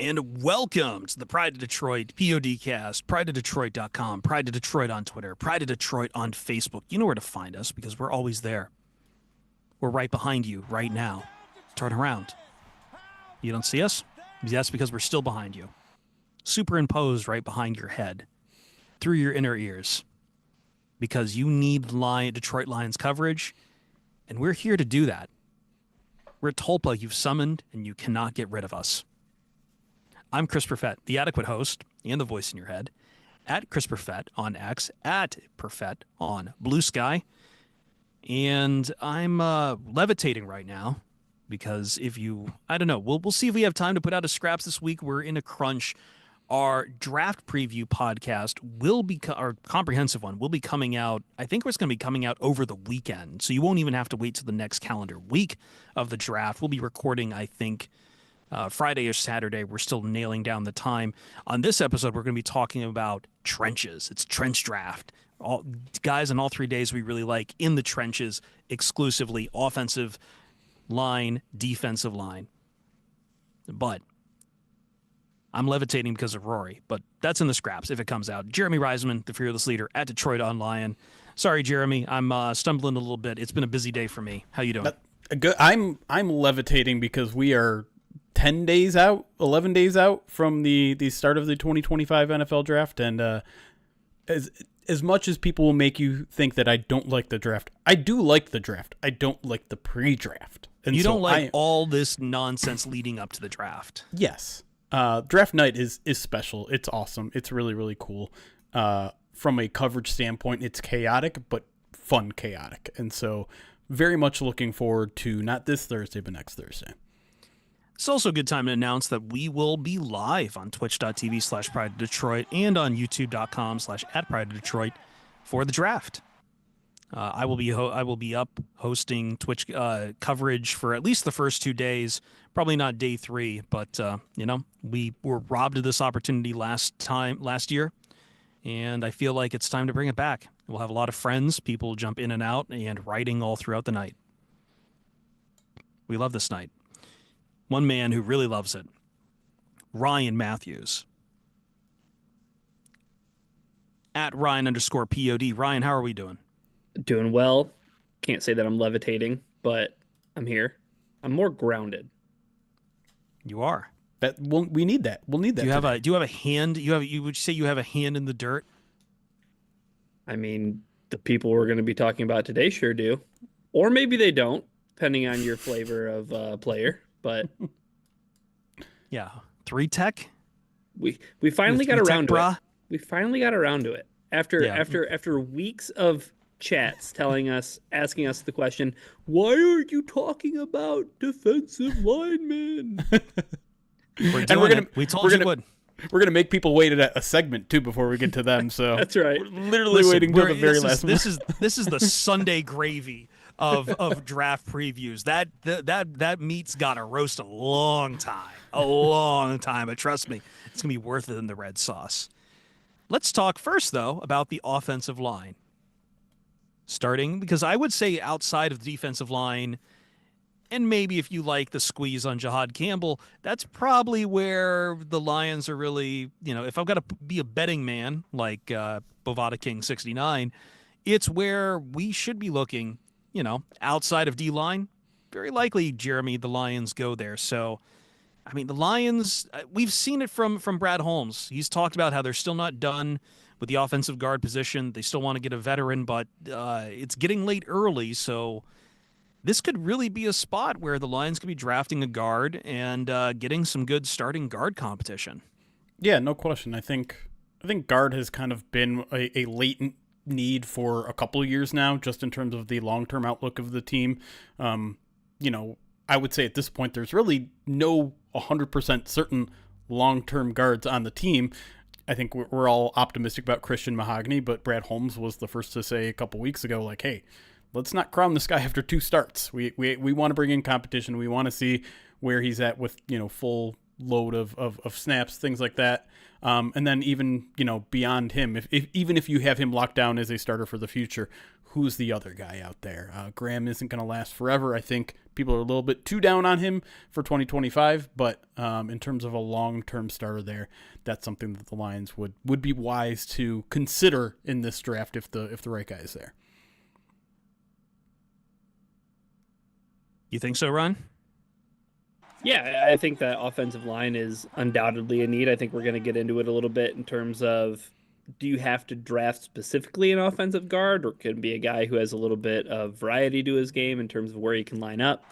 And welcome to the Pride of Detroit PODcast, prideofdetroit.com, Pride of Detroit on Twitter, Pride of Detroit on Facebook. You know where to find us because we're always there. We're right behind you right now. Turn around. You don't see us? That's because we're still behind you. Superimposed right behind your head, through your inner ears. Because you need Detroit Lions coverage, and we're here to do that. We're Tulpa you've summoned, and you cannot get rid of us. I'm Chris Perfett, the adequate host and the voice in your head, at Chris Perfett on X, at Perfett on Blue Sky. And I'm levitating right now because I don't know, we'll see if we have time to put out a scraps this week. We're in a crunch. Our draft preview podcast our comprehensive one will be coming out. I think it's going to be coming out over the weekend. So you won't even have to wait till the next calendar week of the draft. We'll be recording, I think, Friday or Saturday. We're still nailing down the time. On this episode, we're going to be talking about trenches. It's trench draft. All guys on all 3 days we really like in the trenches exclusively, offensive line, defensive line. But I'm levitating because of Rory, but that's in the scraps if it comes out. Jeremy Reisman, the fearless leader at Detroit on Lion. Sorry, Jeremy, I'm stumbling a little bit. It's been a busy day for me. How you doing? Good. I'm levitating because we are 10 days out, 11 days out from the start of the 2025 NFL draft. And as much as people will make you think that I don't like the draft, I do like the draft. I don't like the pre-draft. And you don't like all this nonsense leading up to the draft. Yes. Draft night is special. It's awesome. It's really, really cool. From a coverage standpoint, it's chaotic, but fun chaotic. And so very much looking forward to not this Thursday, but next Thursday. It's also a good time to announce that we will be live on twitch.tv/Pride of Detroit and on youtube.com/@Pride of for the draft. I will be up hosting Twitch coverage for at least the first 2 days, probably not day 3, but we were robbed of this opportunity last year, and I feel like it's time to bring it back. We'll have a lot of friends, people jump in and out, and writing all throughout the night. We love this night. One man who really loves it, Ryan Matthews. At Ryan_POD. Ryan, how are we doing? Doing well. Can't say that I'm levitating, but I'm here. I'm more grounded. You are. We need that. We'll need that. Do you have a hand? You would say you have a hand in the dirt? I mean, the people we're going to be talking about today sure do. Or maybe they don't, depending on your flavor of player. But yeah, 3-tech. We finally got around to it. We finally got around to it after weeks of chats asking us the question, why aren't you talking about defensive linemen? We're doing it. We told you would. We're gonna make people wait at a segment too before we get to them. So that's right. We're literally waiting till the very last. This is the Sunday gravy of draft previews. That meat's got to roast a long time. But trust me, it's gonna be worth it in the red sauce. Let's talk first though about the offensive line. Starting because I would say outside of the defensive line, and maybe if you like the squeeze on Jahad Campbell, that's probably where the Lions are really, if I've got to be a betting man like Bovada King 69, it's where we should be looking, outside of D-line. Very likely, Jeremy, the Lions go there. So, I mean, the Lions, we've seen it from Brad Holmes. He's talked about how they're still not done with the offensive guard position. They still want to get a veteran, but it's getting late early, so this could really be a spot where the Lions could be drafting a guard and getting some good starting guard competition. Yeah, no question. I think guard has kind of been a latent need for a couple of years now, just in terms of the long-term outlook of the team. I would say at this point there's really no 100% certain long-term guards on the team. I think we're all optimistic about Christian Mahogany, but Brad Holmes was the first to say a couple weeks ago, like, hey, let's not crown this guy after 2 starts. We want to bring in competition. We want to see where he's at with, full load of snaps, things like that. And then even, beyond him, even if you have him locked down as a starter for the future, who's the other guy out there. Graham isn't going to last forever. I think people are a little bit too down on him for 2025, but in terms of a long-term starter there, that's something that the Lions would be wise to consider in this draft if the right guy is there. You think so, Ron? Yeah, I think that offensive line is undoubtedly a need. I think we're going to get into it a little bit in terms of, do you have to draft specifically an offensive guard, or could it be a guy who has a little bit of variety to his game in terms of where he can line up?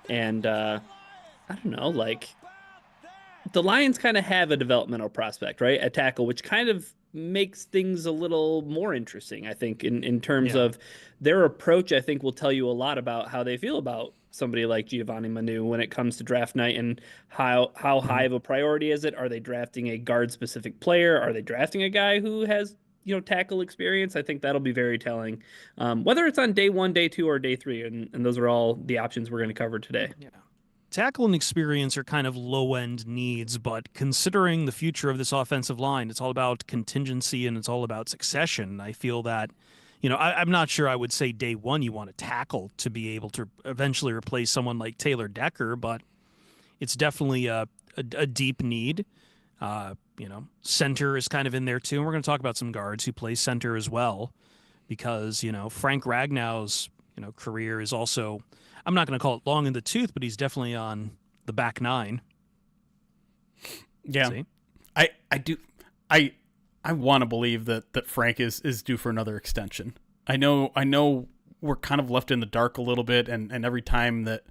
And I don't know, like, the Lions kind of have a developmental prospect, right, at tackle, which kind of makes things a little more interesting, I think, in terms of their approach. I think will tell you a lot about how they feel about somebody like Giovanni Manu when it comes to draft night, and how high of a priority is it? Are they drafting a guard specific player? Are they drafting a guy who has, tackle experience? I think that'll be very telling, whether it's on day 1, day 2, or day 3. And those are all the options we're going to cover today. Yeah. Tackle and experience are kind of low-end needs, but considering the future of this offensive line, it's all about contingency and it's all about succession. I feel that, I'm not sure I would say day 1 you want to tackle to be able to eventually replace someone like Taylor Decker, but it's definitely a deep need. Center is kind of in there too, and we're going to talk about some guards who play center as well, because, Frank Ragnow's, career is also, I'm not going to call it long in the tooth, but he's definitely on the back 9. Yeah. See? I want to believe that Frank is due for another extension. I know we're kind of left in the dark a little bit, and every time that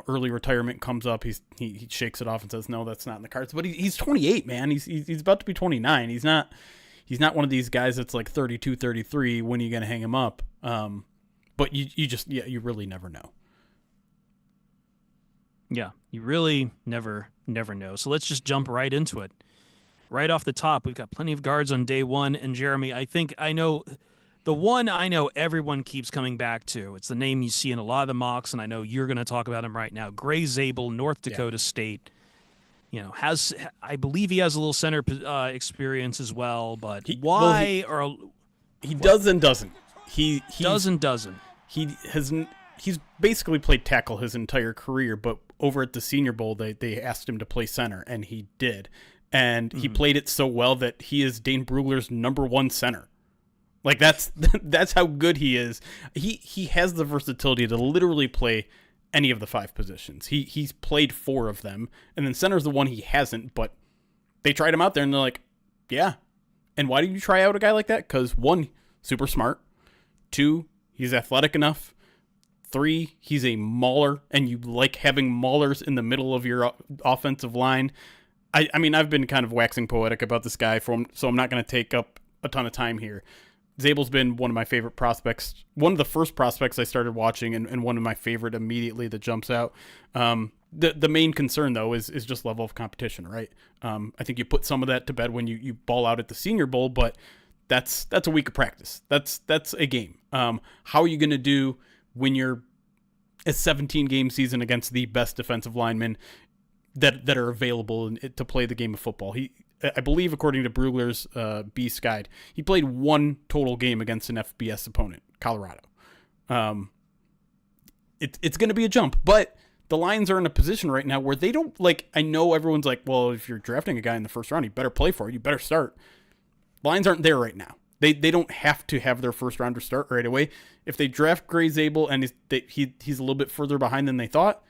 early retirement comes up, he shakes it off and says, no, that's not in the cards. But he's 28, man. He's about to be 29. He's not one of these guys that's like 32, 33. When are you going to hang him up? But you really never know. Yeah, you really never know. So let's just jump right into it. Right off the top, we've got plenty of guards on day 1. And Jeremy, I know the one everyone keeps coming back to. It's the name you see in a lot of the mocks, and I know you're going to talk about him right now. Gray Zabel, North Dakota State. I believe he has a little center experience as well, but he does and doesn't. He does and doesn't. He's basically played tackle his entire career, but over at the Senior Bowl, they asked him to play center, and he did. And he played it so well that he is Dane Brugler's number 1 center. Like, that's how good he is. He has the versatility to literally play any of the 5 positions. He's played 4 of them, and then center's the one he hasn't, but they tried him out there, and they're like, yeah. And why did you try out a guy like that? Because 1, super smart. 2, he's athletic enough. 3, he's a mauler, and you like having maulers in the middle of your offensive line. I mean, I've been kind of waxing poetic about this guy, so I'm not going to take up a ton of time here. Zabel's been one of my favorite prospects, one of the first prospects I started watching, and one of my favorite immediately that jumps out. The main concern, though, is just level of competition, right? I think you put some of that to bed when you ball out at the Senior Bowl, but that's a week of practice. That's a game. How are you going to do when you're a 17-game season against the best defensive linemen that are available to play the game of football? I believe, according to Brugler's Beast Guide, he played 1 total game against an FBS opponent, Colorado. It's going to be a jump, but the Lions are in a position right now where they don't, like, I know everyone's like, well, if you're drafting a guy in the first round, you better play for it. You better start. Lions aren't there right now. They don't have to have their first rounder start right away. If they draft Gray Zabel and he's a little bit further behind than they thought,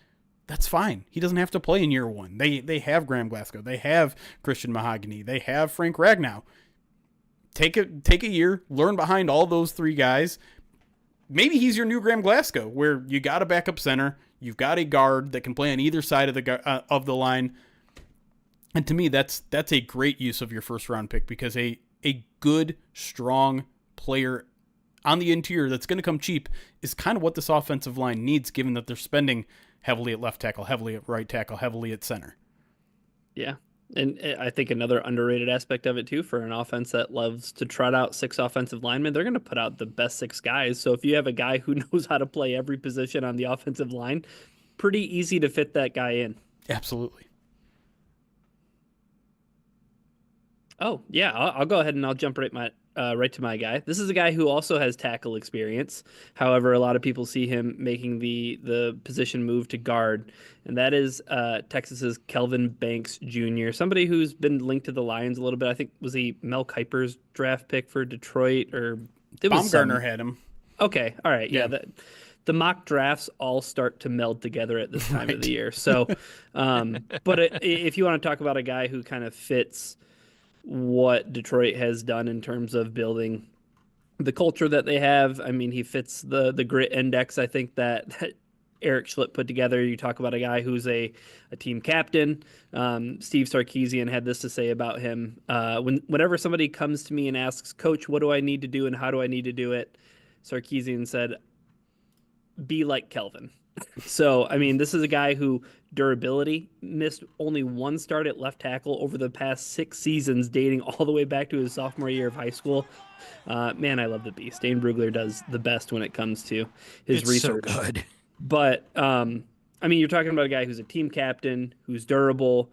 that's fine. He doesn't have to play in year 1. They have Graham Glasgow. They have Christian Mahogany. They have Frank Ragnow. Take a year, learn behind all those 3 guys. Maybe he's your new Graham Glasgow, where you got a backup center, you've got a guard that can play on either side of the line. And to me, that's a great use of your first round pick, because a good, strong player on the interior that's going to come cheap is kind of what this offensive line needs, given that they're spending heavily at left tackle, heavily at right tackle, heavily at center. Yeah. And I think another underrated aspect of it, too, for an offense that loves to trot out 6 offensive linemen, they're going to put out the best 6 guys. So if you have a guy who knows how to play every position on the offensive line, pretty easy to fit that guy in. Absolutely. Oh, yeah, I'll go ahead and I'll jump right right to my guy. This is a guy who also has tackle experience. However, a lot of people see him making the position move to guard, and that is Texas's Kelvin Banks Jr., somebody who's been linked to the Lions a little bit. I think was he Mel Kiper's draft pick for Detroit, or it was Baumgartner had him. Okay, all right, yeah. The mock drafts all start to meld together at this time of the year. So, but if you want to talk about a guy who kind of fits what Detroit has done in terms of building the culture that they have, I mean, he fits the grit index, I think, that Eric Schlitt put together. You talk about a guy who's a team captain. Steve Sarkisian had this to say about him. Whenever somebody comes to me and asks, Coach, what do I need to do and how do I need to do it? Sarkisian said, be like Kelvin. So, I mean, this is a guy who durability, missed only one start at left tackle over the past 6 seasons, dating all the way back to his sophomore year of high school. Man, I love the beast. Dane Brugler does the best when it comes to his research. So good. But, I mean, you're talking about a guy who's a team captain, who's durable,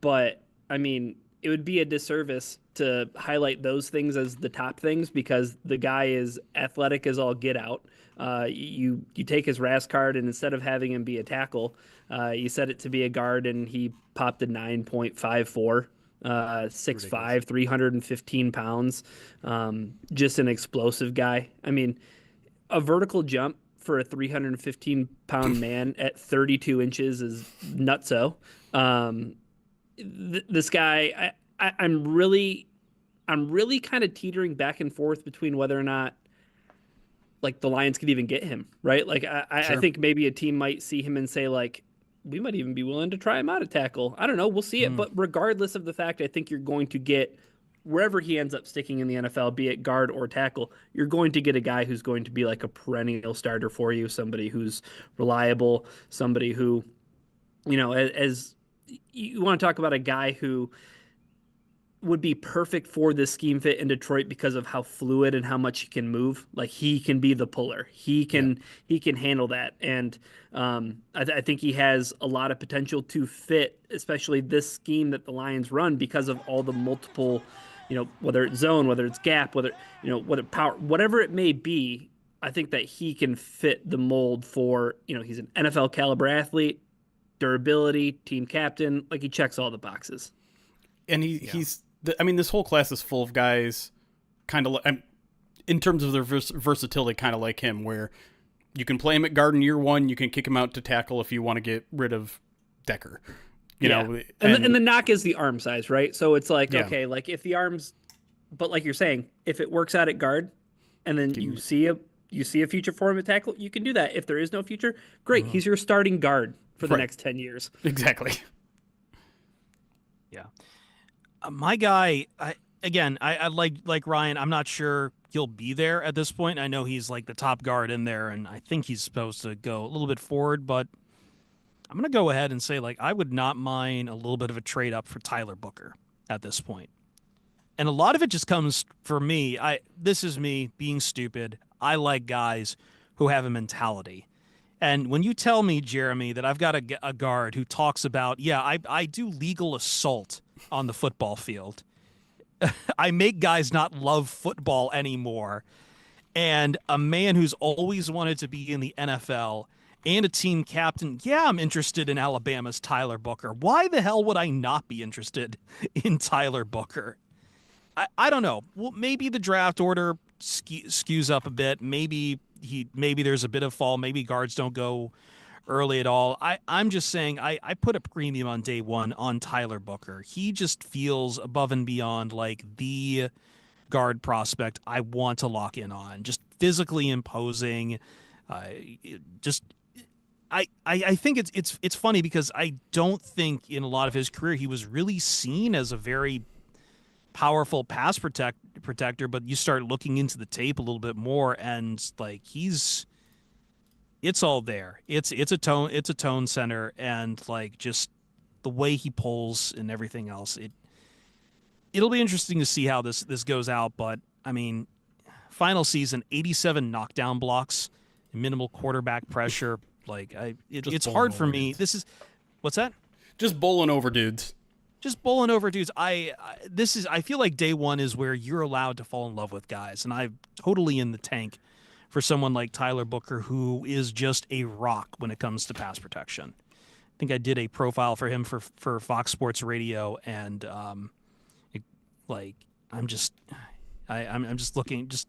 but, I mean, it would be a disservice to highlight those things as the top things because the guy is athletic as all get out. You take his RAS card, and instead of having him be a tackle, you set it to be a guard, and he popped a 9.54, 6'5", 315 pounds. Just an explosive guy. I mean, a vertical jump for a 315-pound man at 32 inches is nutso. This guy, I'm really kind of teetering back and forth between whether or not like the Lions could even get him, right? Like I think maybe a team might see him and say like, we might even be willing to try him out at tackle. I don't know. We'll see it. But regardless of the fact, I think you're going to get wherever he ends up sticking in the NFL, be it guard or tackle, you're going to get a guy who's going to be like a perennial starter for you, somebody who's reliable, somebody who, you know, as you want to talk about a guy who would be perfect for this scheme fit in Detroit because of how fluid and how much he can move. Like he can be the puller. He can handle that. And I think he has a lot of potential to fit, especially this scheme that the Lions run because of all the multiple, you know, whether it's zone, whether it's gap, whether power, whatever it may be. I think that he can fit the mold for, you know, he's an NFL caliber athlete, durability, team captain. Like he checks all the boxes. And he's, I mean, this whole class is full of guys kind of in terms of their versatility, kind of like him, where you can play him at guard in year one. You can kick him out to tackle if you want to get rid of Decker, you know. And the knock is the arm size, right? So it's like, okay, like if the arms, but like you're saying, if it works out at guard and then you see a future for him at tackle, you can do that. If there is no future, great. He's your starting guard for the next 10 years. Exactly. Yeah. My guy, I like Ryan. I'm not sure he'll be there at this point. I know he's like the top guard in there, and I think he's supposed to go a little bit forward, but I'm going to go ahead and say, like, I would not mind a little bit of a trade up for Tyler Booker at this point. And a lot of it just comes for me. This is me being stupid. I like guys who have a mentality. And when you tell me, Jeremy, that I've got a guard who talks about, I do legal assault on the football field. I make guys not love football anymore. And a man who's always wanted to be in the NFL and a team captain. Yeah, I'm interested in Alabama's Tyler Booker. Why the hell would I not be interested in Tyler Booker? I don't know. Well, maybe the draft order skews up a bit. Maybe there's a bit of fall. Maybe guards don't go early at all. I'm just saying I put a premium on day one on Tyler Booker. He just feels above and beyond like the guard prospect I want to lock in on. Just physically imposing. I think it's funny because I don't think in a lot of his career he was really seen as a very powerful pass protector, but you start looking into the tape a little bit more and like it's all there. It's a tone center, and like just the way he pulls and everything else. It'll be interesting to see how this goes out, but I mean, final season, 87 knockdown blocks, minimal quarterback pressure. Like it's hard for me. This is what's that? Just bowling over dudes. just bowling over dudes. I feel like day one is where you're allowed to fall in love with guys, and I'm totally in the tank for someone like Tyler Booker, who is just a rock when it comes to pass protection. I think I did a profile for him for Fox Sports Radio, and like I'm just I'm just looking. Just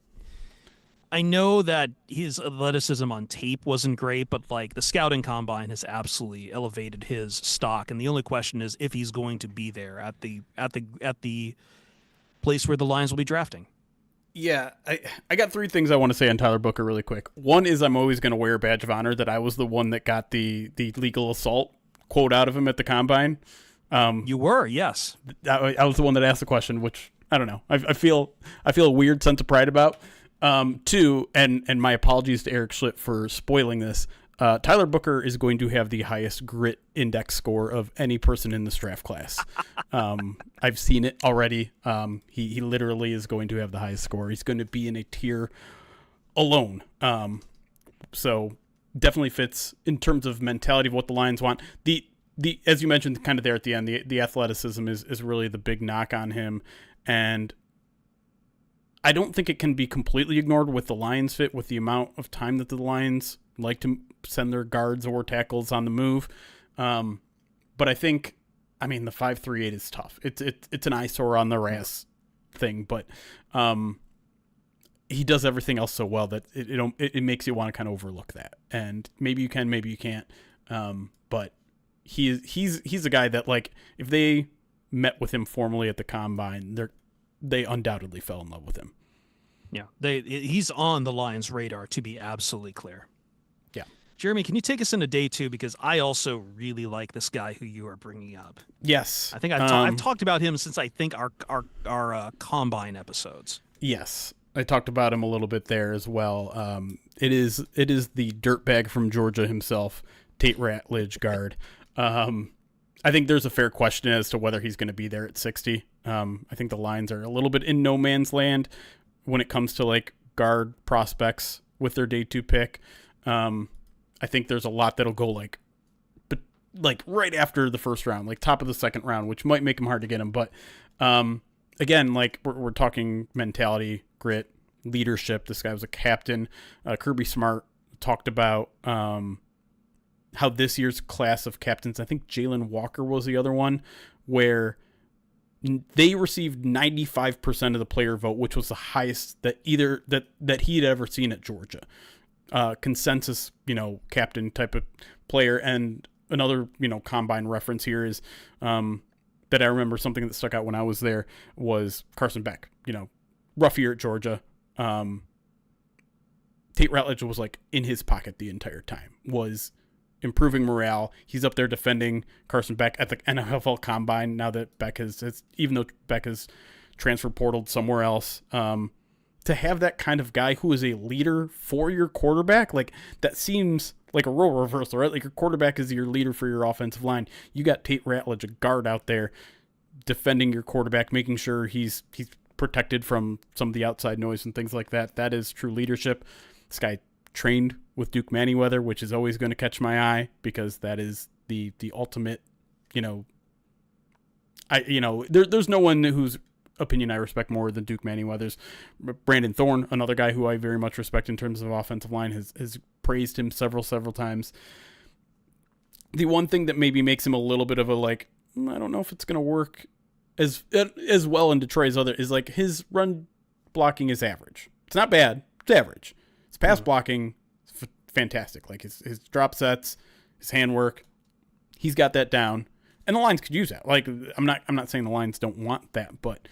I know that his athleticism on tape wasn't great, but like the scouting combine has absolutely elevated his stock, and the only question is if he's going to be there at the place where the Lions will be drafting. Yeah, I got three things I want to say on Tyler Booker really quick. One is I'm always going to wear a badge of honor that I was the one that got the legal assault quote out of him at the combine. You were, yes. I was the one that asked the question, which I don't know. I feel a weird sense of pride about. Two, and my apologies to Eric Schlitt for spoiling this. Tyler Booker is going to have the highest grit index score of any person in this draft class. I've seen it already. He literally is going to have the highest score. He's going to be in a tier alone. So definitely fits in terms of mentality of what the Lions want. The as you mentioned kind of there at the end, the athleticism is really the big knock on him. And I don't think it can be completely ignored with the Lions fit, with the amount of time that the Lions like to send their guards or tackles on the move. But I think, the 5.38 is tough. It's an eyesore on their ass thing, but he does everything else so well that it makes you want to kind of overlook that. And maybe you can, maybe you can't. But he's a guy that, like, if they met with him formally at the combine, they undoubtedly fell in love with him. Yeah, he's on the Lions' radar, to be absolutely clear. Yeah. Jeremy, can you take us into day two? Because I also really like this guy who you are bringing up. Yes. I think I've talked about him since I think our combine episodes. Yes. I talked about him a little bit there as well. It is the dirtbag from Georgia himself, Tate Ratledge, guard. I think there's a fair question as to whether he's going to be there at 60. I think the Lions are a little bit in no man's land when it comes to like guard prospects with their day two pick. I think there's a lot that'll go like right after the first round, like top of the second round, which might make him hard to get him. But again, like we're talking mentality, grit, leadership. This guy was a captain. Kirby Smart talked about how this year's class of captains, I think Jalen Walker was the other one, where they received 95% of the player vote, which was the highest that he'd ever seen at Georgia. Consensus, captain type of player. And another, combine reference here is that I remember something that stuck out when I was there was Carson Beck. Rough year at Georgia. Tate Ratledge was like in his pocket the entire time, was improving morale. He's up there defending Carson Beck at the NFL Combine now that Beck has even though Beck has transfer portaled somewhere else. To have that kind of guy who is a leader for your quarterback, like that seems like a role reversal, right? Like your quarterback is your leader for your offensive line. You got Tate Ratledge, a guard out there defending your quarterback, making sure he's protected from some of the outside noise and things like that. That is true leadership. This guy trained with Duke Manyweather, which is always going to catch my eye because that is the ultimate, there's no one whose opinion I respect more than Duke Manyweather's. Brandon Thorne, another guy who I very much respect in terms of offensive line, has praised him several times. The one thing that maybe makes him a little bit of a I don't know if it's going to work as well in Detroit as other is like his run blocking is average. It's not bad. It's average. His pass blocking is fantastic. Like his drop sets, his handwork, he's got that down. And the Lions could use that. Like I'm not saying the Lions don't want that, but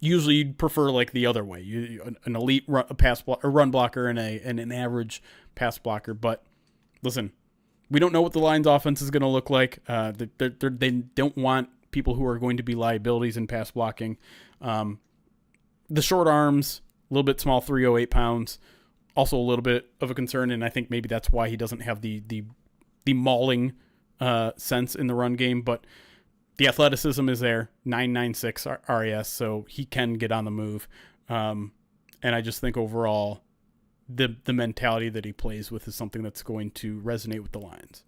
usually you'd prefer like the other way. An elite run blocker and an average pass blocker. But listen, we don't know what the Lions offense is going to look like. They don't want people who are going to be liabilities in pass blocking. The short arms, a little bit small, 308 pounds, also a little bit of a concern. And I think maybe that's why he doesn't have the mauling sense in the run game, but the athleticism is there. 9.96 RAS, so he can get on the move. And I just think overall the mentality that he plays with is something that's going to resonate with the Lions.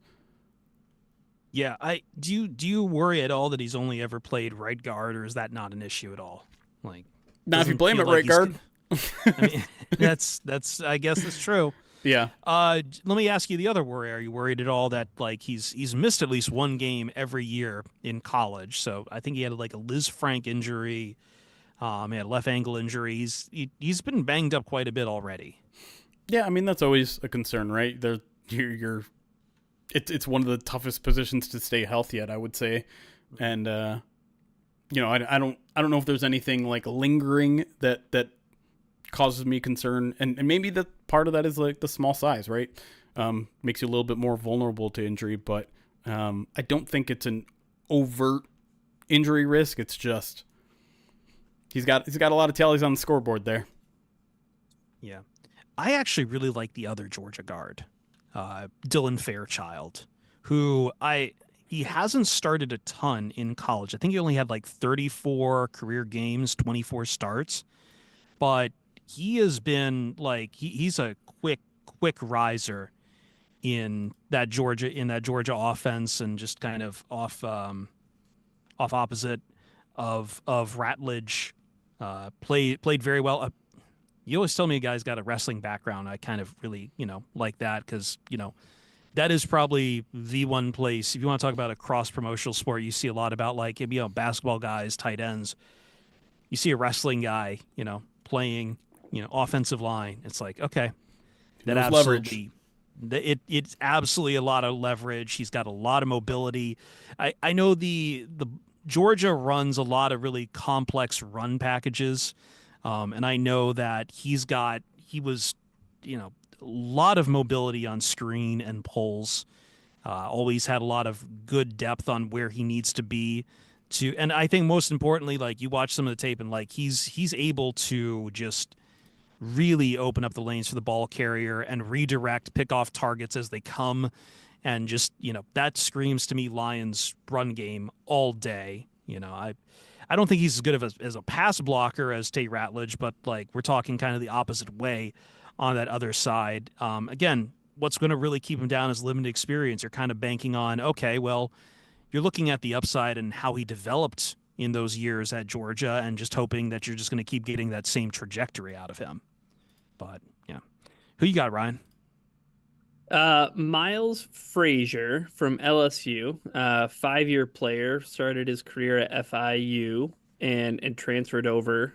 Yeah, I do you worry at all that he's only ever played right guard, or is that not an issue at all? Like, Now, if you doesn't play him feel at like right he's. guard, I mean, that's I guess that's true. yeah. Let me ask you the other worry. Are you worried at all that like he's missed at least one game every year in college? So I think he had like a Liz Frank injury. He had a left ankle injury. He's been banged up quite a bit already. Yeah, I mean that's always a concern, right? You're it's one of the toughest positions to stay healthy at, I would say, and I don't know if there's anything like lingering that causes me concern, and maybe that part of that is like the small size, right? Makes you a little bit more vulnerable to injury, but I don't think it's an overt injury risk. It's just he's got a lot of tallies on the scoreboard there. Yeah, I actually really like the other Georgia guard, Dylan Fairchild, who he hasn't started a ton in college. I think he only had like 34 career games, 24 starts, but he has been like he's a quick riser in that Georgia offense, and just kind of off opposite of Ratledge. Played very well. You always tell me a guy's got a wrestling background. I kind of really like that, because that is probably the one place, if you want to talk about a cross promotional sport, you see a lot about like basketball guys, tight ends. You see a wrestling guy playing offensive line. It's like, okay, that There's absolutely it's absolutely a lot of leverage. He's got a lot of mobility. I know the Georgia runs a lot of really complex run packages, and I know that he was a lot of mobility on screen and pulls. Always had a lot of good depth on where he needs to be and I think most importantly, like, you watch some of the tape and like he's able to just really open up the lanes for the ball carrier and redirect, pick off targets as they come. And just, that screams to me Lions run game all day. I don't think he's as good as a pass blocker as Tate Ratledge, but like, we're talking kind of the opposite way on that other side. Again, what's going to really keep him down is limited experience. You're kind of banking on, okay, well, you're looking at the upside and how he developed in those years at Georgia, and just hoping that you're just going to keep getting that same trajectory out of him. But yeah, who you got, Ryan? Miles Frazier from LSU, 5-year player, started his career at FIU and transferred over.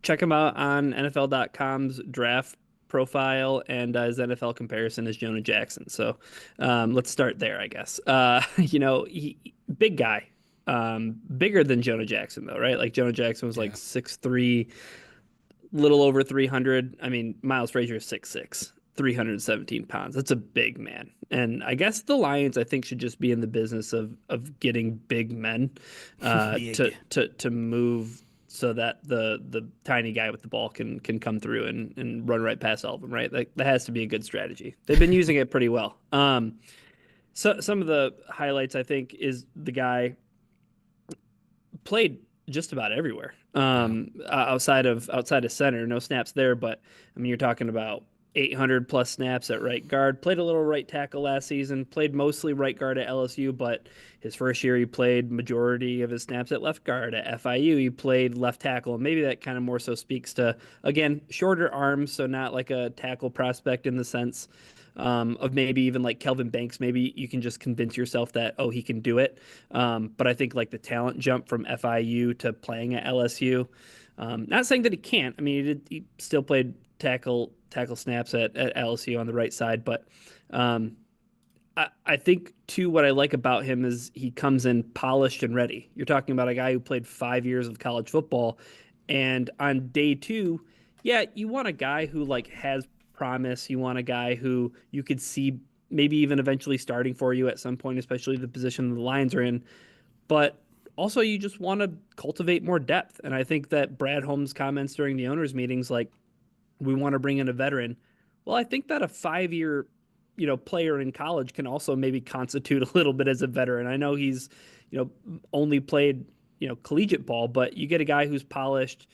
Check him out on NFL.com's draft profile, and his NFL comparison is Jonah Jackson. So let's start there, I guess. Big guy, bigger than Jonah Jackson though, right? Like Jonah Jackson was like 6'3", little over 300. I mean, Miles Frazier is 6'6", 317 pounds. That's a big man. And I guess the Lions, I think, should just be in the business of getting big men to move, so that the tiny guy with the ball can come through and run right past all of them, right? Like, that has to be a good strategy. They've been using it pretty well. So some of the highlights, I think, is the guy played just about everywhere. Outside of center, no snaps there, but I mean, you're talking about 800 plus snaps at right guard. Played a little right tackle last season. Played mostly right guard at LSU, but his first year he played majority of his snaps at left guard. At FIU he played left tackle. Maybe that kind of more so speaks to, again, shorter arms, so not like a tackle prospect in the sense of maybe even like Kelvin Banks. Maybe you can just convince yourself that, oh, he can do it. But I think like the talent jump from FIU to playing at LSU, not saying that he can't. I mean, he still played tackle snaps at LSU on the right side. But I think, too, what I like about him is he comes in polished and ready. You're talking about a guy who played 5 years of college football. And on day 2, yeah, you want a guy who like has promise. You want a guy who you could see maybe even eventually starting for you at some point, especially the position the Lions are in. But also, you just want to cultivate more depth. And I think that Brad Holmes' comments during the owners' meetings, like, we want to bring in a veteran. Well, I think that a 5-year, player in college can also maybe constitute a little bit as a veteran. I know he's, only played, collegiate ball, but you get a guy who's polished,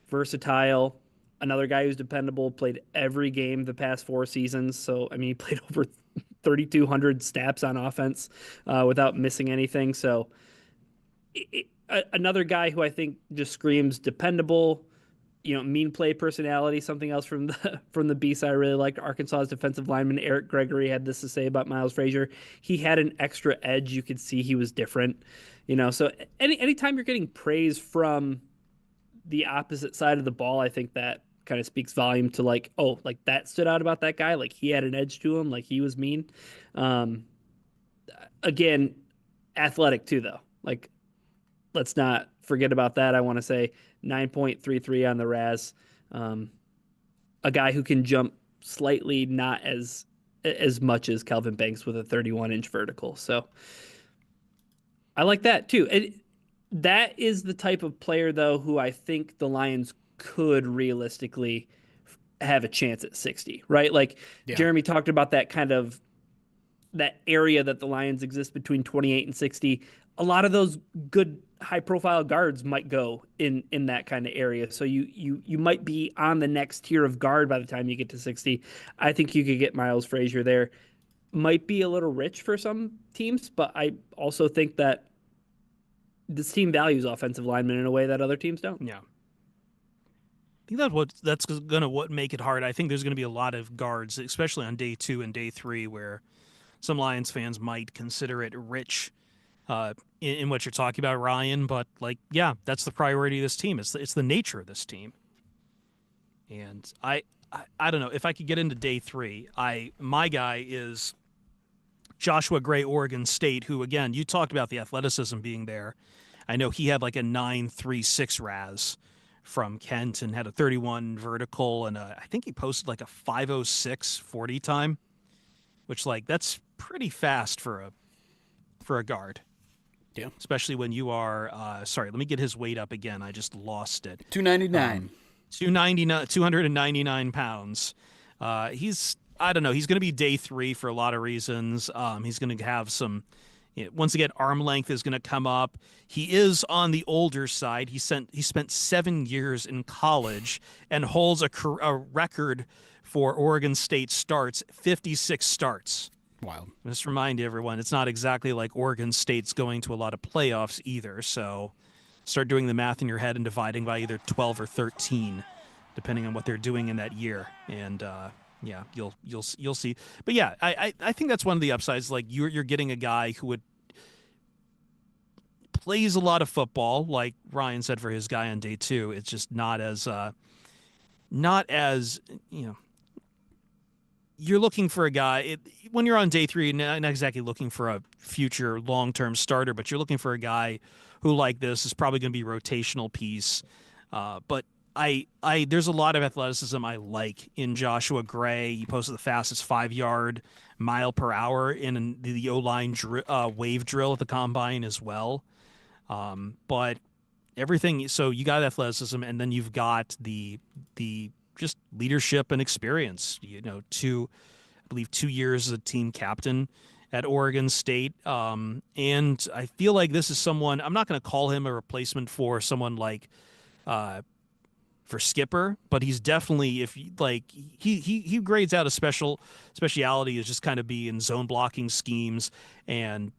versatile, another guy who's dependable, played every game the past 4 seasons. So, I mean, he played over 3,200 snaps on offense without missing anything. So another guy who I think just screams dependable, mean play personality. Something else from the beast I really liked. Arkansas's defensive lineman Eric Gregory had this to say about Miles Frazier. He had an extra edge. You could see he was different. So anytime you're getting praise from the opposite side of the ball, I think that kind of speaks volume to like that stood out about that guy. Like he had an edge to him. Like he was mean. Again, athletic too, though. Like, let's not forget about that. I want to say 9.33 on the RAS. A guy who can jump slightly, not as much as Kelvin Banks with a 31-inch vertical. So I like that too. That is the type of player, though, who I think the Lions could realistically have a chance at 60, right? Like Jeremy talked about that kind of that area that the Lions exist between 28 and 60. A lot of those good high-profile guards might go in that kind of area. So you might be on the next tier of guard by the time you get to 60. I think you could get Miles Frazier there. Might be a little rich for some teams, but I also think that this team values offensive linemen in a way that other teams don't. Yeah. I think that's going to make it hard. I think there's going to be a lot of guards, especially on day 2 and day 3, where some Lions fans might consider it rich in what you're talking about, Ryan. But that's the priority of this team. It's the nature of this team. And I don't know if I could get into day 3. My guy is Joshua Gray, Oregon State, who again, you talked about the athleticism being there. I know he had like a 9.36 RAS from Kent and had a 31 vertical, and I think he posted like a 5.06 40 time, which that's pretty fast for a guard. Yeah. Especially when you are sorry, let me get his weight up again. I just lost it. 299. 299 pounds. He's I don't know. He's going to be day 3 for a lot of reasons. He's going to have some. Once again, arm length is going to come up. He is on the older side. He spent 7 years in college and holds a record for Oregon State starts, 56 starts. Wild. Just remind everyone, it's not exactly like Oregon State's going to a lot of playoffs either. So start doing the math in your head and dividing by either 12 or 13, depending on what they're doing in that year. And you'll see. But yeah, I think that's one of the upsides. Like you're getting a guy who plays a lot of football, like Ryan said for his guy on day 2. It's just not as you're looking for a guy when you're on day 3, not exactly looking for a future long-term starter, but you're looking for a guy who, like this, is probably going to be a rotational piece. But there's a lot of athleticism I like in Joshua Gray. He posted the fastest 5-yard mile per hour in the O-line wave drill at the combine as well. But everything, so you got athleticism, and then you've got the just leadership and experience. I believe 2 years as a team captain at Oregon State. And I feel like this is someone, I'm not going to call him a replacement for someone like for Skipper, but he's definitely, he grades out a speciality as just kind of be in zone blocking schemes. And,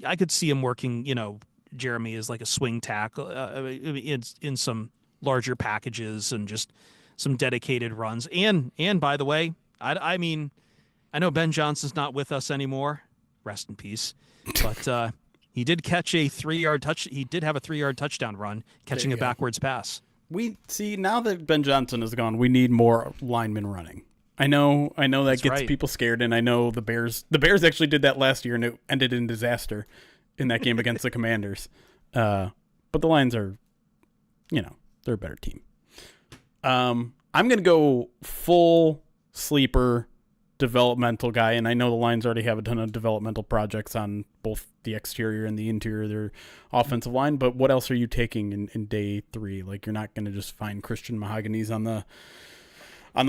I could see him working, Jeremy is like a swing tackle in some larger packages and just some dedicated runs. And by the way, I mean, I know Ben Johnson's not with us anymore. Rest in peace. But he did catch a 3-yard touch. He did have a 3-yard touchdown run, catching a backwards pass. We see now that Ben Johnson is gone, we need more linemen running. I know that That's gets people scared, and I know the Bears actually did that last year, and it ended in disaster in that game against the Commanders. But the Lions are, they're a better team. I'm going to go full sleeper developmental guy, and I know the Lions already have a ton of developmental projects on both the exterior and the interior of their offensive line, but what else are you taking in day 3? Like, you're not going to just find Christian Mahogany's on the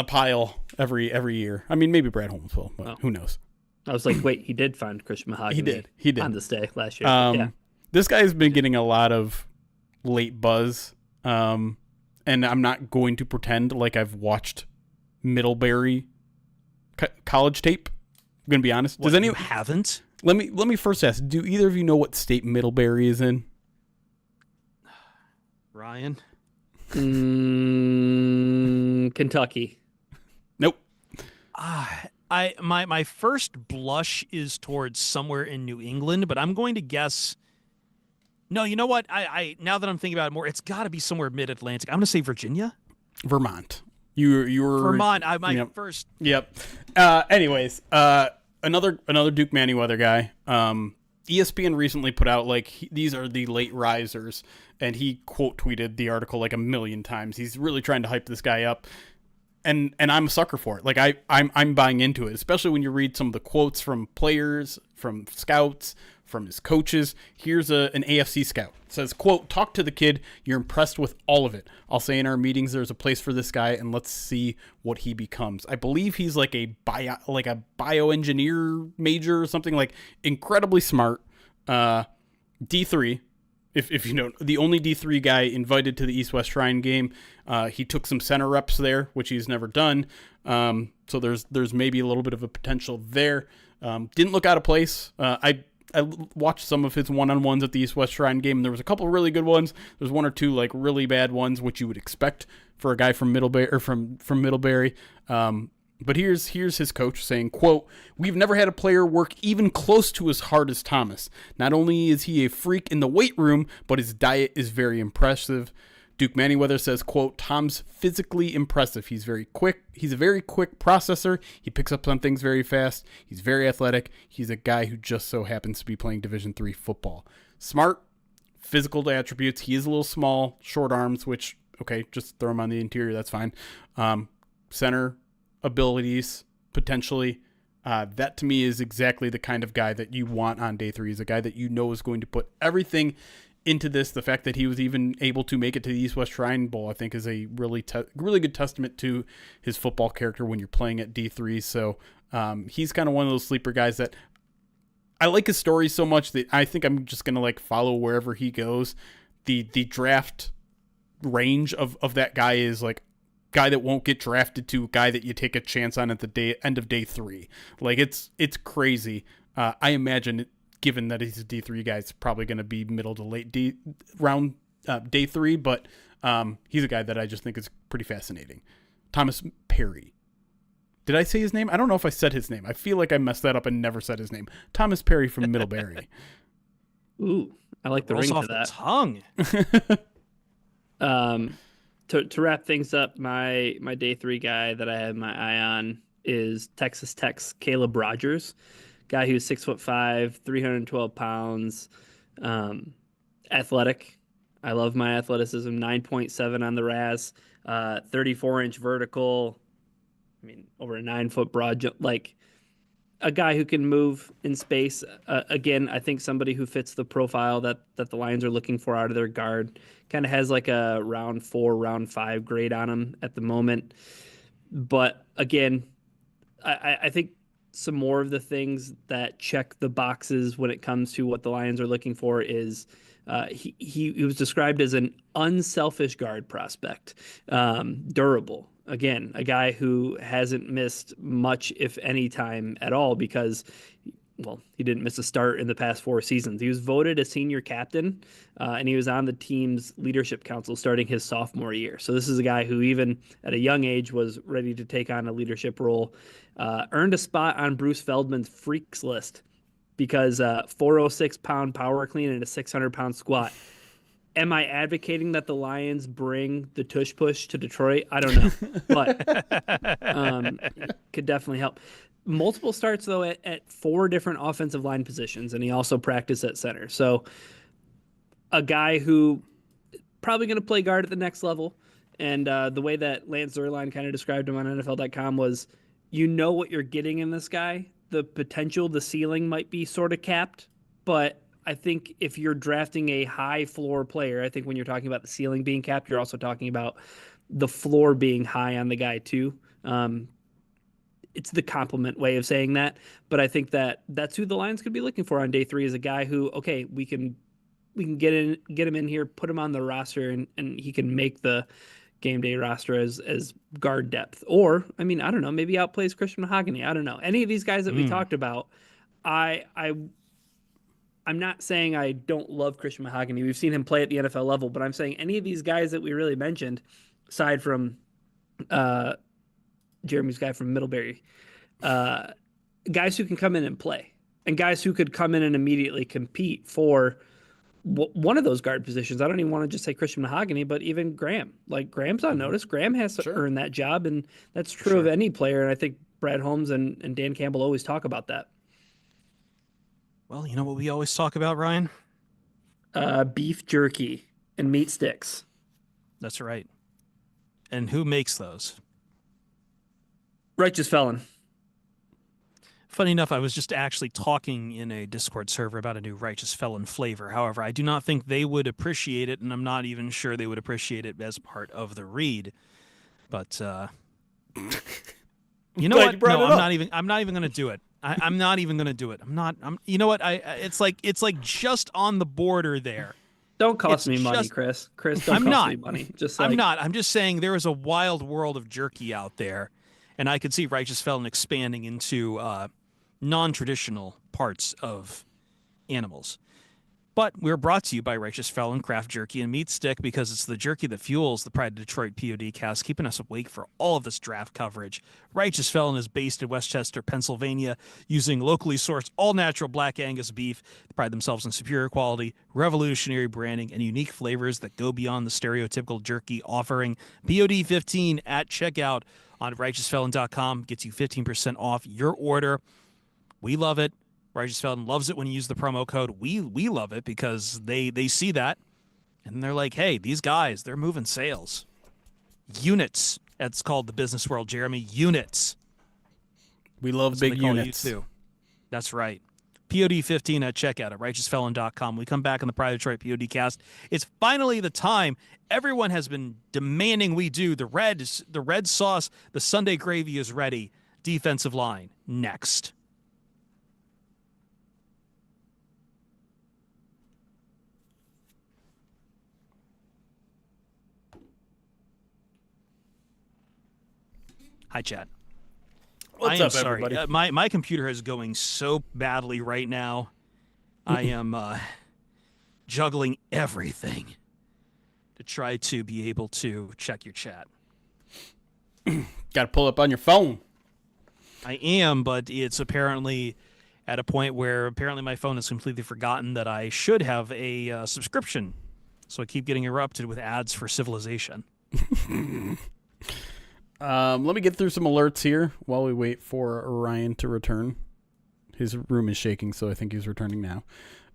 pile every year. I mean, maybe Brad Holmes will, but who knows? I was like, wait, he did find Christian Mahogany. He did on this day last year. This guy's been getting a lot of late buzz, and I'm not going to pretend like I've watched Middlebury college tape I'm gonna be honest. Does anyone haven't? Let me first ask. Do either of you know what state Middlebury is in? Ryan? Kentucky. Nope. My first blush is towards somewhere in New England, but I'm going to guess. No, you know what? I now that I'm thinking about it more, it's got to be somewhere mid-Atlantic. I'm going to say Virginia. Vermont. You were Vermont. First. Yep. Anyways, another Duke Manyweather guy. ESPN recently put out these are the late risers, and he quote tweeted the article like a million times. He's really trying to hype this guy up, and I'm a sucker for it. Like I'm buying into it, especially when you read some of the quotes from players, from scouts, from his coaches. Here's an AFC scout. It says, quote, "Talk to the kid. You're impressed with all of it. I'll say in our meetings there's a place for this guy, and let's see what he becomes." I believe he's like a bioengineer major or something, like incredibly smart. D3, if you know, the only D3 guy invited to the East-West Shrine game. He took some center reps there, which he's never done. So there's maybe a little bit of a potential there. Didn't look out of place. I watched some of his one-on-ones at the East-West Shrine game, and there was a couple of really good ones. There's one or two like really bad ones, which you would expect for a guy from Middlebury or from Middlebury. But here's his coach saying, quote, "We've never had a player work even close to as hard as Thomas. Not only is he a freak in the weight room, but his diet is very impressive." Duke Manyweather says, quote, "Tom's physically impressive. He's very quick. He's a very quick processor. He picks up on things very fast. He's very athletic. He's a guy who just so happens to be playing Division III football. Smart, physical attributes. He is a little small, short arms, which, okay, just throw him on the interior. That's fine. Center abilities, potentially. That to me is exactly the kind of guy that you want on day 3. He's a guy that you know is going to put everything into this. The fact that he was even able to make it to the East-West Shrine Bowl, I think, is a really good testament to his football character when you're playing at D3. So he's kind of one of those sleeper guys that I like his story so much that I think I'm just going to follow wherever he goes. The draft range of that guy is guy that won't get drafted to a guy that you take a chance on at the end of day 3. It's crazy. I imagine given that he's a D3 guy, it's probably going to be middle to late day 3, but he's a guy that I just think is pretty fascinating. Thomas Perry. Did I say his name? I don't know if I said his name. I feel like I messed that up and never said his name. Thomas Perry from Middlebury. Ooh, I like the ring off to that. The tongue. To wrap things up, my day 3 guy that I have my eye on is Texas Tech's Caleb Rogers. Guy who's 6'5", 312 pounds, athletic. I love my athleticism. 9.7 on the RAS, 34-inch vertical. I mean, over a 9-foot broad. A guy who can move in space. Again, I think somebody who fits the profile that the Lions are looking for out of their guard. Kind of has a round 4, round 5 grade on him at the moment. But again, I think some more of the things that check the boxes when it comes to what the Lions are looking for is he was described as an unselfish guard prospect, durable. Again, a guy who hasn't missed much, if any, time at all because, well, he didn't miss a start in the past 4 seasons. He was voted a senior captain, and he was on the team's leadership council starting his sophomore year. So this is a guy who even at a young age was ready to take on a leadership role. Earned a spot on Bruce Feldman's freaks list because 406-pound power clean and a 600-pound squat. Am I advocating that the Lions bring the tush push to Detroit? I don't know, but could definitely help. Multiple starts, though, at 4 different offensive line positions, and he also practiced at center. So a guy who probably going to play guard at the next level. And the way that Lance Zierlein kind of described him on NFL.com was, you know what you're getting in this guy. The potential, the ceiling might be sort of capped, but I think if you're drafting a high floor player, I think when you're talking about the ceiling being capped, you're also talking about the floor being high on the guy too. It's the compliment way of saying that, but I think that's who the Lions could be looking for on day 3 is a guy who, okay, we can get him in here, put him on the roster, and he can make the game day roster as guard depth. Or, I mean, I don't know, maybe outplays Christian Mahogany. I don't know. Any of these guys that we talked about, I'm not saying I don't love Christian Mahogany. We've seen him play at the NFL level, but I'm saying any of these guys that we really mentioned, aside from Jeremy's guy from Middlebury, guys who can come in and play, and guys who could come in and immediately compete for one of those guard positions. I don't even want to just say Christian Mahogany, but even Graham. Like, Graham's on notice. Graham has to earn that job, and that's true of any player. And I think Brad Holmes and Dan Campbell always talk about that. Well, you know what we always talk about, Ryan? Beef jerky and meat sticks. That's right. And who makes those? Righteous Felon. Funny enough, I was just actually talking in a Discord server about a new Righteous Felon flavor. However, I do not think they would appreciate it, and I'm not even sure they would appreciate it as part of the read. But you know what? No, I'm not even going to do it. I'm not even going to do it. You know what? It's like just on the border there. Don't cost me money, Chris. Don't cost me money. I'm not. I'm just saying there is a wild world of jerky out there, and I could see Righteous Felon expanding into non-traditional parts of animals. But we're brought to you by Righteous Felon Craft Jerky and Meat Stick, because it's the jerky that fuels the Pride of Detroit POD cast, keeping us awake for all of this draft coverage. Righteous Felon is based in Westchester, Pennsylvania, using locally sourced all-natural Black Angus beef. They pride themselves on superior quality, revolutionary branding, and unique flavors that go beyond the stereotypical jerky, offering POD 15 at checkout on righteousfelon.com. Gets you 15% off your order. We love it. Righteous Felon loves it when you use the promo code. We love it because they see that, and they're like, hey, these guys, they're moving sales. Units. That's called the business world, Jeremy. Units. We love big units. You too. That's right. POD 15 at checkout at righteousfelon.com. We come back on the Pride of Detroit POD cast. It's finally the time. Everyone has been demanding we do. The red sauce, the Sunday gravy is ready. Defensive line, next. Hi, Chad. What's up, everybody? My computer is going so badly right now. I am juggling everything to try to be able to check your chat. Got to pull up on your phone. I am, but it's apparently at a point where apparently my phone has completely forgotten that I should have a subscription. So I keep getting erupted with ads for Civilization. Let me get through some alerts here while we wait for Ryan to return. His room is shaking, so I think he's returning now.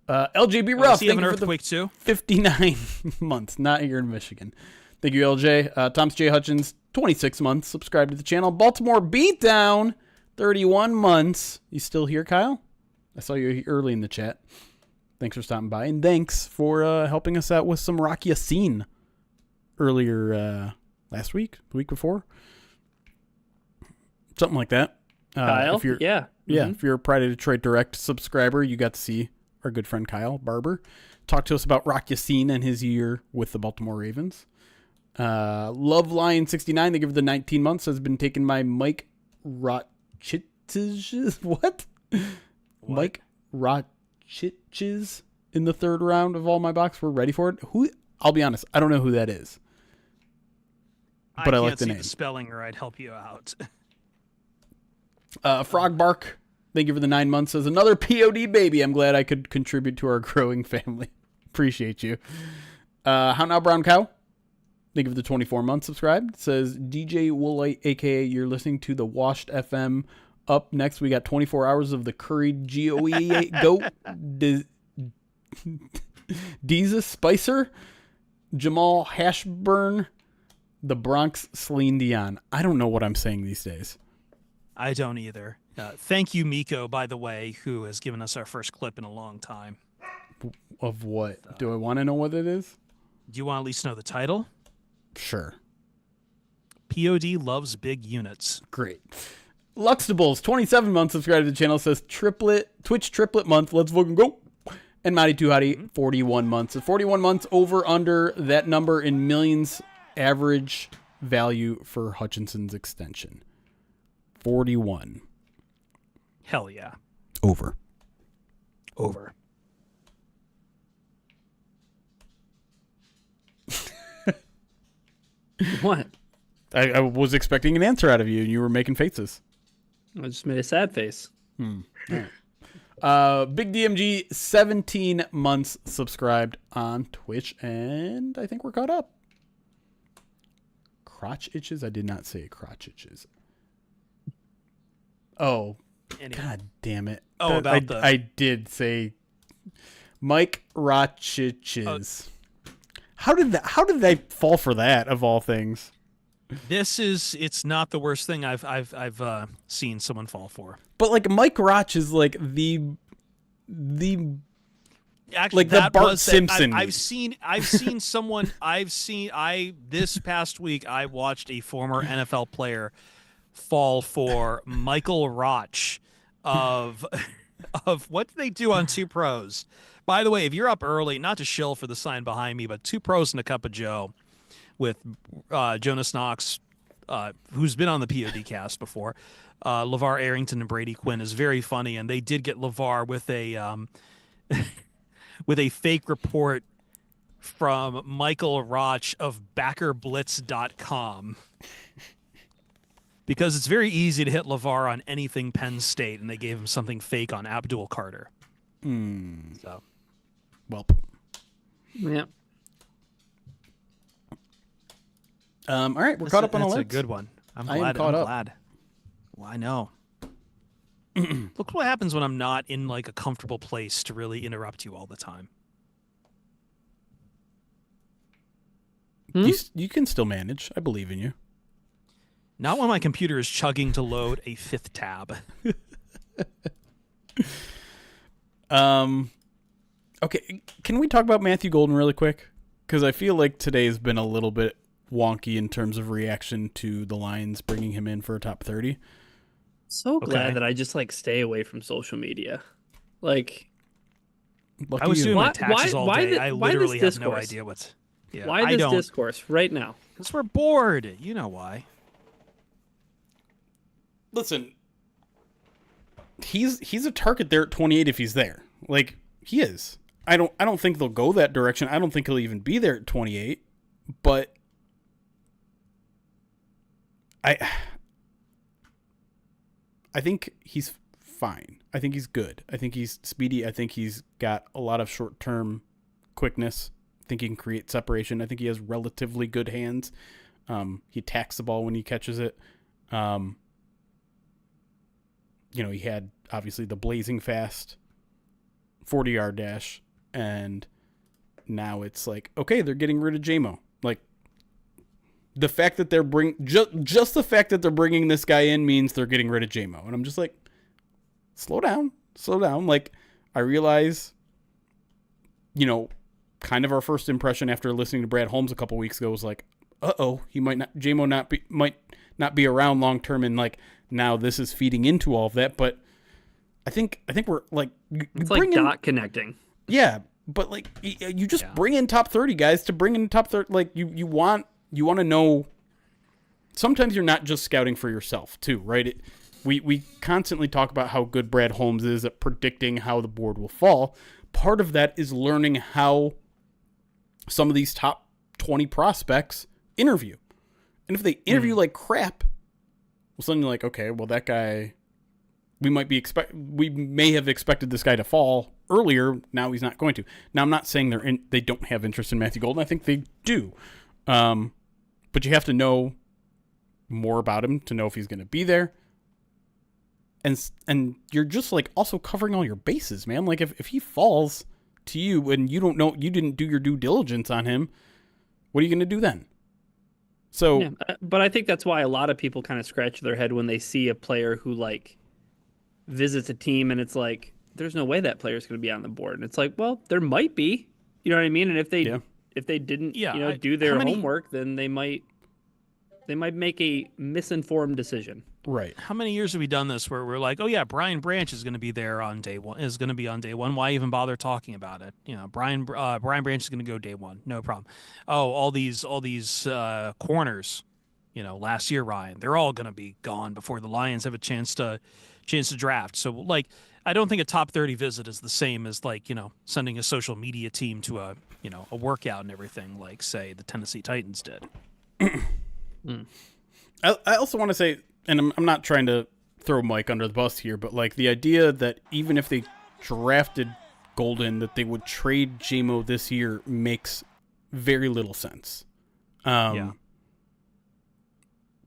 LJB Ruff, thank you for earthquake too. 59 months, not here in Michigan. Thank you, LJ. Thomas J. Hutchins, 26 months. Subscribe to the channel. Baltimore Beatdown, 31 months. You still here, Kyle? I saw you early in the chat. Thanks for stopping by, and thanks for helping us out with some Rock Ya-Sin earlier last week, the week before. Something like that. Kyle? If you're, yeah. Yeah, if you're a Pride of Detroit Direct subscriber, you got to see our good friend Kyle Barber talk to us about Rock Ya-Sin and his year with the Baltimore Ravens. Love Lion 69, they give the 19 months, has been taken by Mike Rotchitches. What? Mike Rotchitches in the third round of All My Box. We're ready for it. Who? I'll be honest, I don't know who that is. But I like the name. I can't see the spelling, or I'd help you out. Frog Bark, thank you for the 9 months. Says another POD baby. I'm glad I could contribute to our growing family. Appreciate you. How Now Brown Cow, thank you for the 24 months subscribed. Says DJ Woolite, aka you're listening to the Washed FM. Up next, we got 24 hours of the curried GOE goat. Deezus Spicer, Jamal Hashburn, the Bronx Celine Dion. I don't know what I'm saying these days. I don't either. Thank you, Miko, by the way, who has given us our first clip in a long time. Of what? Do I want to know what it is? Do you want to at least know the title? Sure. POD loves big units. Great. Luxtables, 27 months subscribed to the channel, says Twitch triplet month. Let's fucking go. And Matty Too Hottie, 41 months. So 41 months over under that number in millions average value for Hutchinson's extension? 41. Hell yeah. Over. What? I was expecting an answer out of you, and you were making faces. I just made a sad face. All right. Big DMG, 17 months subscribed on Twitch, and I think we're caught up. Crotch itches? I did not say crotch itches. Oh, God damn it. Oh, I did say Mike Rochiches. How did I fall for that of all things? It's not the worst thing I've seen someone fall for. But like Mike Roch is like the Actually, like the Bart Simpson. I've seen someone this past week I watched a former NFL player fall for Michael Roch of what did they do on Two Pros? By the way, if you're up early, not to shill for the sign behind me, but Two Pros and a Cup of Joe with Jonas Knox, who's been on the POD cast before, LeVar Arrington and Brady Quinn is very funny, and they did get LeVar with a with a fake report from Michael Roch of BackerBlitz.com. Because it's very easy to hit LeVar on anything Penn State, and they gave him something fake on Abdul Carter. So, well, yeah. All right, we're caught up on alerts. That's a good one. I'm glad. Well, I know. Look what happens when I'm not in like a comfortable place to really interrupt you all the time. You can still manage. I believe in you. Not when my computer is chugging to load a fifth tab. Okay, can we talk about Matthew Golden really quick? Because I feel like today has been a little bit wonky in terms of reaction to the Lions bringing him in for a top 30. So glad that I just like stay away from social media. Like, I was doing my taxes all day. I literally have no discourse? idea what's. Yeah, Why this discourse right now? Because we're bored. You know why. Listen, he's a target there at 28 if he's there. Like, he is. I don't think they'll go that direction. I don't think he'll even be there at 28. But I think he's fine. I think he's good. I think he's speedy. I think he's got a lot of short-term quickness. I think he can create separation. I think he has relatively good hands. He attacks the ball when he catches it. He had obviously the blazing fast 40-yard dash, and now it's like, okay, they're getting rid of Jamo. Like, the fact that they're just the fact that they're bringing this guy in means they're getting rid of Jamo, and I'm just like, slow down. Like, I realize, kind of our first impression after listening to Brad Holmes a couple weeks ago was like, he might not be around long term, and like now this is feeding into all of that. But I think we're like, it's like dot connecting. Yeah, but like you just bring in top 30 guys to bring in top 30. Like you want to know. Sometimes you're not just scouting for yourself too, right? We constantly talk about how good Brad Holmes is at predicting how the board will fall. Part of that is learning how some of these top 20 prospects interview. And if they interview like crap, well, suddenly you're like, okay, well, that guy, we may have expected this guy to fall earlier. Now he's not going to. Now, I'm not saying they don't have interest in Matthew Golden. I think they do. But you have to know more about him to know if he's going to be there. And you're just like also covering all your bases, man. Like if he falls to you and you don't know, you didn't do your due diligence on him, what are you going to do then? So, yeah, but I think that's why a lot of people kind of scratch their head when they see a player who like visits a team and it's like, there's no way that player is going to be on the board. And it's like, well, there might be, you know what I mean? And if they didn't, do their homework, then they might. They might make a misinformed decision. Right. How many years have we done this where we're like, oh yeah, Brian Branch is going to be there on day one. Is going to be on day one. Why even bother talking about it? You know, Brian Branch is going to go day one. No problem. Oh, all these corners. You know, last year, Ryan, they're all going to be gone before the Lions have a chance to draft. So like, I don't think a top 30 visit is the same as like, you know, sending a social media team to a workout and everything like, say, the Tennessee Titans did. I also want to say, and I'm not trying to throw Mike under the bus here, but like the idea that even if they drafted Golden, that they would trade JMO this year makes very little sense.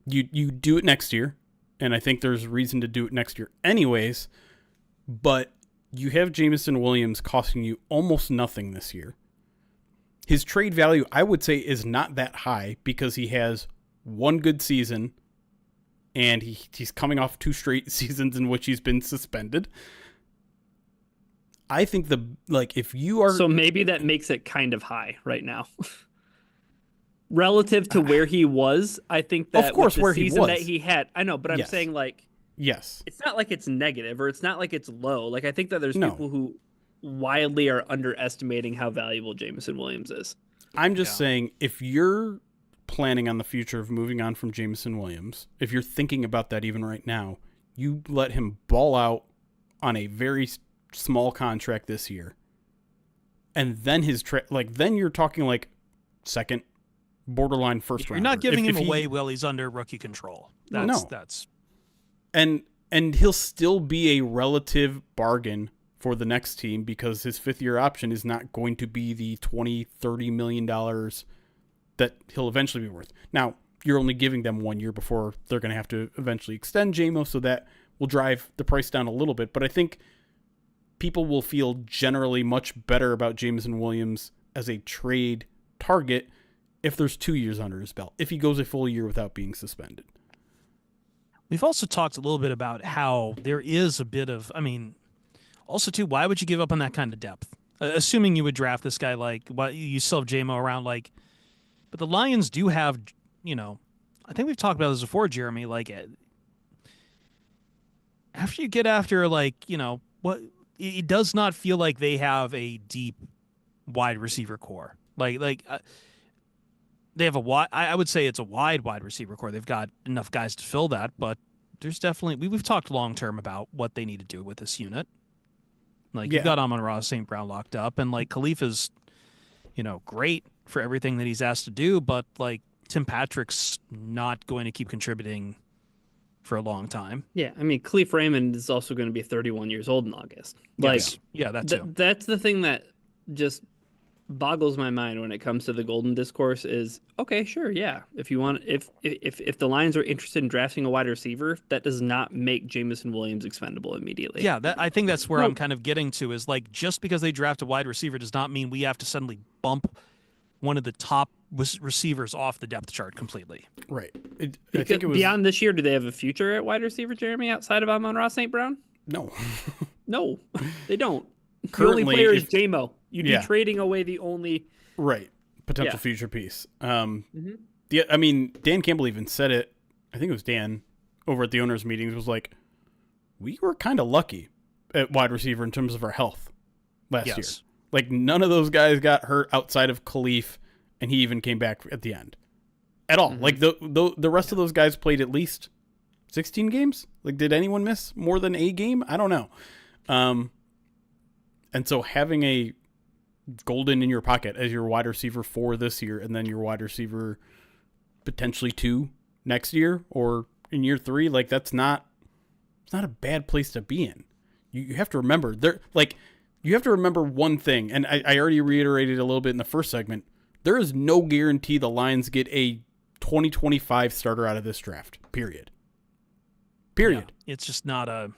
You do it next year, and I think there's reason to do it next year anyways, but you have Jameson Williams costing you almost nothing this year. His trade value, I would say, is not that high because he has one good season, and he's coming off 2 straight seasons in which he's been suspended. I think if you are... So maybe that makes it kind of high right now. Relative to where he was, I think that of course, with the where season he was. that he had... I know, but I'm Yes. saying like... Yes. It's not like it's negative or it's not like it's low. Like I think that there's No. people who wildly are underestimating how valuable Jameson Williams is. I'm just saying, if you're planning on the future of moving on from Jameson Williams, if you're thinking about that even right now, you let him ball out on a very small contract this year, and then then you're talking like second, borderline first round. You're not giving him away while he's under rookie control. That's and he'll still be a relative bargain for the next team because his 5th-year option is not going to be the $20-30 million that he'll eventually be worth. Now, you're only giving them 1 year before they're going to have to eventually extend JMO, so that will drive the price down a little bit. But I think people will feel generally much better about Jameson Williams as a trade target if there's 2 years under his belt, if he goes a full year without being suspended. We've also talked a little bit about how there is a bit of, also too, why would you give up on that kind of depth? Assuming you would draft this guy, you still have JMO around, but the Lions do have, I think we've talked about this before, Jeremy, after you get after, it does not feel like they have a deep wide receiver core. They have I would say it's a wide receiver core. They've got enough guys to fill that, but there's definitely, we've talked long term about what they need to do with this unit. You've got Amon-Ra St. Brown locked up, and Khalifa's, great for everything that he's asked to do, but Tim Patrick's not going to keep contributing for a long time. Yeah, Khalif Raymond is also going to be 31 years old in August. That too. That's the thing that just boggles my mind when it comes to the Golden discourse is, okay, sure, yeah. If you want, if the Lions are interested in drafting a wide receiver, that does not make Jameson Williams expendable immediately. Yeah, I think that's where I'm kind of getting to is just because they draft a wide receiver does not mean we have to suddenly bump one of the top receivers off the depth chart completely. Right. I think it was, beyond this year, do they have a future at wide receiver, Jeremy, outside of Amon-Ra St. Brown? No. No, they don't. Currently, the only player is JMO. You'd be trading away the only potential future piece. Dan Mm-hmm. Campbell even said it. I think it was Dan over at the owners' meetings was like, we were kind of lucky at wide receiver in terms of our health last year. None of those guys got hurt outside of Khalif, and he even came back at the end at all. Mm-hmm. The rest of those guys played at least 16 games. Did anyone miss more than a game? I don't know. And so having a Golden in your pocket as your wide receiver 4 this year, and then your wide receiver potentially 2 next year or in year 3, it's not a bad place to be in. You have to remember you have to remember one thing, and I already reiterated a little bit in the first segment. There is no guarantee the Lions get a 2025 starter out of this draft. Period. Yeah, it's just not a.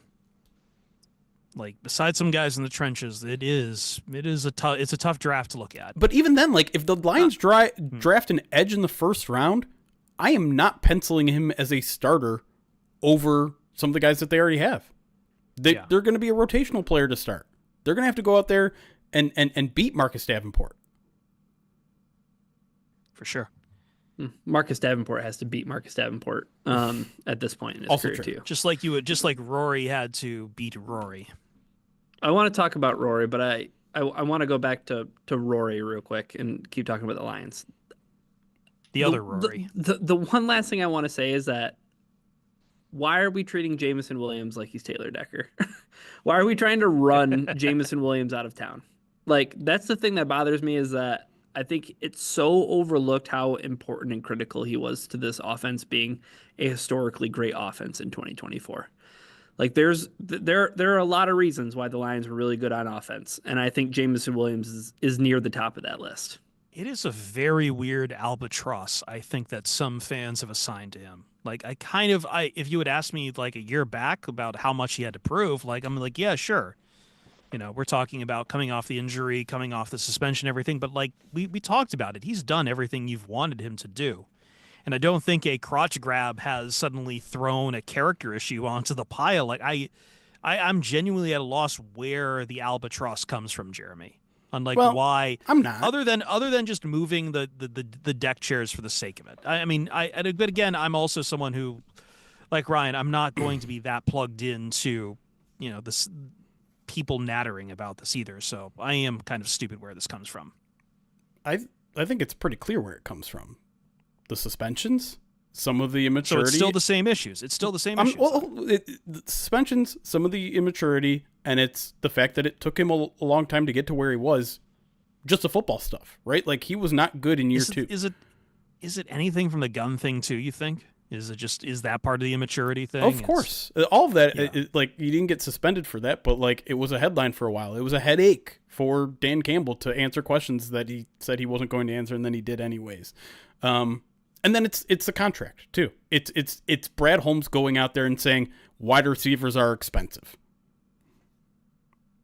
Besides some guys in the trenches, it's a tough draft to look at. But even then, if the Lions draft an edge in the first round, I am not penciling him as a starter over some of the guys that they already have. They're going to be a rotational player to start. They're going to have to go out there and beat Marcus Davenport. For sure. Marcus Davenport has to beat Marcus Davenport at this point in his Also career true. too. Just like Rory had to beat Rory. I want to talk about Rory, but I want to go back to Rory real quick and keep talking about the Lions. The other Rory. The one last thing I want to say is that why are we treating Jameson Williams like he's Taylor Decker? Why are we trying to run Jameson Williams out of town? Like, that's the thing that bothers me, is that I think it's so overlooked how important and critical he was to this offense being a historically great offense in 2024. Like, there are a lot of reasons why the Lions were really good on offense, and I think Jameson Williams is near the top of that list. It is a very weird albatross, I think, that some fans have assigned to him. Like, if you had asked me like a year back about how much he had to prove, like, I'm like, yeah, sure. You know, we're talking about coming off the injury, coming off the suspension, everything. But like we talked about it, he's done everything you've wanted him to do. And I don't think a crotch grab has suddenly thrown a character issue onto the pile. Like I'm genuinely at a loss where the albatross comes from, Jeremy. Unlike why I'm not. Other than just moving the deck chairs for the sake of it. But again, I'm also someone who, like Ryan, I'm not going to be that plugged into, this people nattering about this either. So I am kind of stupid where this comes from. I think it's pretty clear where it comes from. The suspensions, some of the immaturity. So it's still the same issues. The suspensions, some of the immaturity, and it's the fact that it took him a long time to get to where he was. Just the football stuff, right? Like, he was not good in year two. Is it anything from the gun thing too, you think? Is that part of the immaturity thing? Of course. All of that, yeah. Like, you didn't get suspended for that, but like, it was a headline for a while. It was a headache for Dan Campbell to answer questions that he said he wasn't going to answer, and then he did anyways. And then it's a contract too. It's Brad Holmes going out there and saying wide receivers are expensive.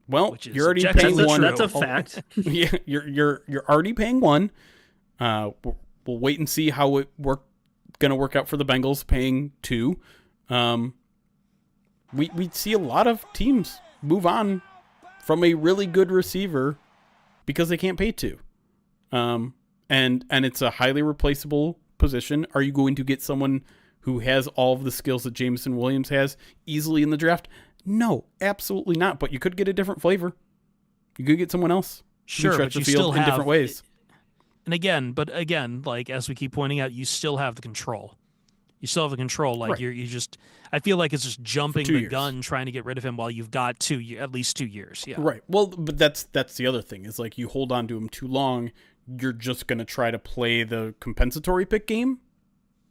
Well, you're already paying one. That's a fact. Yeah, you're already paying one. We'll wait and see how it going to work out for the Bengals paying two. We see a lot of teams move on from a really good receiver because they can't pay two. And it's a highly replaceable position. Are you going to get someone who has all of the skills that Jameson Williams has easily in the draft? No, absolutely not. But you could get a different flavor. You could get someone else. Sure, stretch the field in different ways. And again, like as we keep pointing out, you still have the control. You still have the control. Like right. you just, I feel like it's just jumping the years. gun, trying to get rid of him while you've got at least 2 years. Yeah. Right. Well, but that's the other thing is, like, you hold on to him too long, you're just going to try to play the compensatory pick game,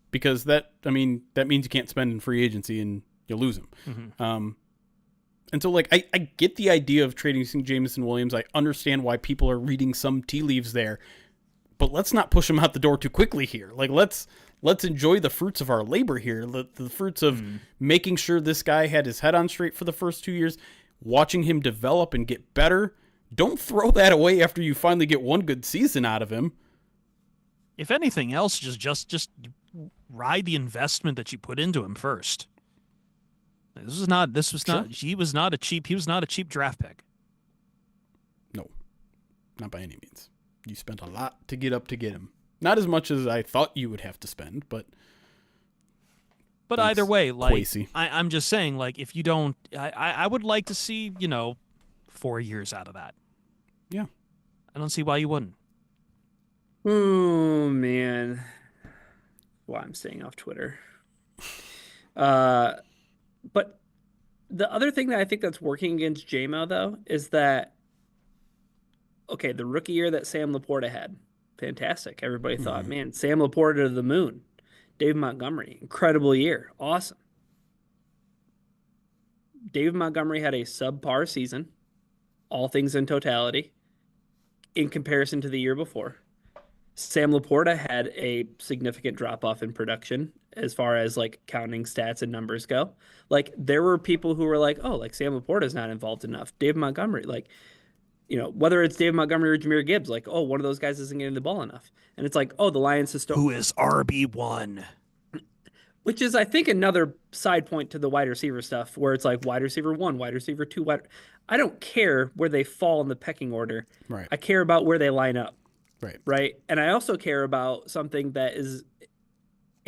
because that means you can't spend in free agency and you lose him. Mm-hmm. And so, like, I get the idea of trading Jameson Williams. I understand why people are reading some tea leaves there, but let's not push him out the door too quickly here. Like, let's enjoy the fruits of our labor here, the fruits of making sure this guy had his head on straight for the first 2 years, watching him develop and get better. Don't throw that away after you finally get one good season out of him. If anything else, just ride the investment that you put into him first. He was not a cheap draft pick. No, not by any means. You spent a lot to get him. Not as much as I thought you would have to spend, but either way, like, Quasey. I'm just saying, like, if you don't, I would like to see 4 years out of that. Yeah, I don't see why you wouldn't. Oh man, why I'm staying off Twitter. But the other thing that I think that's working against JMO, though, is that, okay, the rookie year that Sam Laporta had, fantastic. Everybody thought, man, Sam Laporta to the moon. David Montgomery, incredible year. Awesome. David Montgomery had a subpar season, all things in totality, in comparison to the year before. Sam Laporta had a significant drop-off in production as far as, like, counting stats and numbers go. Like, there were people who were like, oh, like, Sam Laporta's not involved enough. David Montgomery, like, whether it's David Montgomery or Jahmyr Gibbs, like, oh, one of those guys isn't getting the ball enough. And it's like, oh, the Lions who is RB1. Which is, I think, another side point to the wide receiver stuff, where it's like wide receiver 1, wide receiver 2. I don't care where they fall in the pecking order. Right. I care about where they line up. Right. And I also care about something that is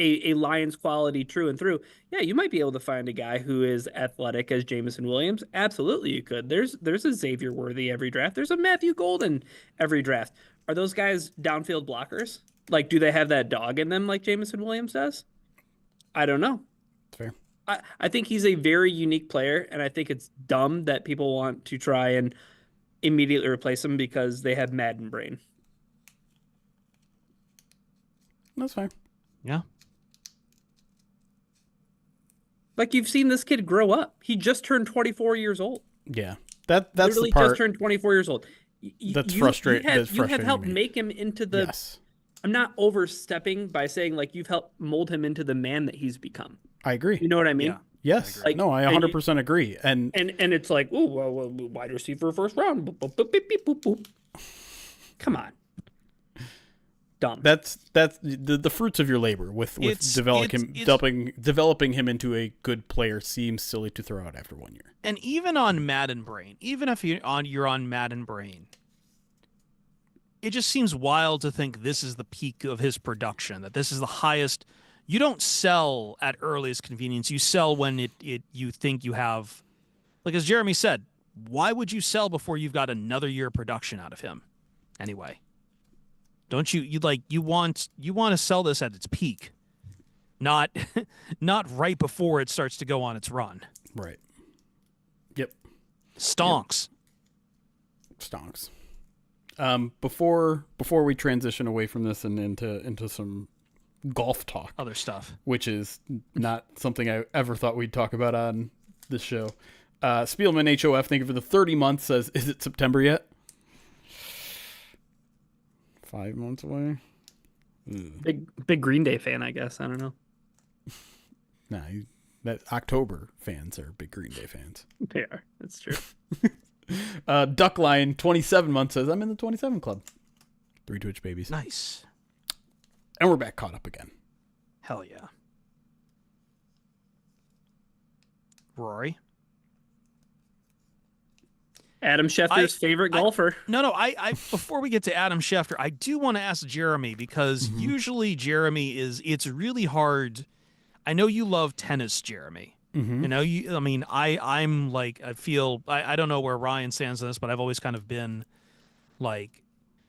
a Lions quality true and through. Yeah, you might be able to find a guy who is athletic as Jameson Williams. Absolutely, you could. There's a Xavier Worthy every draft. There's a Matthew Golden every draft. Are those guys downfield blockers? Like, do they have that dog in them like Jameson Williams does? I don't know. Fair. I think he's a very unique player, and I think it's dumb that people want to try and immediately replace him because they have Madden brain. That's fine. Yeah. Like, you've seen this kid grow up. He just turned 24 years old. Yeah. That's literally the part. Just turned 24 years old. That's frustrating. You have helped make him into the. Yes. I'm not overstepping by saying like you've helped mold him into the man that he's become. I agree. You know what I mean? Yeah. Yes. Like, no, I 100% agree. And it's like, oh, well, wide receiver first round. Boop, boop, boop, beep, beep, boop, boop. Come on. Dumb. That's the fruits of your labor with developing him into a good player seems silly to throw out after 1 year. And even on Madden brain, even if you're on Madden brain, it just seems wild to think this is the peak of his production, that this is the highest. You don't sell at earliest convenience. You sell when you think you have, like as Jeremy said, why would you sell before you've got another year of production out of him? Anyway, don't you want to sell this at its peak, not right before it starts to go on its run. Right. Yep. Stonks. Before we transition away from this and into some golf talk, other stuff, which is not something I ever thought we'd talk about on this show. Spielman HOF, thank you for the 30 months, says, is it September yet? 5 months away. Big Green Day fan, I guess. I don't know. Nah, that October fans are big Green Day fans. They are. That's true. Duckline 27 months says, I'm in the 27 club. 3 Twitch babies. Nice. And we're back caught up again. Hell yeah. Rory? Adam Schefter's favorite golfer. No, I before we get to Adam Schefter, I do want to ask Jeremy, because usually Jeremy it's really hard. I know you love tennis, Jeremy. Mm-hmm. You know, I'm like, I don't know where Ryan stands on this, but I've always kind of been like,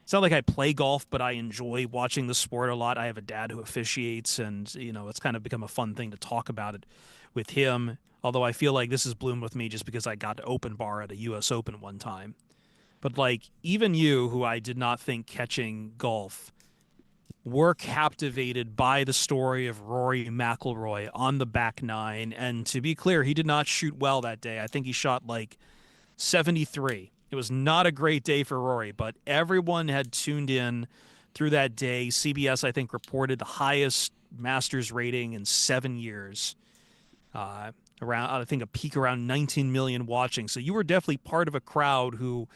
it's not like I play golf, but I enjoy watching the sport a lot. I have a dad who officiates, and, you know, it's kind of become a fun thing to talk about it with him. Although I feel like this is bloomed with me just because I got to open bar at a U.S. Open one time. But like, even you, who I did not think catching golf, were captivated by the story of Rory McIlroy on the back nine. And to be clear, he did not shoot well that day. I think he shot like 73. It was not a great day for Rory, but everyone had tuned in through that day. CBS, I think, reported the highest Masters rating in 7 years. Around, I think, a peak around 19 million watching. So you were definitely part of a crowd who,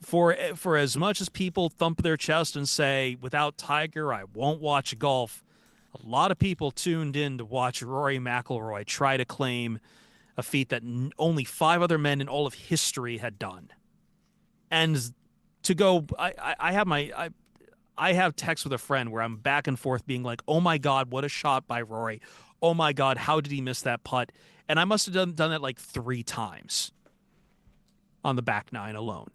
for as much as people thump their chest and say, without Tiger, I won't watch golf, a lot of people tuned in to watch Rory McIlroy try to claim a feat that only 5 other men in all of history had done. And to go, I have texts with a friend where I'm back and forth being like, oh my God, what a shot by Rory. Oh my God, how did he miss that putt? And I must have done that like 3 times on the back nine alone.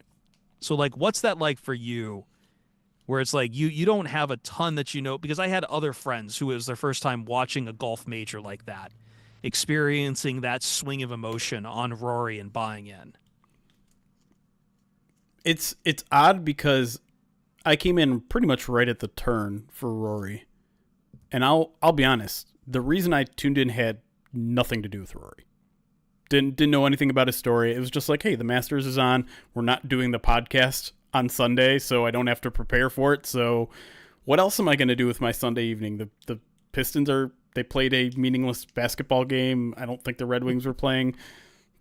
So like, what's that like for you, where it's like you don't have a ton that you know? Because I had other friends who it was their first time watching a golf major like that, experiencing that swing of emotion on Rory and buying in. It's odd because I came in pretty much right at the turn for Rory. And I'll be honest, the reason I tuned in had nothing to do with Rory. Didn't know anything about his story. It was just like, hey, the Masters is on. We're not doing the podcast on Sunday, so I don't have to prepare for it. So what else am I going to do with my Sunday evening? The Pistons they played a meaningless basketball game. I don't think the Red Wings were playing.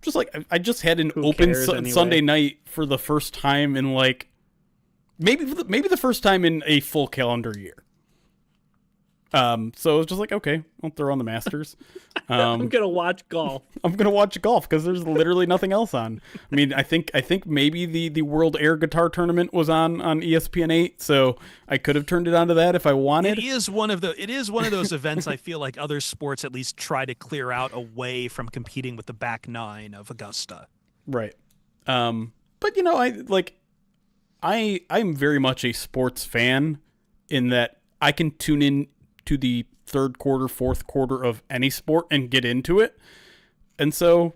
Just like, I just had an open Sunday night for the first time in like, maybe the first time in a full calendar year. So it was just like, okay, I'll throw on the Masters. I'm gonna watch golf. I'm gonna watch golf because there's literally nothing else on. I mean, I think maybe the World Air Guitar Tournament was on ESPN8, so I could have turned it onto that if I wanted. It is one of those events I feel like other sports at least try to clear out away from competing with the back nine of Augusta. Right. But I'm very much a sports fan in that I can tune in to the third quarter, fourth quarter of any sport and get into it. And so,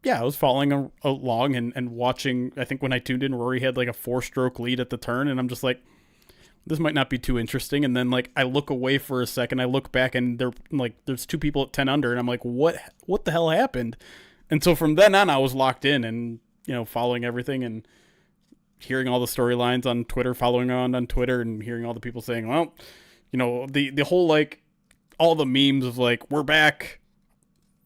yeah, I was following along and watching. I think when I tuned in, Rory had like a 4-stroke lead at the turn, and I'm just like, this might not be too interesting. And then like I look away for a second, I look back, and there's 2 people at 10 under, and I'm like, what the hell happened? And so from then on, I was locked in and following everything and hearing all the storylines on Twitter, following on Twitter, and hearing all the people saying, well, the whole like all the memes of like, we're back,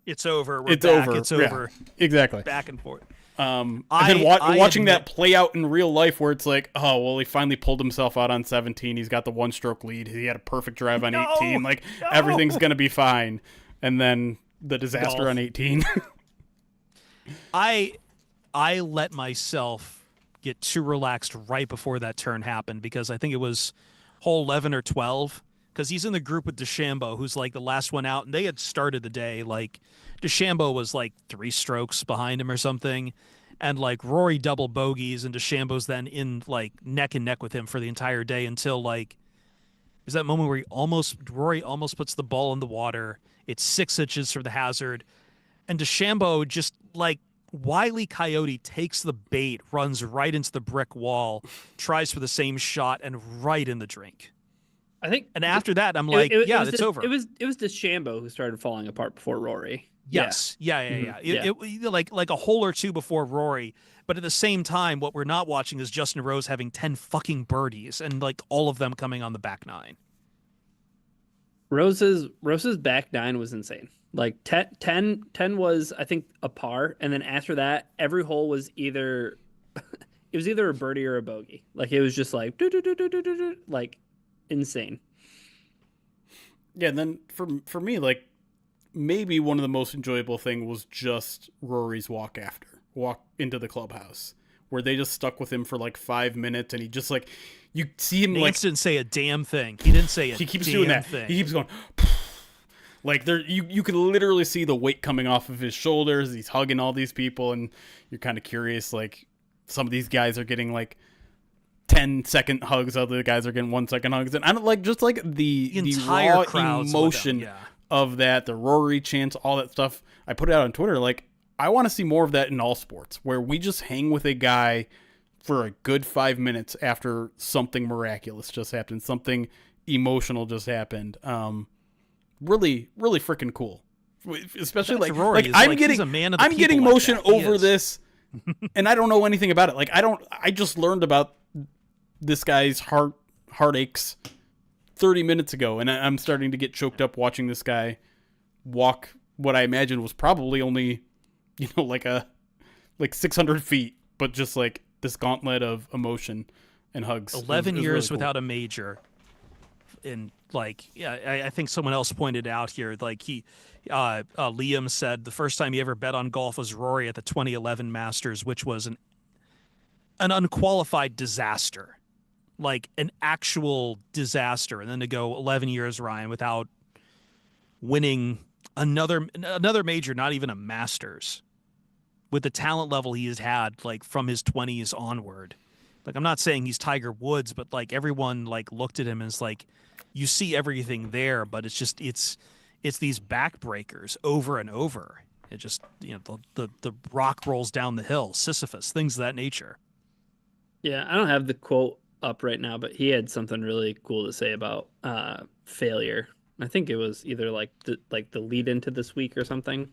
it's over, it's over. Yeah, exactly, back and forth. And then watching that play out in real life, where it's like, oh well, he finally pulled himself out on 17. He's got the 1-stroke lead. He had a perfect drive on 18. Like everything's gonna be fine. And then the disaster on 18. I let myself get too relaxed right before that turn happened because I think it was hole 11 or 12, because he's in the group with DeChambeau, who's like the last one out, and they had started the day like DeChambeau was like 3 strokes behind him or something, and like Rory double bogeys, and DeChambeau's then in like neck and neck with him for the entire day until like there's that moment where Rory almost puts the ball in the water. It's 6 inches from the hazard, and DeChambeau just like Wile E. Coyote takes the bait, runs right into the brick wall, tries for the same shot, and right in the drink. I think, and after that, I'm like, it's over. It was DeChambeau who started falling apart before Rory. Yes, yeah. It like a hole or 2 before Rory, but at the same time, what we're not watching is Justin Rose having 10 fucking birdies and like all of them coming on the back nine. Rose's back nine was insane. Like 10 was, I think, a par, and then after that, every hole was either a birdie or a bogey. Like it was just like like insane. Yeah, and then for me, like maybe one of the most enjoyable thing was just Rory's walk into the clubhouse, where they just stuck with him for like 5 minutes, and he just like, you see him Nance didn't say a damn thing. He didn't say a he keeps damn doing that thing. He keeps going. Like there, you could literally see the weight coming off of his shoulders. He's hugging all these people, and you're kind of curious. Like some of these guys are getting like 10-second hugs, other guys are getting 1-second hugs, and I don't like just like the entire raw emotion of that, the Rory chants, all that stuff. I put it out on Twitter. Like I want to see more of that in all sports, where we just hang with a guy for a good 5 minutes after something miraculous just happened, something emotional just happened. Really, really freaking cool. Especially That's like, Rory. like I'm getting, a man of the I'm getting like motion that. He over is. this, and I don't know anything about it. Like I just learned about this guy's heartaches 30 minutes ago, and I'm starting to get choked up watching this guy walk what I imagine was probably only, like 600 feet, but just like this gauntlet of emotion and hugs. 11 it was years really cool. without a major. And like, I think someone else pointed out here, like Liam said the first time he ever bet on golf was Rory at the 2011 Masters, which was an unqualified disaster, like an actual disaster. And then to go 11 years, Ryan, without winning another major, not even a Masters, with the talent level he has had, like from his 20s onward. Like, I'm not saying he's Tiger Woods, but like everyone like looked at him and it's like, you see everything there, but it's just, it's these backbreakers over and over. It just, the rock rolls down the hill, Sisyphus, things of that nature. Yeah. I don't have the quote up right now, but he had something really cool to say about failure. I think it was either like the lead into this week or something.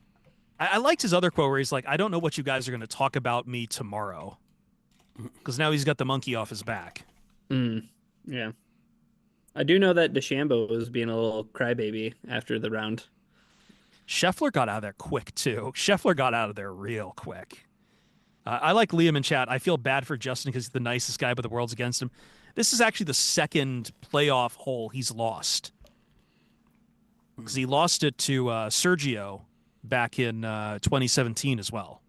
I liked his other quote where he's like, I don't know what you guys are going to talk about me tomorrow. Because now he's got the monkey off his back. Yeah. I do know that DeChambeau was being a little crybaby after the round. Scheffler got out of there quick, too. Scheffler got out of there real quick. I like Liam in chat. I feel bad for Justin because he's the nicest guy, but the world's against him. This is actually the second playoff hole he's lost. because he lost it to Sergio back in 2017 as well.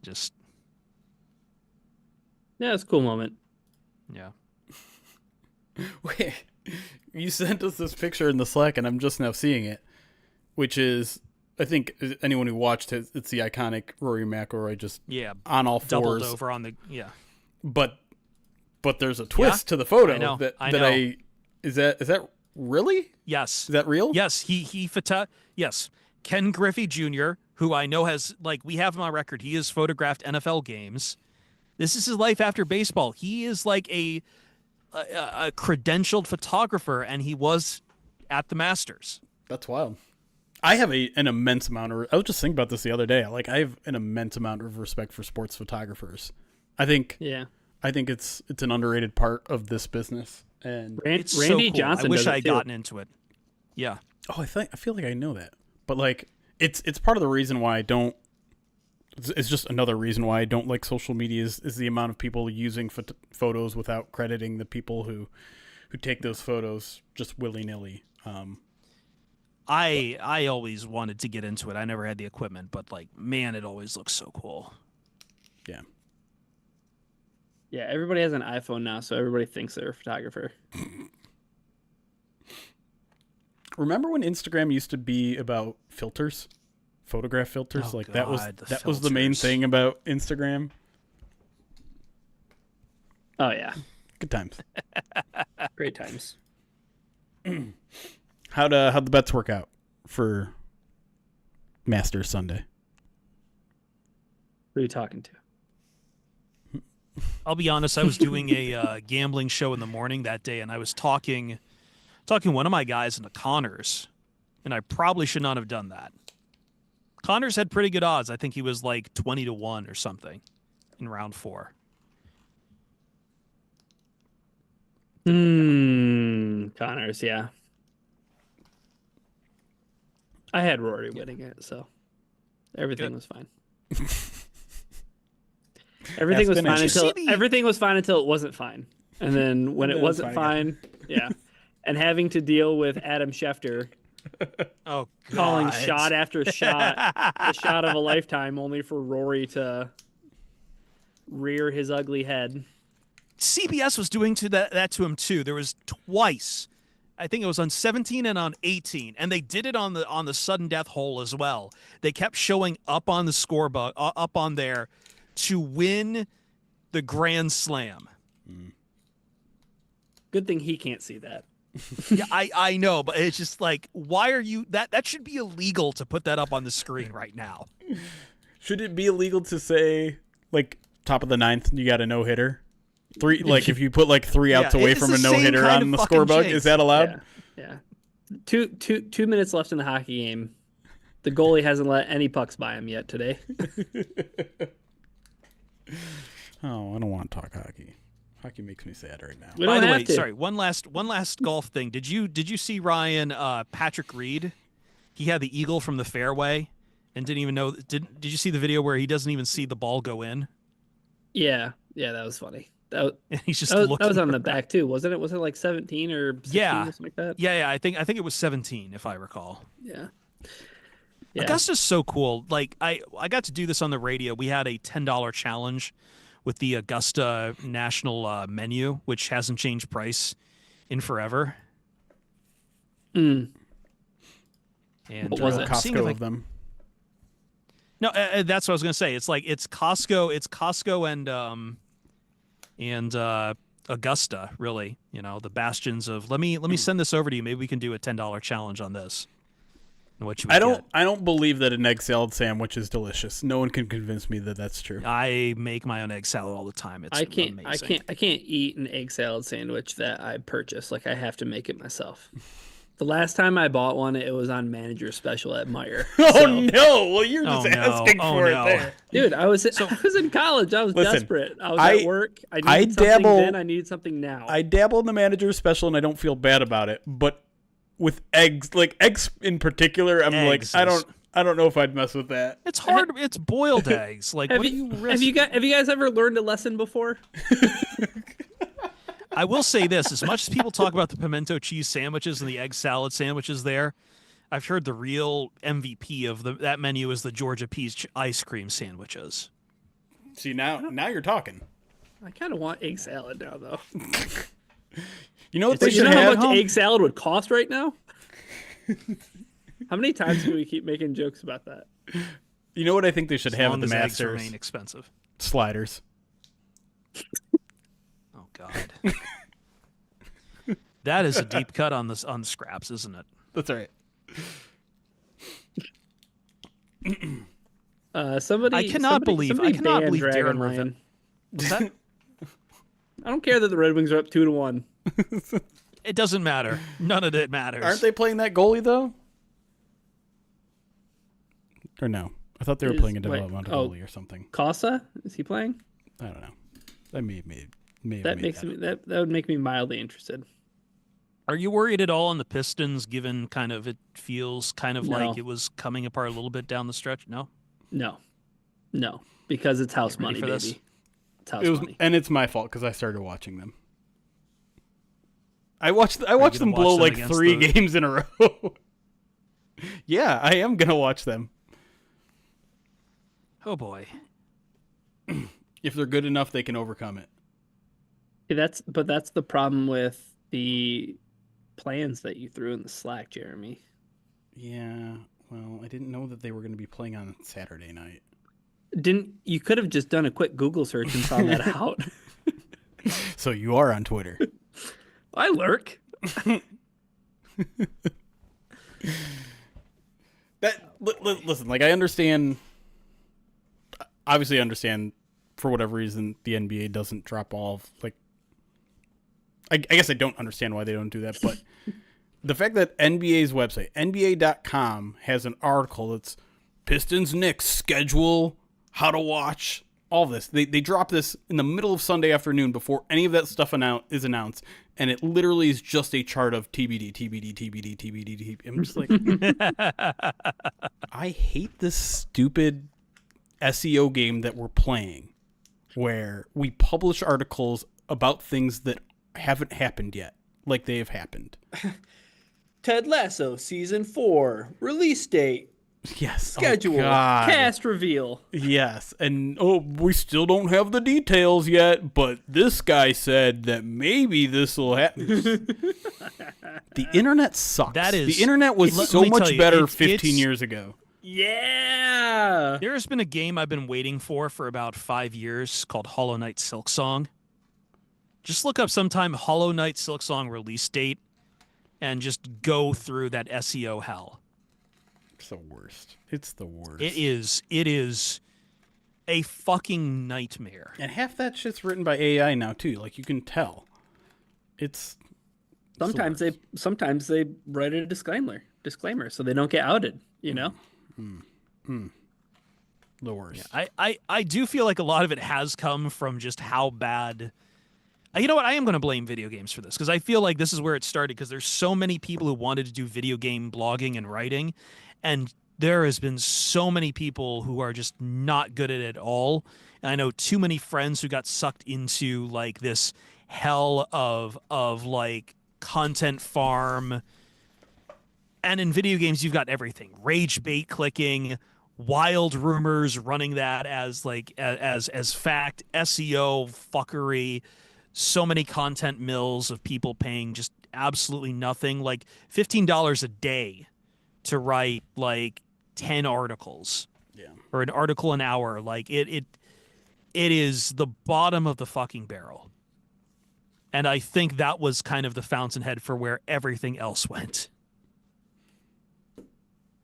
Just yeah, it's a cool moment. Yeah. Wait, you sent us this picture in the Slack, and I'm just now seeing it, which is, I think anyone who watched it, it's the iconic Rory McIlroy just on all fours, doubled over on the But there's a twist to the photo. I know. Is that really? Yes. Is that real? Yes. Yes. Ken Griffey Jr., who I know has, like, we have him on record. He has photographed NFL games. This is his life after baseball. He is like a credentialed photographer, and he was at the Masters. That's wild. I have an immense amount of. I was just thinking about this the other day. Like, I have an immense amount of respect for sports photographers. I think it's an underrated part of this business. And it's Randy so cool. Johnson. I wish I had too. gotten into it. Yeah. Oh, I feel like I know that, but like it's part of the reason why I don't. It's just another reason why I don't like social media is the amount of people using photos without crediting the people who take those photos just willy-nilly. I always wanted to get into it. I never had the equipment, but like, man, it always looks so cool. Yeah. Yeah, everybody has an iPhone now, so everybody thinks they're a photographer. Remember when Instagram used to be about filters? Photograph filters? Oh, like God, that was the main thing about Instagram. Oh yeah. Good times. Great times. How'd the bets work out for Masters Sunday? Who are you talking to? I'll be honest, I was doing a gambling show in the morning that day, and I was talking one of my guys into Connors, and I probably should not have done that. Connors had pretty good odds. I think he was like 20-1 or something in round 4. Connors, yeah. I had Rory winning it, so everything was fine. Everything was fine until it wasn't fine. And then when it wasn't fine, yeah. And having to deal with Adam Schefter calling shot after shot, the shot of a lifetime, only for Rory to rear his ugly head. CBS was doing that to him too. There was twice. I think it was on 17 and on 18, and they did it on the sudden death hole as well. They kept showing up on the scorebook, up on there, to win the Grand Slam. Good thing he can't see that. Yeah, I know, but it's just like, why are you that should be illegal to put that up on the screen right now. Should it be illegal to say, like, top of the 9th, you got a no-hitter? 3, like, if you put like 3 outs away from a no-hitter on the scorebook, is that allowed? Yeah. 2 minutes left in the hockey game. The goalie hasn't let any pucks by him yet today. Oh, I don't want to talk hockey. Hockey makes me sad right now. By the way, sorry, one last golf thing. Did you see Ryan Patrick Reed? He had the eagle from the fairway and didn't even know. Did you see the video where he doesn't even see the ball go in? Yeah, that was funny. And he's just looking. That was on the back too, wasn't it? Was it like 17 or 16 or something like that? Yeah. I think it was 17, if I recall. Yeah. Augusta's so cool. Like, I got to do this on the radio. We had a $10 challenge with the Augusta National menu, which hasn't changed price in forever. And what was it? Costco of them. No, that's what I was gonna say. It's like it's Costco and Augusta, really. You know, the bastions of let me send this over to you. Maybe we can do a $10 challenge on this. I don't believe that an egg salad sandwich is delicious. No one can convince me that that's true. I make my own egg salad all the time. It's amazing. I can't eat an egg salad sandwich that I purchase. Like, I have to make it myself. The last time I bought one, it was on manager special at Meijer. No! Well, you're just asking for it there, dude. I was in college. I was desperate. I was at work. I needed something now. I dabble in the manager special, and I don't feel bad about it. But with eggs in particular, I don't know if I'd mess with that. It's hard. It's boiled eggs. Like, what do you risk? Have you guys ever learned a lesson before? I will say this: as much as people talk about the pimento cheese sandwiches and the egg salad sandwiches, I've heard the real MVP of that menu is the Georgia peach ice cream sandwiches. See, now you're talking. I kind of want egg salad now, though. You know what But they you should know how have? much egg salad would cost right now? How many times do we keep making jokes about that? You know what I think they should have at long the as eggs Masters? remain expensive. Sliders. Oh God, that is a deep cut on the scraps, isn't it? That's right. Somebody. I cannot believe banned Darren Lion. Revin. What's that? I don't care that the Red Wings are up 2-1. It doesn't matter. None of it matters. Aren't they playing that goalie though? Or no? I thought they were playing a developmental goalie or something. Casa? Is he playing? I don't know. That may have made That would make me mildly interested. Are you worried at all on the Pistons, given kind of it feels kind of like it was coming apart a little bit down the stretch? No? No, because it's house money, for baby. this? It's house money. And it's my fault because I started watching them. I watched them blow like 3 games in a row. Yeah, I am gonna watch them. Oh boy. If they're good enough, they can overcome it. Yeah, that's the problem with the plans that you threw in the Slack, Jeremy. Yeah, well, I didn't know that they were going to be playing on Saturday night. You could have just done a quick Google search and found that out. So you are on Twitter. I lurk. Listen, like I understand. Obviously, I understand for whatever reason the NBA doesn't drop all of, like. I guess I don't understand why they don't do that, but the fact that NBA's website, NBA.com, has an article that's Pistons Knicks schedule, how to watch, all this. They drop this in the middle of Sunday afternoon before any of that stuff is announced, and it literally is just a chart of TBD, TBD, TBD, TBD. I'm just like, I hate this stupid SEO game that we're playing, where we publish articles about things that haven't happened yet, like they have happened. Ted Lasso season 4 release date. Yes. Schedule. Cast reveal. Yes. And we still don't have the details yet, but this guy said that maybe this will happen. The internet sucks. The internet was so much better 15 years ago. Yeah. There's been a game I've been waiting for about 5 years called Hollow Knight Silksong. Just look up sometime Hollow Knight Silksong release date and just go through that SEO hell. It's the worst. It's the worst. It is a fucking nightmare. And half that shit's written by AI now too. Like you can tell. Sometimes they write a disclaimer so they don't get outed, you know? The worst. Yeah, I do feel like a lot of it has come from just how bad. You know what? I am going to blame video games for this because I feel like this is where it started because there's so many people who wanted to do video game blogging and writing, and there has been so many people who are just not good at it at all. And I know too many friends who got sucked into like this hell of like content farm. And in video games, you've got everything: rage bait clicking, wild rumors running that as like as fact, SEO fuckery. So many content mills of people paying just absolutely nothing, like $15 a day to write like 10 articles, or an article an hour. Like it is the bottom of the fucking barrel. And I think that was kind of the fountainhead for where everything else went.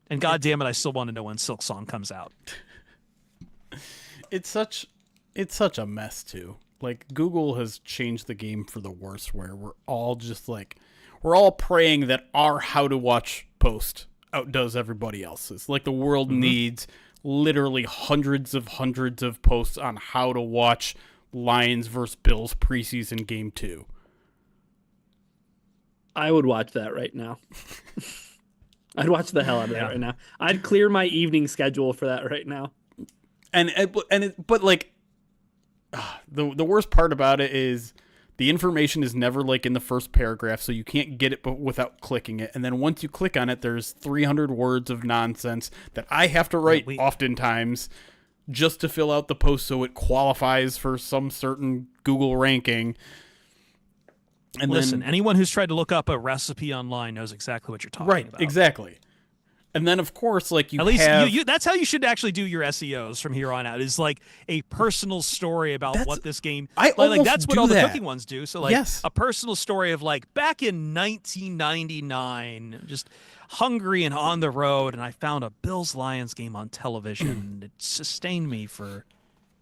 And God damn it, I still want to know when Silksong comes out. It's such a mess too. Like Google has changed the game for the worse, where we're all praying that our how to watch post outdoes everybody else's. Like the world needs literally hundreds of posts on how to watch Lions versus Bills preseason game 2. I would watch that right now. I'd watch the hell out of that right now. I'd clear my evening schedule for that right now. But like, the worst part about it is The information is never like in the first paragraph, so you can't get it without clicking it. And then once you click on it, there's 300 words of nonsense that I have to write oftentimes just to fill out the post so it qualifies for some certain Google ranking. And listen, then, anyone who's tried to look up a recipe online knows exactly what you're talking about. Right, exactly. And then, of course, like you at least have... that's how you should actually do your SEOs from here on out. Is like a personal story about what this game. That's what all the cooking ones do. So like a personal story of like back in 1999, just hungry and on the road, and I found a Bills-Lions game on television. And it sustained me for.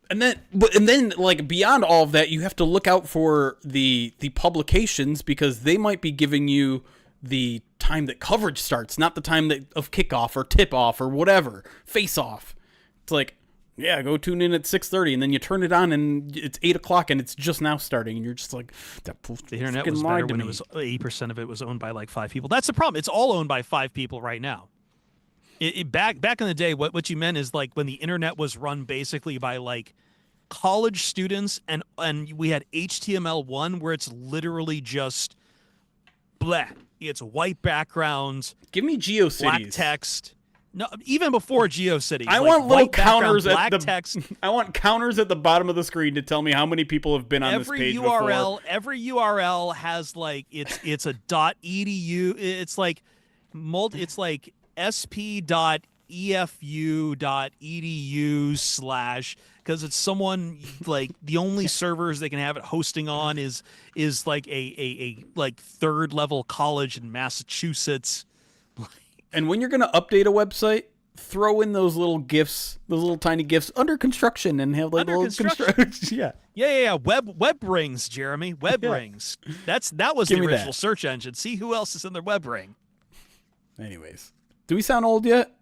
And then, like beyond all of that, you have to look out for the publications because they might be giving you the time that coverage starts, not the time of kickoff or tip off or whatever, face off. It's like, yeah, go tune in at 6:30, and then you turn it on and it's 8 o'clock and it's just now starting, and you're just like, the internet was better when it was 80% of it was owned by like 5 people. That's the problem. It's all owned by 5 people right now. Back in the day, what you meant is like when the internet was run basically by like college students, and we had HTML1 where it's literally just black. It's white backgrounds. Give me GeoCities. Black text. No, even before GeoCities. I want little counters at the text. I want counters at the bottom of the screen to tell me how many people have been on this page before. Every URL has like it's a .edu. It's like it's like sp.efu.edu/ because it's someone like the only servers they can have it hosting on is like a like 3rd level college in Massachusetts. And when you're going to update a website, throw in those little GIFs, those little tiny GIFs under construction, and have like little construction. Yeah. Web rings, Jeremy. Web rings. That was the original search engine. See who else is in their web ring. Anyways, do we sound old yet?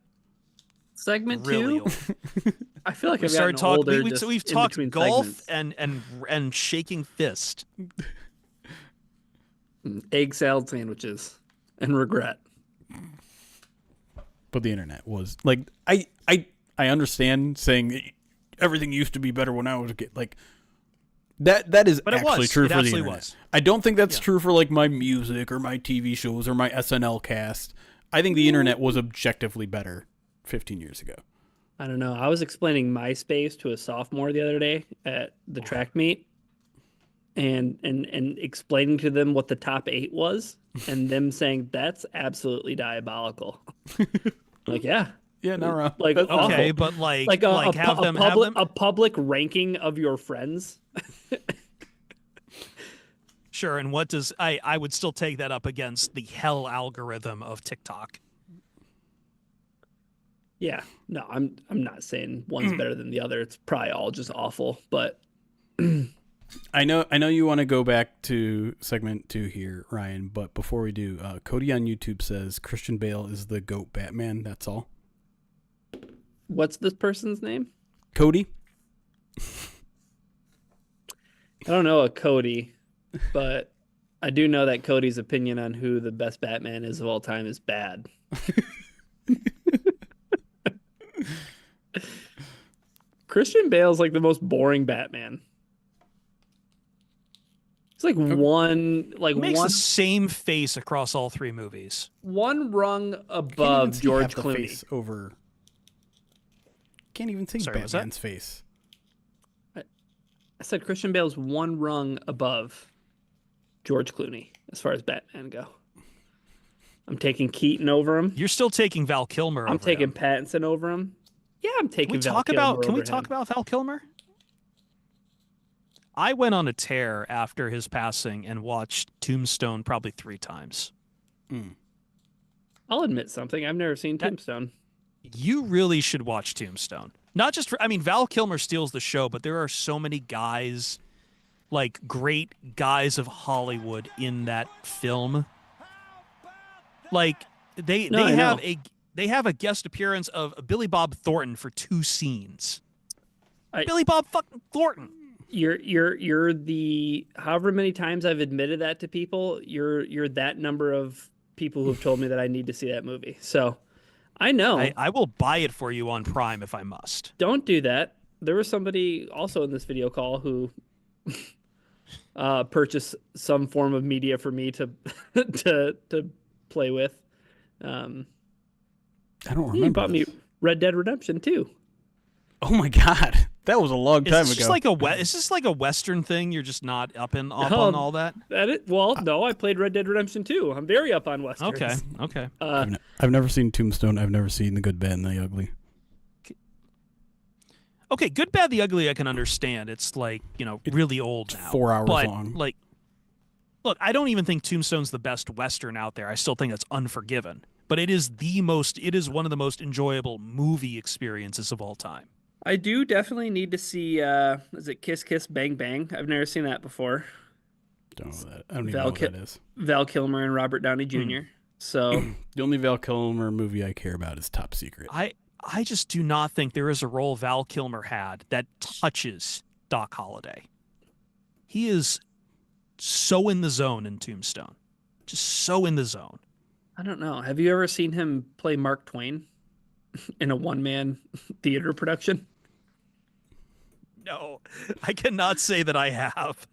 Segment really 2. Old. I feel like I've gotten older. We've talked golf and shaking fist, egg salad sandwiches, and regret. But the internet was like, I understand saying everything used to be better when I was a kid. Like that is actually true for the internet. I don't think that's true for like my music or my TV shows or my SNL cast. I think the internet was objectively better 15 years ago. I don't know. I was explaining MySpace to a sophomore the other day at the track meet, and explaining to them what the top 8 was, and them saying that's absolutely diabolical. Like, yeah, not wrong. Like, okay, awful. but like a public ranking of your friends. Sure, and what does I would still take that up against the hell algorithm of TikTok. Yeah, no, I'm not saying one's better than the other. It's probably all just awful, but I know you want to go back to segment 2 here, Ryan, but before we do, Cody on YouTube says Christian Bale is the GOAT Batman. That's all. What's this person's name? Cody. I don't know a Cody, but I do know that Cody's opinion on who the best Batman is of all time is bad. Christian Bale's like the most boring Batman. It's like makes the same face across all 3 movies. One rung above George Clooney. Face over. Can't even see Batman's face. I said Christian Bale's one rung above George Clooney as far as Batman go. I'm taking Keaton over him. You're still taking Val Kilmer over him. I'm taking Pattinson over him. Yeah, I'm taking Can we talk about Val Kilmer? I went on a tear after his passing and watched Tombstone probably 3 times. I'll admit something. I've never seen Tombstone. You really should watch Tombstone. Not just for, Val Kilmer steals the show, but there are so many guys, like great guys of Hollywood in that film. Like they have a guest appearance of Billy Bob Thornton for 2 scenes. Billy Bob fucking Thornton. You're the however many times I've admitted that to people, you're that number of people who've told me that I need to see that movie. So I know. I will buy it for you on Prime if I must. Don't do that. There was somebody also in this video call who purchase some form of media for me to to play with. I don't remember. He bought me Red Dead Redemption 2. Oh my god, that was a long time ago. Is this like a Western thing? You're just not up on all that? No, I played Red Dead Redemption 2. I'm very up on Westerns. Okay. I've never seen Tombstone. I've never seen The Good, Bad, and the Ugly. Okay, Good, Bad, the Ugly I can understand. It's like, really old now. 4 hours long. Like, look, I don't even think Tombstone's the best Western out there. I still think it's Unforgiven. But it is one of the most enjoyable movie experiences of all time. I do definitely need to see, is it Kiss Kiss Bang Bang? I've never seen that before. Don't know that. I don't even know what that is. Val Kilmer and Robert Downey Jr. So the only Val Kilmer movie I care about is Top Secret. I just do not think there is a role Val Kilmer had that touches Doc Holliday. He is so in the zone in Tombstone. Just so in the zone. I don't know. Have you ever seen him play Mark Twain in a one-man theater production? No, I cannot say that I have.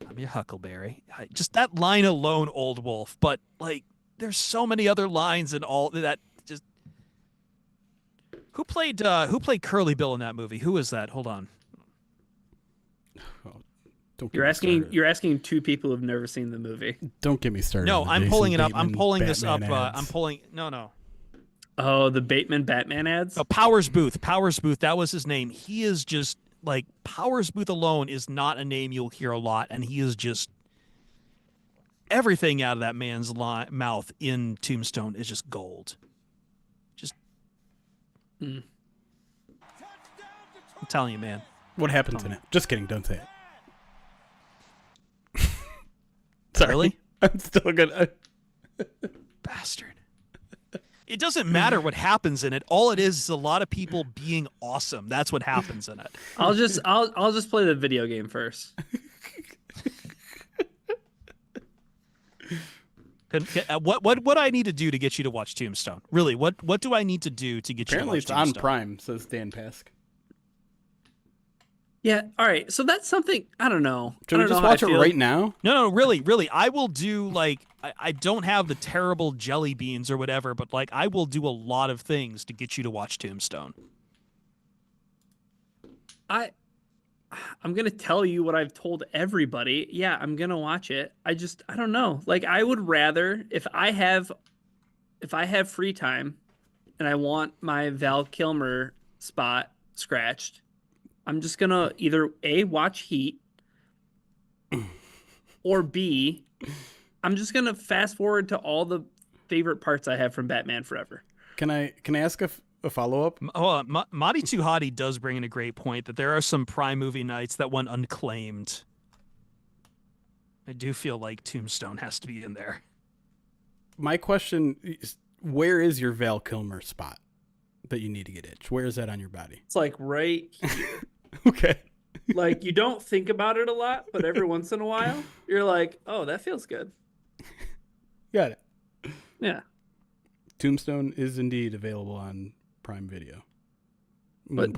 I'm your Huckleberry. Just that line alone, Old Wolf. But like, there's so many other lines and all that. Just who played Curly Bill in that movie? Who is that? Hold on. You're asking two people who've never seen the movie. Don't get me started. No, I'm Jason pulling it up. Bateman, I'm pulling Batman this up. ads. I'm pulling. No. Oh, the Bateman Batman ads? Oh, Powers Booth. Powers Booth. That was his name. He is just like Powers Booth alone is not a name you'll hear a lot, and he is just everything out of that man's mouth in Tombstone is just gold. Just, I'm telling you, man. What happens in it? Just kidding. Don't say it. Sorry. Really? I'm still gonna. Bastard. It doesn't matter what happens in it. All it is a lot of people being awesome. That's what happens in it. I'll just play the video game first. What I need to do to get you to watch Tombstone? Really, what do I need to do to get you to watch Tombstone? Apparently it's on Prime, says Dan Pask. Yeah, all right. So that's something, I don't know. Should we just watch it right now? No, really. I will do, like, I don't have the terrible jelly beans or whatever, but, like, I will do a lot of things to get you to watch Tombstone. I'm going to tell you what I've told everybody. Yeah, I'm going to watch it. I don't know. Like, I would rather, if I have free time and I want my Val Kilmer spot scratched, I'm just going to either A, watch Heat, or B, I'm just going to fast forward to all the favorite parts I have from Batman Forever. Can I ask a follow-up? Madi Too Hottie does bring in a great point that there are some Prime movie nights that went unclaimed. I do feel like Tombstone has to be in there. My question is, where is your Val Kilmer spot that you need to get itched? Where is that on your body? It's like right here. Okay. Like, you don't think about it a lot, but every once in a while, you're like, oh, that feels good. Got it. Yeah. Tombstone is indeed available on Prime Video. But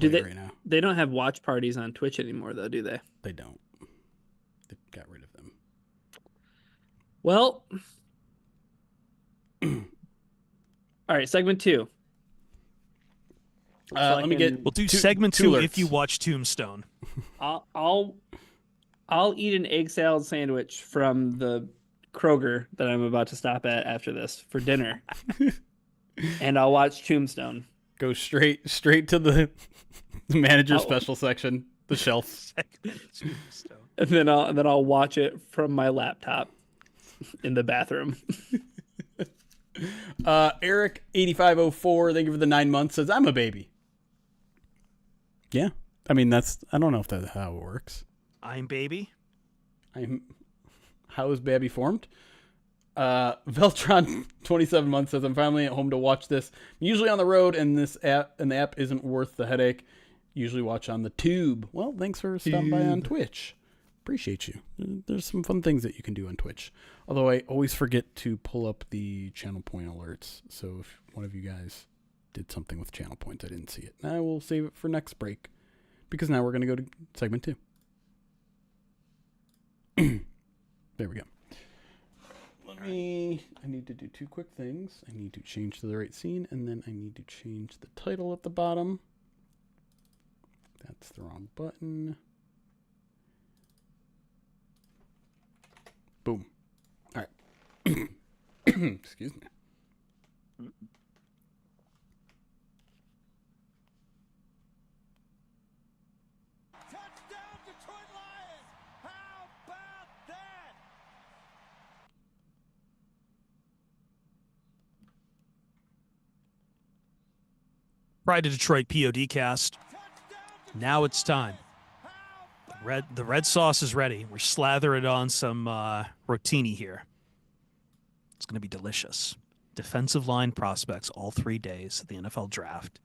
they don't have watch parties on Twitch anymore, though, do they? They don't. They got rid of them. Well. All right, segment 2. We'll do segment 2 if you watch Tombstone. I'll eat an egg salad sandwich from the Kroger that I'm about to stop at after this for dinner, and I'll watch Tombstone. Go straight to the manager special section, the shelf, and then I'll watch it from my laptop in the bathroom. Eric 8504, thank you for the 9 months, says I'm a baby. Yeah, I mean I don't know if that's how it works. I'm baby. How is Babby formed? Veltron 27 months says I'm finally at home to watch this. I'm usually on the road, and the app isn't worth the headache. Usually watch on the tube. Well, thanks for stopping by on Twitch. Appreciate you. There's some fun things that you can do on Twitch. Although I always forget to pull up the channel point alerts. So if one of you guys did something with channel points, I didn't see it. I will save it for next break because now we're going to go to segment 2. There we go. I need to do 2 quick things. I need to change to the right scene, and then I need to change the title at the bottom. That's the wrong button. Boom. All right. Excuse me. Touchdown, Detroit Lions! How about that? Pride of Detroit PODcast. Now it's time. The red sauce is ready. We're slathering on some rotini here. It's going to be delicious. Defensive line prospects all 3 days of the NFL draft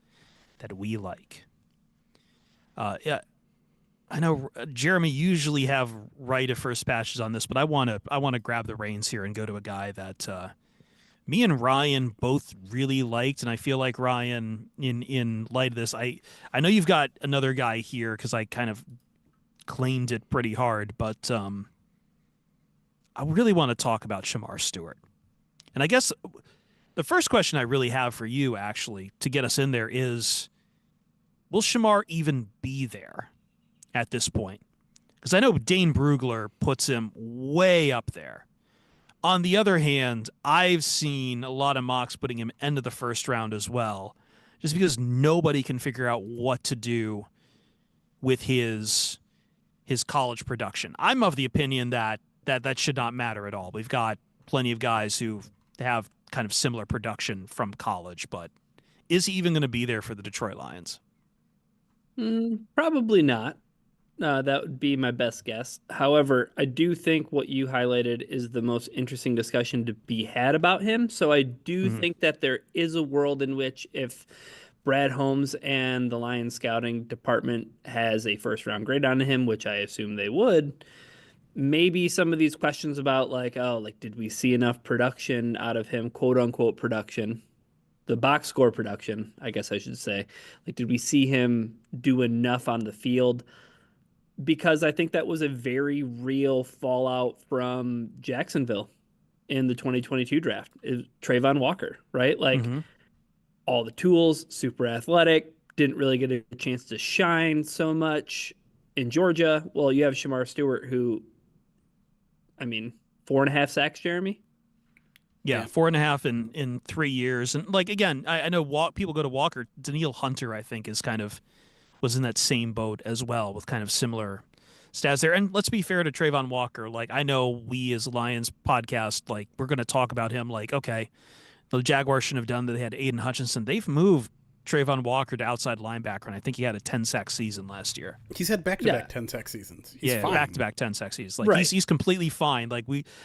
that we like. Yeah, I know Jeremy usually have right of first passes on this, but I want to grab the reins here and go to a guy that me and Ryan both really liked, and I feel like Ryan, in light of this, I know you've got another guy here because I kind of claimed it pretty hard, but I really want to talk about Shamar Stewart. And I guess the first question I really have for you, actually, to get us in there is, will Shamar even be there at this point? Because I know Dane Brugler puts him way up there. On the other hand, I've seen a lot of mocks putting him end of the first round as well, just because nobody can figure out what to do with his college production. I'm of the opinion that should not matter at all. We've got plenty of guys who have kind of similar production from college, but is he even going to be there for the Detroit Lions? Probably not. That would be my best guess. However, I do think what you highlighted is the most interesting discussion to be had about him. So I do think that there is a world in which if Brad Holmes and the Lions scouting department has a first round grade on him, which I assume they would, maybe some of these questions about did we see enough production out of him, quote unquote production, the box score production, I guess I should say, did we see him do enough on the field? Because I think that was a very real fallout from Jacksonville in the 2022 draft. Trayvon Walker, right? All the tools, super athletic, didn't really get a chance to shine so much in Georgia. Well, you have Shamar Stewart, who, 4.5 sacks, Jeremy? Yeah, 4.5 in 3 years. And again, I know people go to Walker. Daniil Hunter, I think, was in that same boat as well with kind of similar stats there. And let's be fair to Trayvon Walker. I know we as Lions podcast, we're going to talk about him okay, the Jaguars shouldn't have done that. They had Aiden Hutchinson. They've moved Trayvon Walker to outside linebacker, and I think he had a 10-sack season last year. He's had back-to-back 10-sack seasons. He's fine. Back-to-back 10-sack seasons. Right. He's completely fine.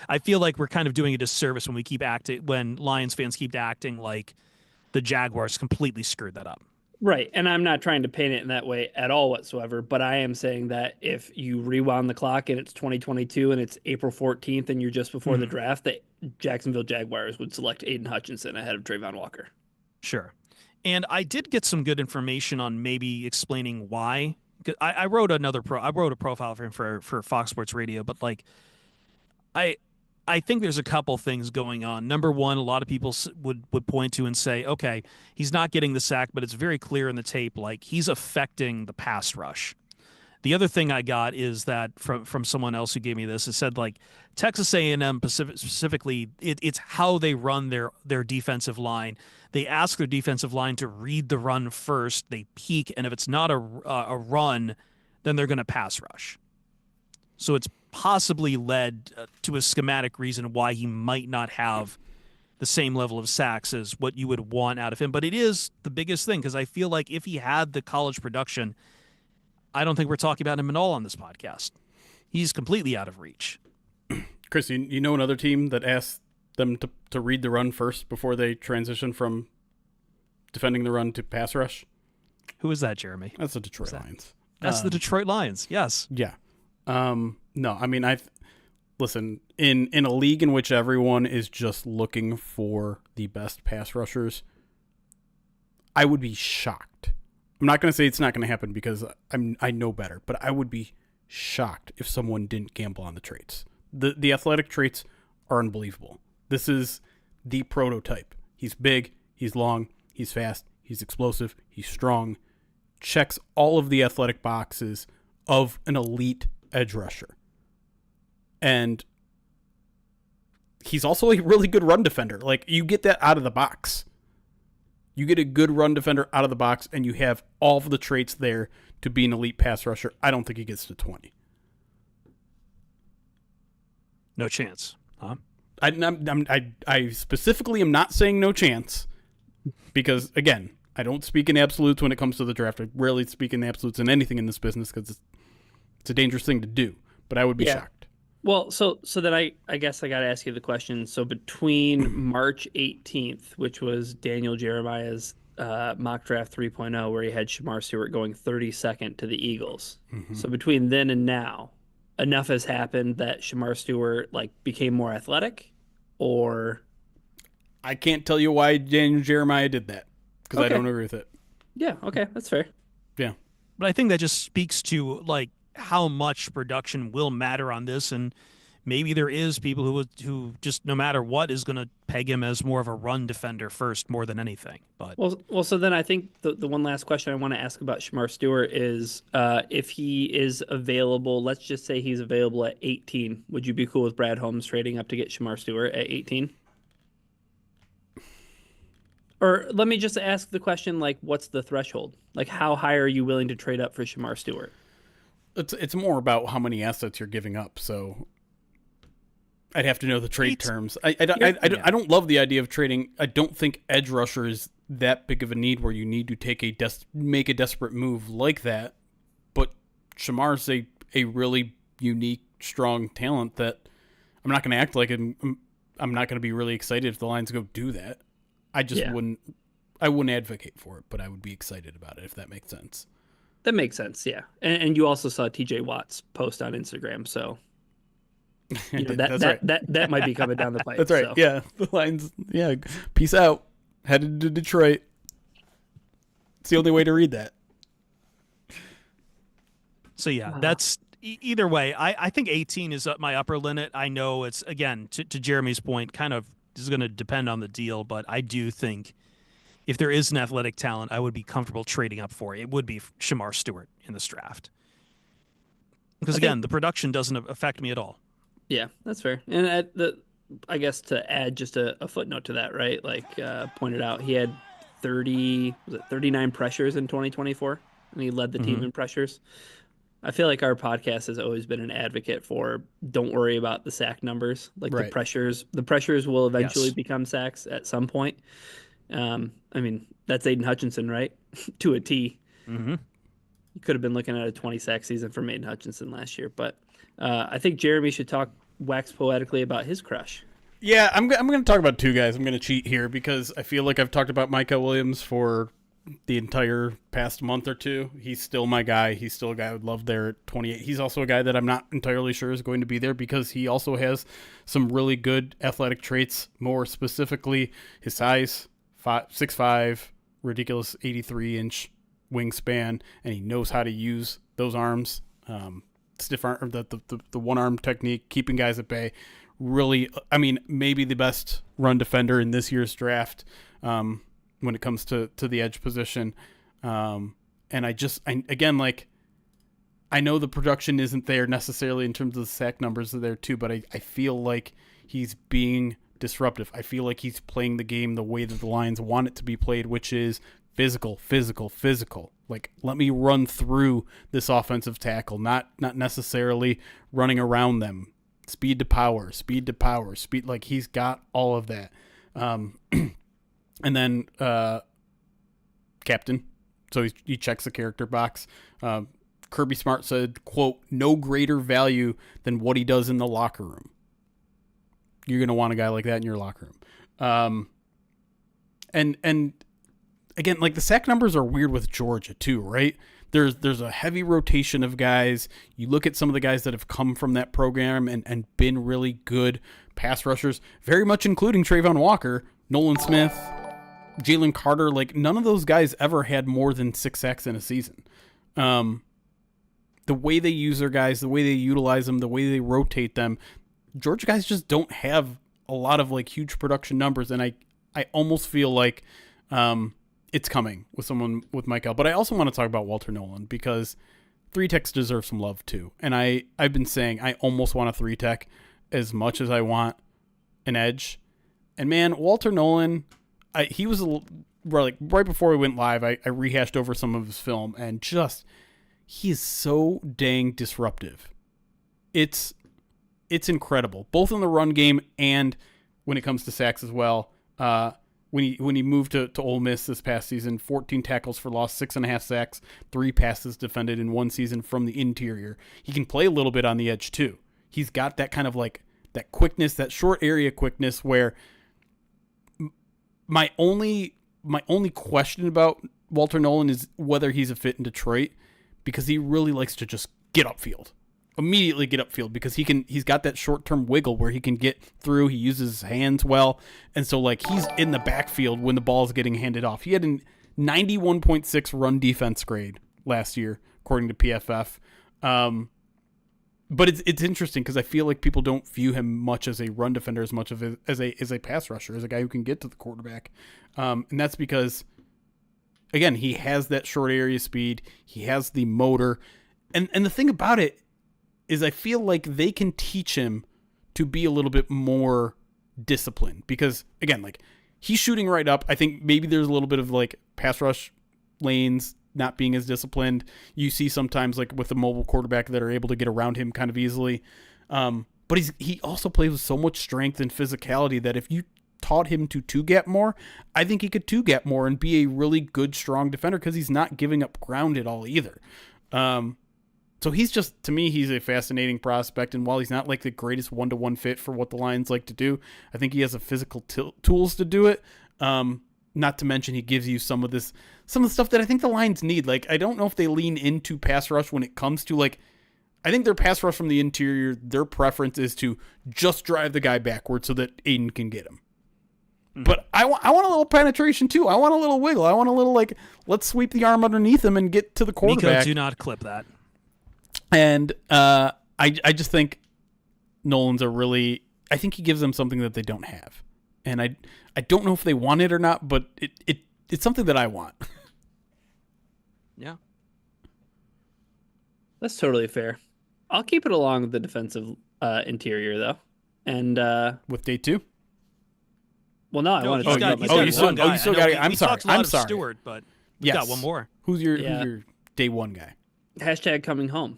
I feel like we're kind of doing a disservice when Lions fans keep acting like the Jaguars completely screwed that up. Right, and I'm not trying to paint it in that way at all whatsoever, but I am saying that if you rewound the clock and it's 2022 and it's April 14th and you're just before the draft, the Jacksonville Jaguars would select Aiden Hutchinson ahead of Trayvon Walker. Sure. And I did get some good information on maybe explaining why. I wrote a profile for him for Fox Sports Radio, but I think there's a couple things going on. Number one, a lot of people would point to and say, okay, he's not getting the sack, but it's very clear in the tape, he's affecting the pass rush. The other thing I got is that from someone else who gave me this, it said Texas A&M specifically, it's how they run their defensive line. They ask their defensive line to read the run first. They peek, and if it's not a run, then they're going to pass rush. So it's possibly led to a schematic reason why he might not have the same level of sacks as what you would want out of him. But it is the biggest thing, because I feel like if he had the college production, I don't think we're talking about him at all on this podcast. He's completely out of reach. Chris, you know another team that asked them to read the run first before they transition from defending the run to pass rush? Who is that, Jeremy? That's the Detroit Lions. That's the Detroit Lions, yes. Yeah. No, listen, in a league in which everyone is just looking for the best pass rushers, I would be shocked I'm not going to say it's not going to happen because I know better, but I would be shocked if someone didn't gamble on the traits. The athletic traits are unbelievable. This is the prototype. He's big, he's long, he's fast, he's explosive, he's strong. Checks all of the athletic boxes of an elite edge rusher. And he's also a really good run defender. Like, you get that out of the box. You get a good run defender out of the box, and you have all of the traits there to be an elite pass rusher. I don't think he gets to 20. No chance, huh? I specifically am not saying no chance because, again, I don't speak in absolutes when it comes to the draft. I rarely speak in absolutes in anything in this business because it's a dangerous thing to do, but I would be shocked. Well, so then I guess I got to ask you the question. So between March 18th, which was Daniel Jeremiah's mock draft 3.0, where he had Shamar Stewart going 32nd to the Eagles. Mm-hmm. So between then and now, enough has happened that Shamar Stewart became more athletic, or I can't tell you why Daniel Jeremiah did that because I don't agree with it. Yeah, okay, that's fair. Yeah, but I think that just speaks to how much production will matter on this, and maybe there is people who just no matter what is going to peg him as more of a run defender first more than anything. But well, so then I think the one last question I want to ask about Shamar Stewart is if he is available. Let's just say he's available at 18. Would you be cool with Brad Holmes trading up to get Shamar Stewart at 18? Or let me just ask the question: what's the threshold? How high are you willing to trade up for Shamar Stewart? It's more about how many assets you're giving up. So I'd have to know the trade terms. I don't love the idea of trading. I don't think edge rusher is that big of a need where you need to make a desperate move like that. But Shamar's a really unique, strong talent that I'm not going to act like I'm not going to be really excited if the Lions go do that. I just wouldn't advocate for it, but I would be excited about it if that makes sense. That makes sense, yeah. And you also saw TJ Watt's post on Instagram, so that might be coming down the pipe. That's right. So. Yeah, the Lions. Yeah, peace out. Headed to Detroit. It's the only way to read that. So yeah, that's either way. I think 18 is my upper limit. I know it's again to Jeremy's point, kind of is going to depend on the deal, but I do think if there is an athletic talent, I would be comfortable trading up for it. It would be Shamar Stewart in this draft. Because, again, the production doesn't affect me at all. Yeah, that's fair. And I guess to add just a footnote to that, right? Pointed out, he had 39 pressures in 2024, and he led the team in pressures. I feel like our podcast has always been an advocate for don't worry about the sack numbers. The pressures will eventually become sacks at some point. I mean, that's Aiden Hutchinson, right? To a T. Mm-hmm. You could have been looking at a 20-sack season from Aiden Hutchinson last year. But I think Jeremy should wax poetically about his crush. Yeah, I'm going to talk about two guys. I'm going to cheat here because I feel like I've talked about Micah Williams for the entire past month or two. He's still my guy. He's still a guy I would love there at 28. He's also a guy that I'm not entirely sure is going to be there because he also has some really good athletic traits, more specifically his size. 6'5", ridiculous 83-inch wingspan, and he knows how to use those arms, stiff arm, the one arm technique, keeping guys at bay. Really, I mean, maybe the best run defender in this year's draft when it comes to the edge position. And I know the production isn't there necessarily in terms of the sack numbers are there too, but I feel like he's being disruptive. I feel like he's playing the game the way that the Lions want it to be played, which is physical. Let me run through this offensive tackle, not necessarily running around them. Speed to power. Like, he's got all of that. And then captain. So he checks the character box. Kirby Smart said, quote, "No greater value than what he does in the locker room." You're going to want a guy like that in your locker room. And again, the sack numbers are weird with Georgia too, right? There's a heavy rotation of guys. You look at some of the guys that have come from that program and been really good pass rushers, very much including Trayvon Walker, Nolan Smith, Jalen Carter, like none of those guys ever had more than 6 sacks in a season. The way they use their guys, the way they utilize them, the way they rotate them, Georgia guys just don't have a lot of like huge production numbers, and I almost feel like it's coming with someone with Michael. But I also want to talk about Walter Nolan because 3-techs deserve some love too. And I've been saying I almost want a 3-tech as much as I want an edge. And man, Walter Nolan, he was like right before we went live, I rehashed over some of his film, and just he is so dang disruptive. It's incredible, both in the run game and when it comes to sacks as well. When he moved to Ole Miss this past season, 14 tackles for loss, 6.5 sacks, 3 passes defended in one season from the interior. He can play a little bit on the edge too. He's got that kind of like that quickness, that short area quickness where my only question about Walter Nolan is whether he's a fit in Detroit, because he really likes to just get upfield. Immediately get upfield because he's got that short-term wiggle where he can get through. He uses his hands well. And so like he's in the backfield when the ball is getting handed off. He had a 91.6 run defense grade last year, according to PFF. But it's interesting because I feel like people don't view him much as a run defender as much as a pass rusher, as a guy who can get to the quarterback. And that's because, again, he has that short area speed. He has the motor. And the thing about it is I feel like they can teach him to be a little bit more disciplined because, again, like he's shooting right up. I think maybe there's a little bit of like pass rush lanes not being as disciplined. You see sometimes like with the mobile quarterback that are able to get around him kind of easily. But he also plays with so much strength and physicality that if you taught him to two-gap more, I think he could two-gap more and be a really good, strong defender because he's not giving up ground at all either. So he's just, to me, he's a fascinating prospect. And while he's not like the greatest one-to-one fit for what the Lions like to do, I think he has the physical tools to do it. Not to mention he gives you some of the stuff that I think the Lions need. Like, I don't know if they lean into pass rush when it comes to like, I think their pass rush from the interior, their preference is to just drive the guy backward so that Aiden can get him. Mm-hmm. But I want a little penetration too. I want a little wiggle. I want a little like, let's sweep the arm underneath him and get to the quarterback. Nico, do not clip that. And I just think Nolan's I think he gives them something that they don't have. And I don't know if they want it or not, but it's something that I want. Yeah. That's totally fair. I'll keep it along the defensive interior though. And with day 2? Well, no, I want to talk about my you still got it. I'm sorry. I'm sorry. Stewart, but we got one more. Who's your day 1 guy? Hashtag coming home.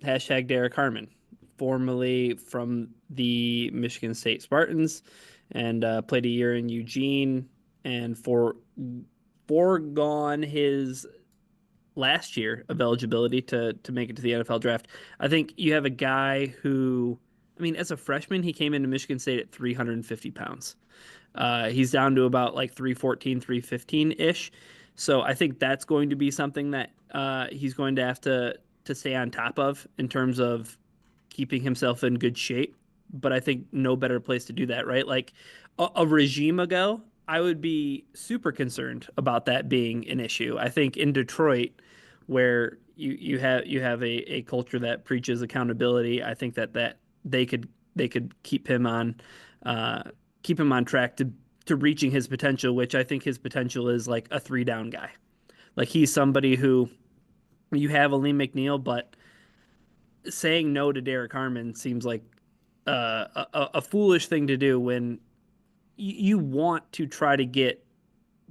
Hashtag Derek Harmon, formerly from the Michigan State Spartans, and played a year in Eugene, and foregone his last year of eligibility to make it to the NFL draft. I think you have a guy who, I mean, as a freshman, he came into Michigan State at 350 pounds. He's down to about like 314, 315-ish. So I think that's going to be something that he's going to have to stay on top of in terms of keeping himself in good shape. But I think no better place to do that, right? Like a regime ago, I would be super concerned about that being an issue. I think in Detroit, where you have a culture that preaches accountability, I think that they could keep him on track to reaching his potential, which I think his potential is like a 3-down guy. Like he's somebody who, you have Aleem McNeil, but saying no to Derek Harmon seems like a foolish thing to do when you want to try to get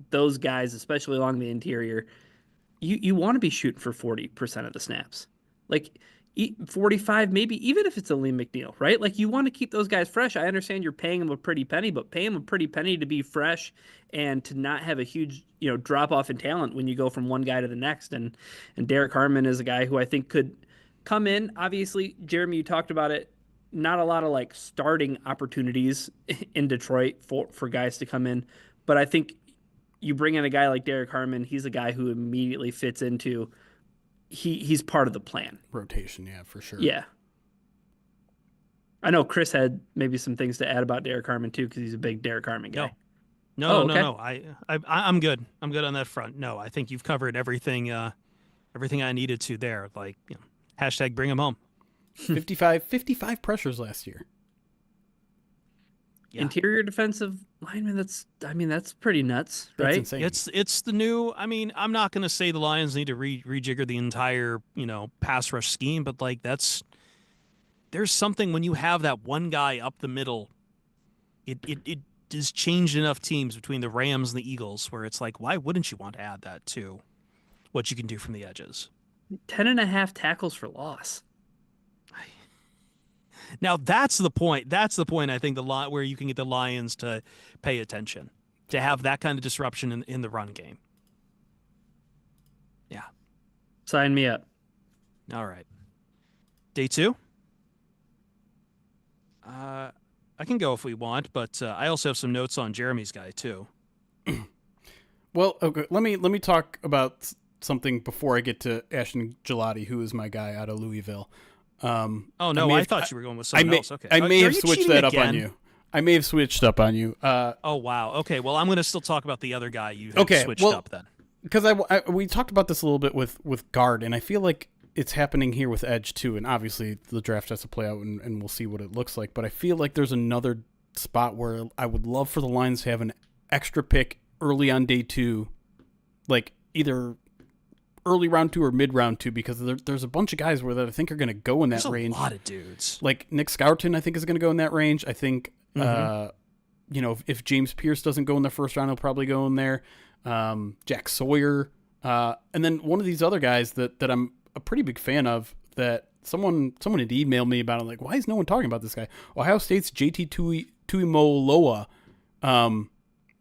those guys, especially along the interior. You want to be shooting for 40% of the snaps, like 45, maybe even if it's Aleem McNeil, right? Like you want to keep those guys fresh. I understand you're paying them a pretty penny, but pay them a pretty penny to be fresh and to not have a huge, drop off in talent when you go from one guy to the next. And Derek Harmon is a guy who I think could come in. Obviously, Jeremy, you talked about it. Not a lot of like starting opportunities in Detroit for guys to come in, but I think you bring in a guy like Derek Harmon. He's a guy who immediately fits into. He's part of the plan. Rotation, yeah, for sure. Yeah. I know Chris had maybe some things to add about Derek Harmon too, because he's a big Derek Harmon guy. No, okay. no. I'm good. I'm good on that front. No, I think you've covered everything. Everything I needed to there. Like, hashtag bring him home. 55 pressures last year. Yeah. Interior defensive lineman. That's pretty nuts, right? That's insane. It's the new. I mean, I'm not going to say the Lions need to rejigger the entire pass rush scheme, but like there's something when you have that one guy up the middle. It has changed enough teams between the Rams and the Eagles where it's like, why wouldn't you want to add that to what you can do from the edges? 10.5 tackles for loss. Now that's the point. That's the point. I think where you can get the Lions to pay attention, to have that kind of disruption in the run game. Yeah. Sign me up. All right. Day 2. I can go if we want, but I also have some notes on Jeremy's guy too. Well, okay. Let me talk about something before I get to Ashton Gelati, who is my guy out of Louisville. I thought you were going with someone else. Okay. I may have switched that again? up on you. I may have switched up on you. Oh wow. Okay. Well, I'm going to still talk about the other guy you had switched up then. Because we talked about this a little bit with guard, and I feel like it's happening here with edge too. And obviously the draft has to play out, and we'll see what it looks like. But I feel like there's another spot where I would love for the Lions to have an extra pick early on day 2, like either early round 2 or mid round 2, because there's a bunch of guys that I think are going to go in that range. A lot of dudes. Like Nick Scourton, I think is going to go in that range. I think, if James Pierce doesn't go in the first round, he'll probably go in there. Jack Sawyer, and then one of these other guys that I'm a pretty big fan of, that someone had emailed me about it, like, why is no one talking about this guy? Ohio State's JT Tuimoloa.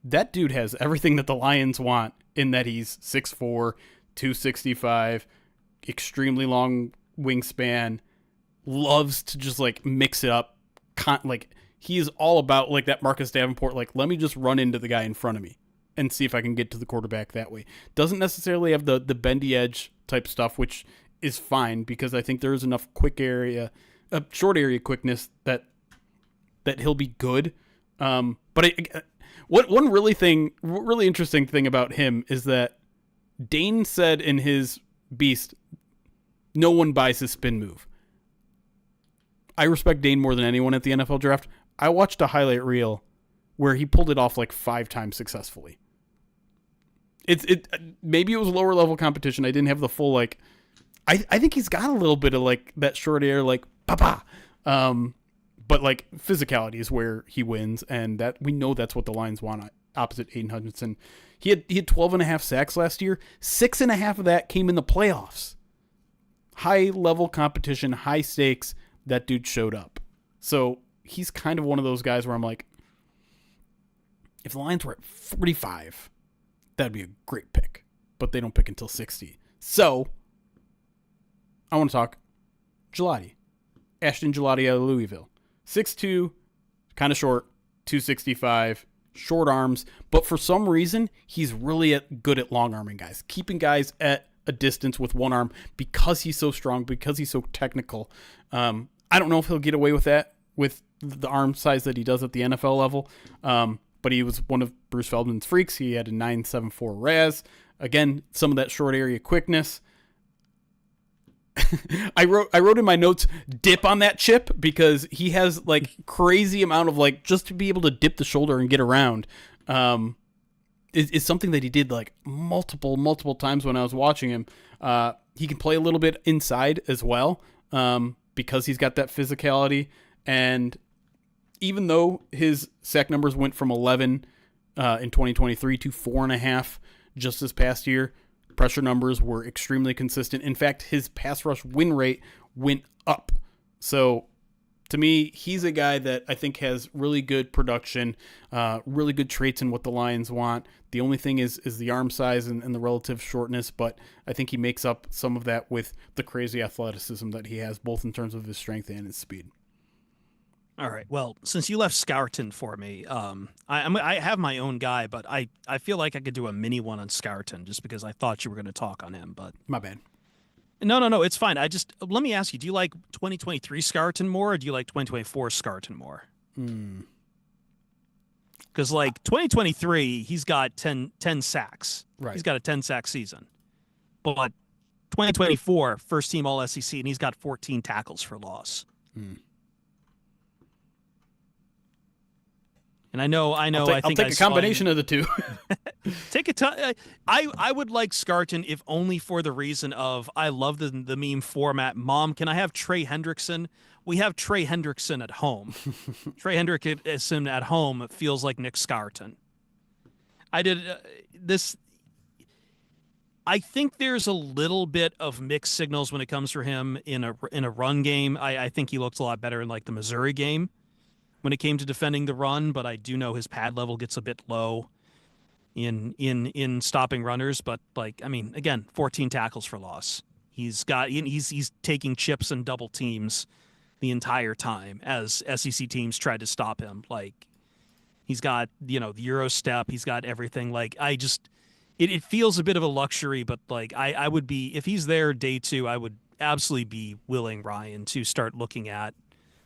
That dude has everything that the Lions want, in that he's 6'4", 265, extremely long wingspan, loves to just like mix it up. Like he is all about like that Marcus Davenport, like, let me just run into the guy in front of me and see if I can get to the quarterback that way. Doesn't necessarily have the bendy edge type stuff, which is fine, because I think there is enough short area quickness that he'll be good. But one really interesting thing about him is that Dane said in his Beast, no one buys his spin move. I respect Dane more than anyone at the NFL draft. I watched a highlight reel where he pulled it off like 5 times successfully. Maybe it was lower level competition. I didn't have the full like. I think he's got a little bit of like that short air, like papa. But like physicality is where he wins, and that we know that's what the Lions want opposite Aiden Hutchinson. He had 12.5 sacks last year. 6.5 of that came in the playoffs. High level competition, high stakes. That dude showed up. So he's kind of one of those guys where I'm like, if the Lions were at 45, that'd be a great pick. But they don't pick until 60. So I want to talk Gelati. Ashton Gelati out of Louisville. 6'2", kind of short, 265, short arms. But for some reason, he's really good at long arming guys. Keeping guys at a distance with one arm because he's so strong, because he's so technical. I don't know if he'll get away with that with the arm size that he does at the NFL level. But he was one of Bruce Feldman's freaks. He had a 9.74 RAS. Again, some of that short area quickness. I wrote in my notes, dip on that chip, because he has like crazy amount of like, just to be able to dip the shoulder and get around. Is something that he did like multiple times when I was watching him. He can play a little bit inside as well, because he's got that physicality. And even though his sack numbers went from 11 in 2023 to 4.5 just this past year, pressure numbers were extremely consistent. In fact, his pass rush win rate went up. So to me, he's a guy that I think has really good production, really good traits in what the Lions want. The only thing is the arm size and the relative shortness, but I think he makes up some of that with the crazy athleticism that he has, both in terms of his strength and his speed. All right. Well, since you left Scourton for me, I have my own guy, but I feel like I could do a mini one on Scourton just because I thought you were going to talk on him. But my bad. No, it's fine. Let me ask you: do you like 2023 Scourton more, or do you like 2024 Scourton more? Because, like, 2023, he's got 10 sacks. Right. He's got a 10-sack season. But 2024, first team All-SEC, and he's got 14 tackles for loss. And I know. I'll think take a combination of the two. I would like Scarton if only for the reason of I love the meme format. Mom, can I have Trey Hendrickson? We have Trey Hendrickson at home. Trey Hendrickson at home feels like Nick Scarton. I did this. I think there's a little bit of mixed signals when it comes for him in a run game. I think he looked a lot better in like the Missouri game when it came to defending the run, but I do know his pad level gets a bit low in stopping runners. But like, I mean, again, 14 tackles for loss. He's taking chips and double teams the entire time as SEC teams tried to stop him. Like, he's got, the Euro step, he's got everything. Like, it feels a bit of a luxury, but like I would be, if he's there day 2, I would absolutely be willing, Ryan, to start looking at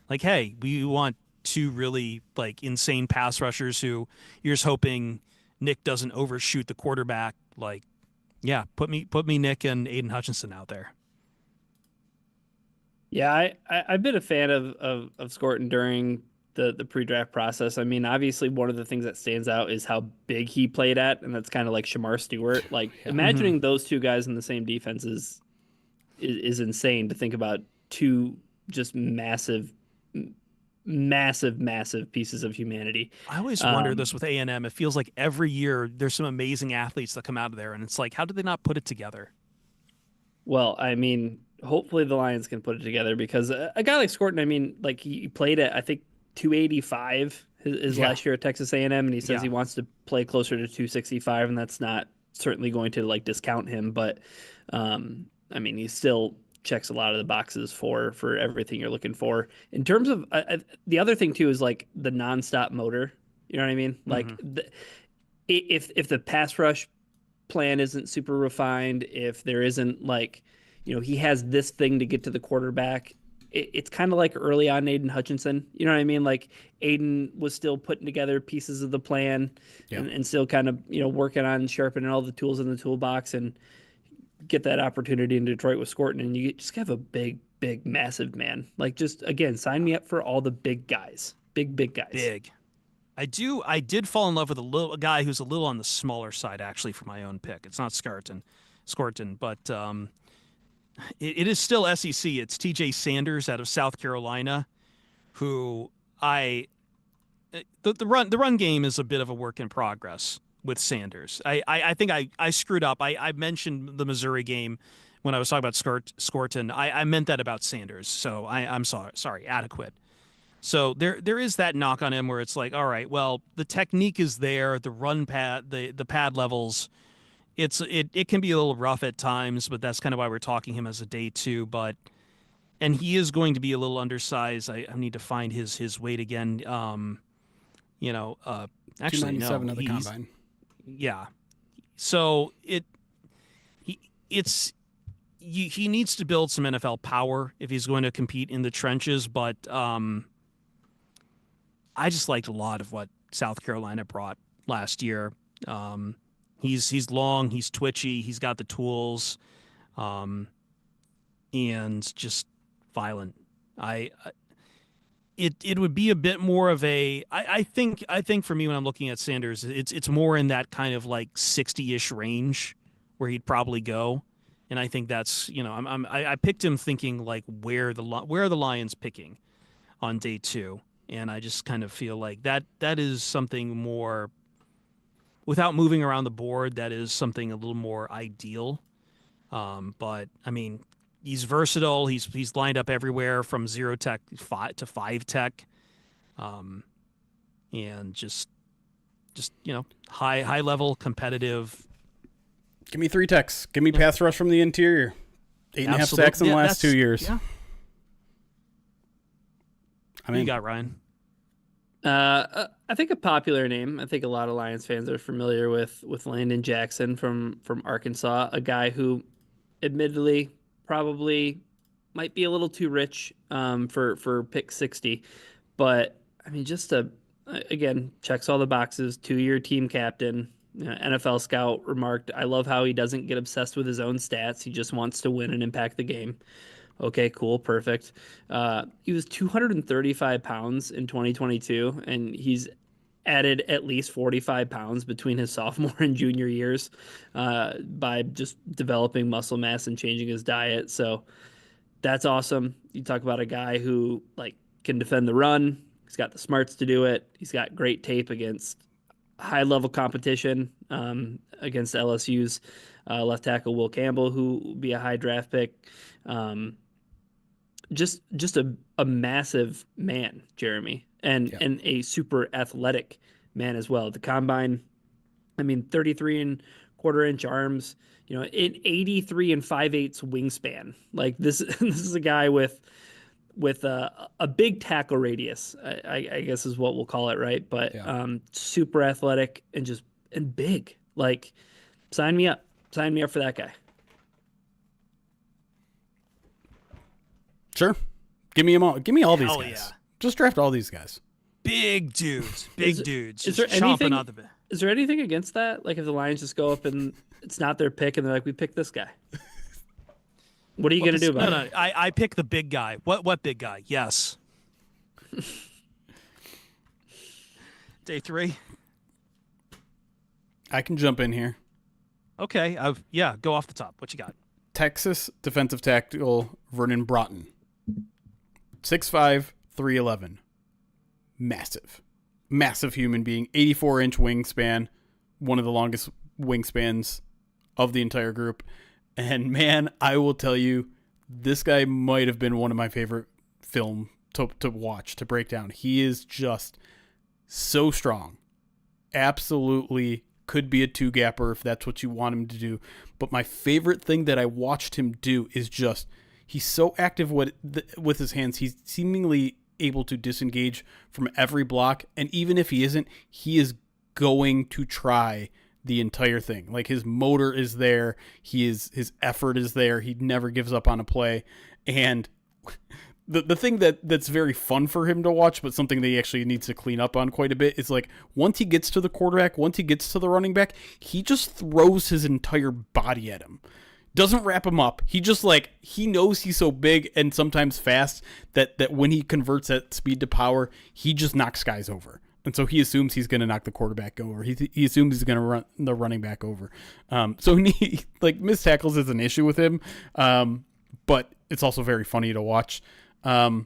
like, hey, we want 2 really like insane pass rushers who you're just hoping Nick doesn't overshoot the quarterback. Like, yeah, put me Nick and Aiden Hutchinson out there. Yeah, I've been a fan of Scorton during the pre-draft process. I mean, obviously one of the things that stands out is how big he played at, and that's kind of like Shamar Stewart. Like, imagining those 2 guys in the same defense is insane to think about. 2 just massive pieces of humanity. I always wonder this with A&M. It feels like every year there's some amazing athletes that come out of there, and it's like, how did they not put it together? Well, I mean, hopefully the Lions can put it together, because a guy like Scorton, I mean, like, he played at, I think, 285 his last year at Texas A&M, and he says he wants to play closer to 265, and that's not certainly going to like discount him, but I mean, he still checks a lot of the boxes for everything you're looking for. In terms of the other thing too is like the nonstop motor. You know what I mean? Like, if the pass rush plan isn't super refined, if there isn't like, he has this thing to get to the quarterback. It's kind of like early on Aiden Hutchinson. You know what I mean? Like, Aiden was still putting together pieces of the plan and still kind of, working on sharpening all the tools in the toolbox, and get that opportunity in Detroit with Scorton, and you just have a big, massive man. Like, just, again, sign me up for all the big guys. Big guys. Big. I did fall in love with a guy who's a little on the smaller side, actually, for my own pick. It's not Scorton, but it is still SEC. It's TJ Sanders out of South Carolina, who the run game is a bit of a work in progress with Sanders. I think I screwed up. I mentioned the Missouri game when I was talking about Scorton. I meant that about Sanders. So I'm sorry, adequate. So there is that knock on him where it's like, all right, well, the technique is there, the run pad, the pad levels, it can be a little rough at times, but that's kind of why we're talking him as a day 2. And he is going to be a little undersized. I need to find his weight again. Actually, 297 no, of the combine. Yeah. So he needs to build some NFL power if he's going to compete in the trenches. But I just liked a lot of what South Carolina brought last year. He's long, he's twitchy, he's got the tools, and just violent. It would be a bit more of a I think for me when I'm looking at Sanders, it's more in that kind of like 60-ish range where he'd probably go, and I think that's I picked him thinking like where are the Lions picking on day 2, and I just kind of feel like that is something more without moving around the board. That is something a little more ideal, but I mean, he's versatile. He's lined up everywhere from 0 tech to 5 tech, and just high level competitive. Give me 3 techs. Give me pass rush from the interior. 8.5 sacks in the last 2 years. Yeah. I mean, you got Ryan. I think a popular name. I think a lot of Lions fans are familiar with Landon Jackson from Arkansas, a guy who, admittedly, probably might be a little too rich for pick 60, but I mean, just a again, checks all the boxes. 2-year team captain. NFL scout remarked, "I love how he doesn't get obsessed with his own stats. He just wants to win and impact the game." Okay, cool, perfect. He was 235 pounds in 2022, and he's added at least 45 pounds between his sophomore and junior years by just developing muscle mass and changing his diet. So that's awesome. You talk about a guy who like can defend the run. He's got the smarts to do it. He's got great tape against high level competition against LSU's left tackle Will Campbell, who will be a high draft pick. Just a massive man, Jeremy, and a super athletic man as well. The combine, I mean, 33 and quarter inch arms, in 83 and 5/8 wingspan. Like this is a guy with a big tackle radius, I guess is what we'll call it, right? But super athletic and big. Like, sign me up for that guy. Sure. Give me them all. Give me all these Hell guys. yeah. Just draft all these guys. Big dudes. Dudes. Is there Just anything? chomping out the Is there anything against that? Like if the Lions just go up and it's not their pick and they're like, we picked this guy. What are you gonna do about it? No. I pick the big guy. What big guy? Yes. Day 3. I can jump in here. Okay. Go off the top. What you got? Texas defensive tackle Vernon Broughton. 6'5", 311. Massive human being. 84-inch wingspan. One of the longest wingspans of the entire group. And man, I will tell you, this guy might have been one of my favorite film to watch, to break down. He is just so strong. Absolutely could be a 2-gapper if that's what you want him to do. But my favorite thing that I watched him do is just, he's so active with his hands. He's seemingly able to disengage from every block. And even if he isn't, he is going to try the entire thing. Like, his motor is there. His effort is there. He never gives up on a play. And the thing that's very fun for him to watch, but something that he actually needs to clean up on quite a bit, is like, once he gets to the quarterback, once he gets to the running back, he just throws his entire body at him. Doesn't wrap him up. He just, like, he knows he's so big and sometimes fast that when he converts that speed to power, he just knocks guys over. And so he assumes he's going to knock the quarterback over. He assumes he's going to run the running back over. So he, like, missed tackles is an issue with him. But it's also very funny to watch. I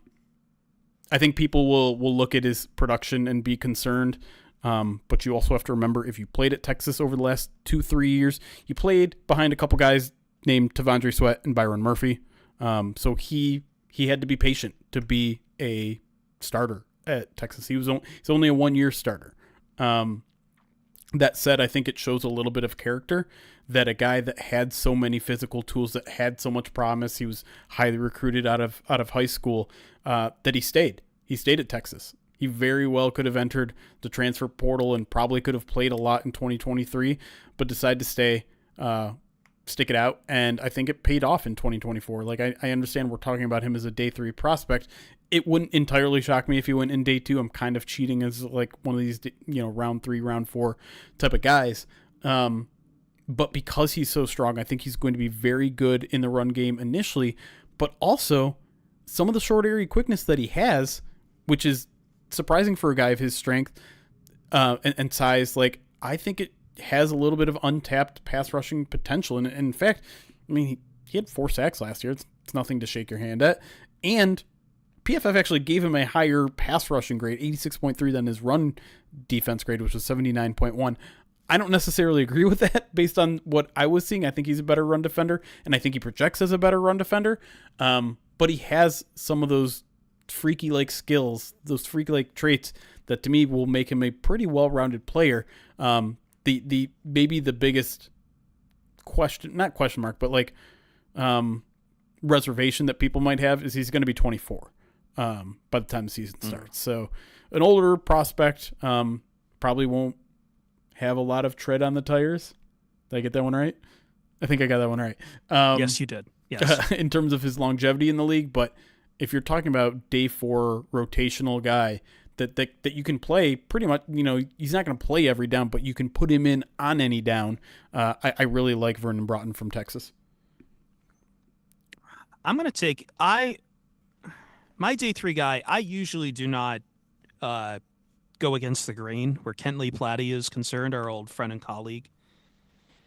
think people will look at his production and be concerned. But you also have to remember, if you played at Texas over the last 2-3 years, you played behind a couple guys named Tavondre Sweat and Byron Murphy. So he had to be patient to be a starter at Texas. He's only a 1-year starter. That said, I think it shows a little bit of character that a guy that had so many physical tools, that had so much promise, he was highly recruited out of high school, that he stayed. He stayed at Texas. He very well could have entered the transfer portal and probably could have played a lot in 2023, but decided to stay, stick it out, and I think it paid off in 2024. Like, I understand we're talking about him as a day 3 prospect. It wouldn't entirely shock me if he went in day 2. I'm kind of cheating as like one of these, round 3, round 4 type of guys. But because he's so strong, I think he's going to be very good in the run game initially, but also some of the short area quickness that he has, which is surprising for a guy of his strength and size. Like, I think it has a little bit of untapped pass rushing potential. And in fact, I mean, he had 4 sacks last year. It's nothing to shake your hand at. And PFF actually gave him a higher pass rushing grade, 86.3, than his run defense grade, which was 79.1. I don't necessarily agree with that based on what I was seeing. I think he's a better run defender, and I think he projects as a better run defender. But he has some of those freaky-like skills, those freaky-like traits that to me will make him a pretty well-rounded player. The maybe the biggest not question mark, but like reservation that people might have is he's going to be 24 by the time the season starts. So an older prospect, probably won't have a lot of tread on the tires. Did I get that one right? I think I got that one right. Yes, you did. Yes. In terms of his longevity in the league. But if you're talking about day 4 rotational guy that you can play pretty much. He's not going to play every down, but you can put him in on any down. I really like Vernon Broughton from Texas. I'm going to take my day 3 guy. I usually do not go against the grain where Kentley Platty is concerned, our old friend and colleague.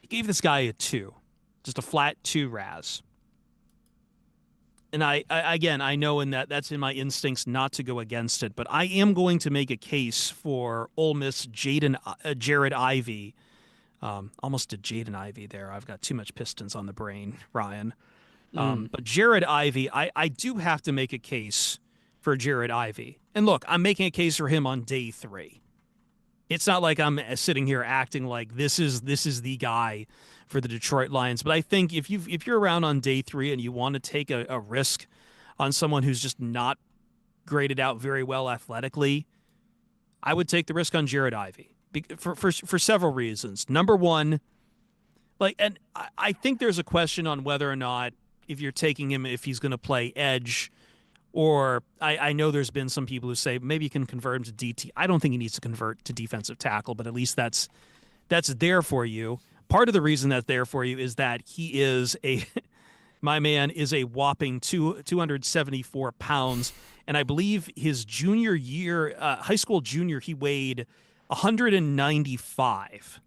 He gave this guy a 2, just a flat 2 Raz. And I know in that's in my instincts not to go against it, but I am going to make a case for Ole Miss Jared Ivey. Almost did Jaden Ivey there. I've got too much Pistons on the brain, Ryan. But Jared Ivey, I do have to make a case for Jared Ivey. And look, I'm making a case for him on day 3. It's not like I'm sitting here acting like this is the guy for the Detroit Lions. But I think if you're around on day 3 and you want to take a risk on someone who's just not graded out very well athletically, I would take the risk on Jared Ivey for several reasons. Number one, and I think there's a question on whether or not if you're taking him, if he's going to play edge, or I know there's been some people who say maybe you can convert him to DT. I don't think he needs to convert to defensive tackle, but at least that's there for you. Part of the reason that's there for you is that he is my man is a whopping 274 pounds. And I believe his junior year, high school junior, he weighed 195.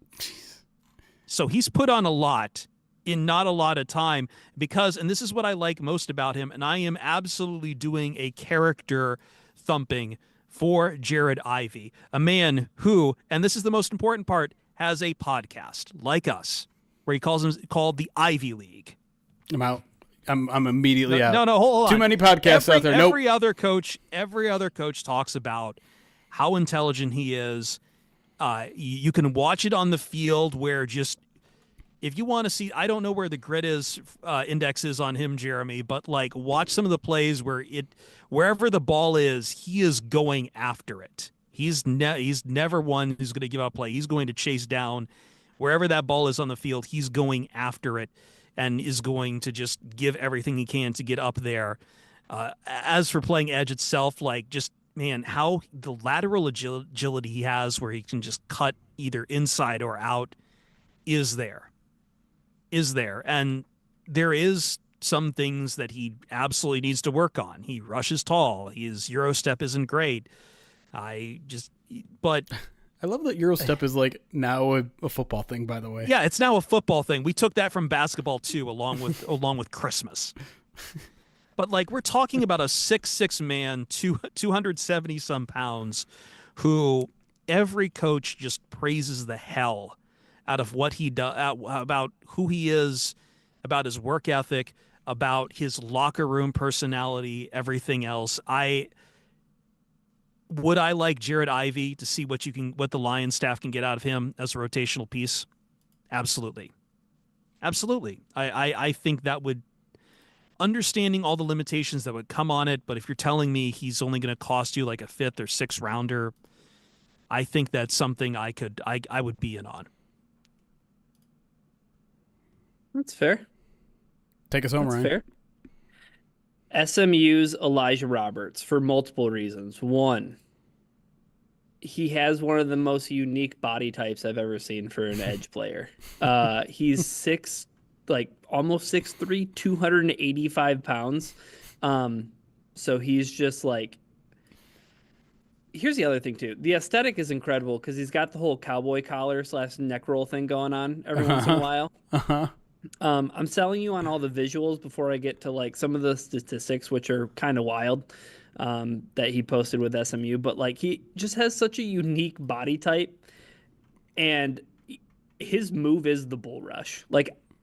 So he's put on a lot in not a lot of time and this is what I like most about him, and I am absolutely doing a character thumping for Jared Ivey, a man who, and this is the most important part, has a podcast like us where he called the Ivy League. I'm out. I'm immediately out. No, hold on. Too many podcasts out there. Every other coach talks about how intelligent he is. You can watch it on the field where just, if you want to see, I don't know where the grit index is on him, Jeremy, but watch some of the plays where wherever the ball is, he is going after it. He's never one who's going to give up play. He's going to chase down wherever that ball is on the field. He's going after it and is going to just give everything he can to get up there. As for playing edge itself, man, how the lateral agility he has where he can just cut either inside or out is there. And there is some things that he absolutely needs to work on. He rushes tall. His Euro step isn't great. But I love that Euro step is now a football thing, by the way. Yeah, it's now a football thing. We took that from basketball too, along with Christmas. But we're talking about a 6'6" man, 270 some pounds, who every coach just praises the hell out of what he does, about who he is, about his work ethic, about his locker room personality, everything else. Would I like Jared Ivey to see what the Lions staff can get out of him as a rotational piece? Absolutely. I think that would, understanding all the limitations that would come on it, but if you're telling me he's only going to cost you a 5th or 6th rounder, I think that's something I would be in on. That's fair. Take us home, Ryan. Fair. SMU's Elijah Roberts for multiple reasons. One, he has one of the most unique body types I've ever seen for an edge player. He's almost 6'3", 285 pounds. So he's just here's the other thing too. The aesthetic is incredible because he's got the whole cowboy collar / neck roll thing going on every once in a while. I'm selling you on all the visuals before I get to some of the statistics, which are kind of wild, that he posted with SMU. But he just has such a unique body type, and his move is the bull rush.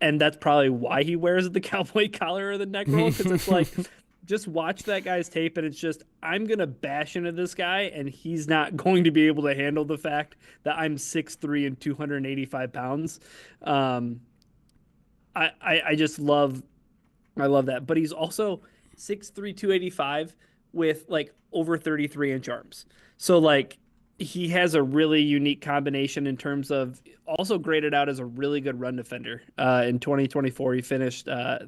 And that's probably why he wears the cowboy collar or the neck roll, because it's just watch that guy's tape, and it's just, I'm going to bash into this guy, and he's not going to be able to handle the fact that I'm 6'3" and 285 pounds. I just love that. But he's also 6'3", 285 with over 33-inch arms. So he has a really unique combination in terms of also graded out as a really good run defender. In 2024, he finished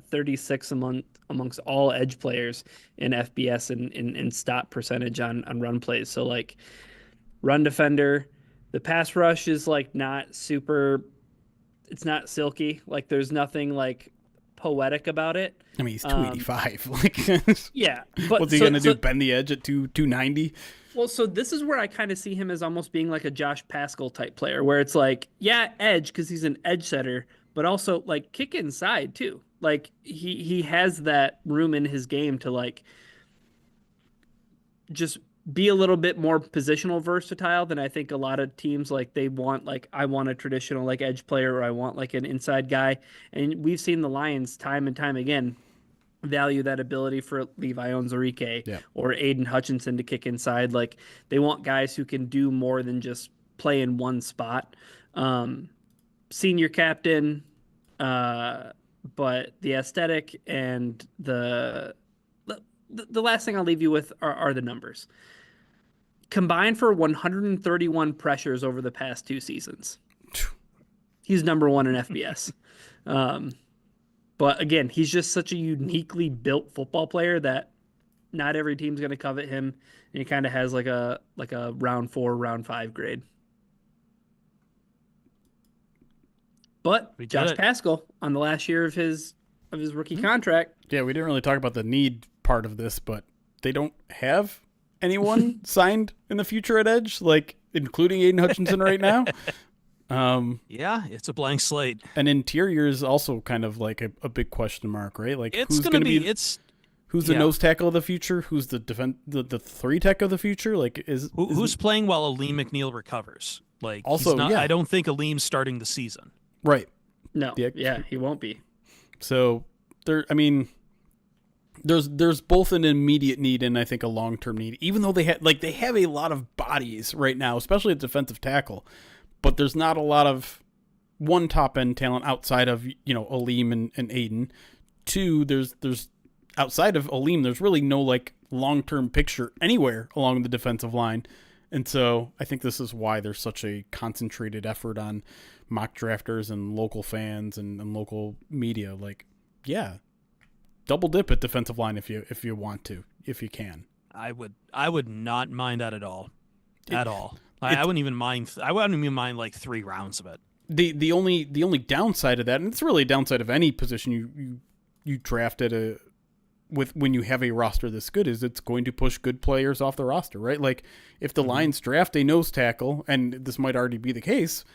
36 amongst all edge players in FBS and in stop percentage on run plays. So like run defender, the pass rush is like not super. It's not silky. Like there's nothing like poetic about it. I mean, he's 285. Like, yeah, but what's he gonna do? Bend the edge at 290? Well, so this is where I kind of see him as almost being like a Josh Pascal type player, where it's like, yeah, edge because he's an edge setter, but also like kick inside too. Like he has that room in his game to like just be a little bit more positional versatile than I think a lot of teams like they want. Like I want a traditional like edge player or I want like an inside guy, and we've seen the Lions time and time again value that ability for Levi Onwuzurike or Aiden Hutchinson to kick inside. Like they want guys who can do more than just play in one spot. Senior captain, but the aesthetic and the last thing I'll leave you with are the numbers. Combined for 131 pressures over the past 2 seasons. He's number 1 in FBS. But again, he's just such a uniquely built football player that not every team's going to covet him, and he kind of has like a round 4, round 5 grade. But Josh Pascal on the last year of his rookie contract. Yeah, we didn't really talk about the need part of this, but they don't have anyone signed in the future at edge, like including Aiden Hutchinson right now. Yeah, it's a blank slate. And interior is also kind of like a big question mark, right? Like it's going to be who's the nose tackle of the future? Who's the the 3 tech of the future? Like who's playing while Aleem McNeil recovers? Like also, I don't think Aleem's starting the season. Right. No. Yeah, he won't be. So there's both an immediate need and I think a long-term need, even though they have a lot of bodies right now, especially at defensive tackle, but there's not a lot of one top end talent outside of, Aleem and Aiden. 2, there's outside of Aleem, there's really no like long-term picture anywhere along the defensive line. And so I think this is why there's such a concentrated effort on mock drafters and local fans and local media. Like, yeah, double dip at defensive line if you want to, if you can. I would not mind that at all. I wouldn't even mind. I wouldn't even mind like 3 rounds of it. The only downside of that, and it's really a downside of any position you draft at when you have a roster this good, is it's going to push good players off the roster, right? Like if the Lions draft a nose tackle, and this might already be the case,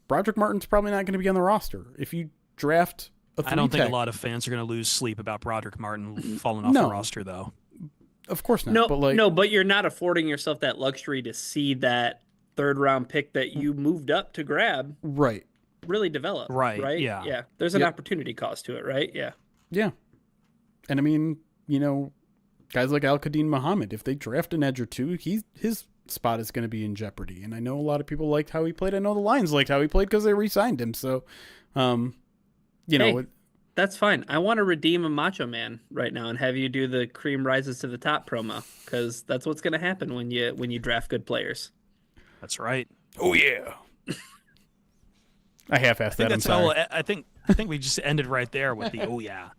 Broderick Martin's probably not going to be on the roster. If you draft a 3 I don't think tech, a lot of fans are going to lose sleep about Broderick Martin falling off the roster, though. Of course not. But you're not affording yourself that luxury to see that 3rd round pick that you moved up to grab. Right. Really develop. Right. Yeah. Yeah. There's an opportunity cost to it, right? Yeah. Yeah. And I mean, guys like Al-Qadim Muhammad, if they draft an edge or 2, his spot is going to be in jeopardy. And I know a lot of people liked how he played. I know the Lions liked how he played because they re-signed him. So, that's fine. I want to redeem a Macho Man right now and have you do the cream rises to the top promo, because that's what's going to happen when you draft good players. That's right. Oh yeah. I half-assed that. I'm sorry. I think we just ended right there with the oh yeah.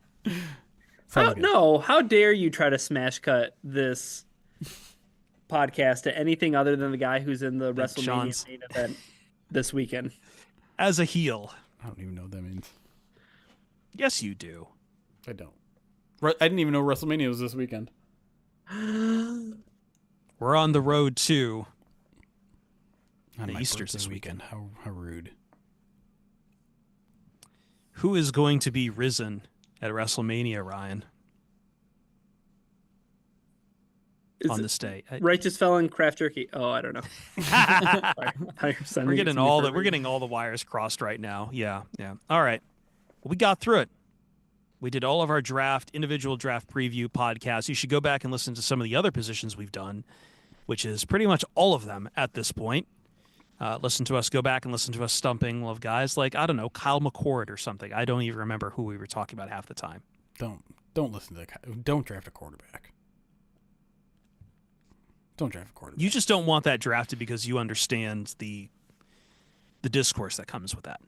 How dare you try to smash cut this podcast to anything other than the guy who's in the WrestleMania main event this weekend as a heel? I don't even know what that means. Yes, you do. I don't. I didn't even know WrestleMania was this weekend. We're on the road to Easter's this weekend. How rude. Who is going to be risen at WrestleMania, Ryan? On this day, Righteous Felon Craft Jerky. Oh, I don't know. We're getting all the wires crossed right now. Yeah. All right. Well, we got through it. We did all of our individual draft preview podcasts. You should go back and listen to some of the other positions we've done, which is pretty much all of them at this point. Go back and listen to us stumping of guys like, I don't know, Kyle McCord or something. I don't even remember who we were talking about half the time. Don't listen to that. Don't draft a quarterback. Don't draft a quarterback. You just don't want that drafted because you understand the discourse that comes with that.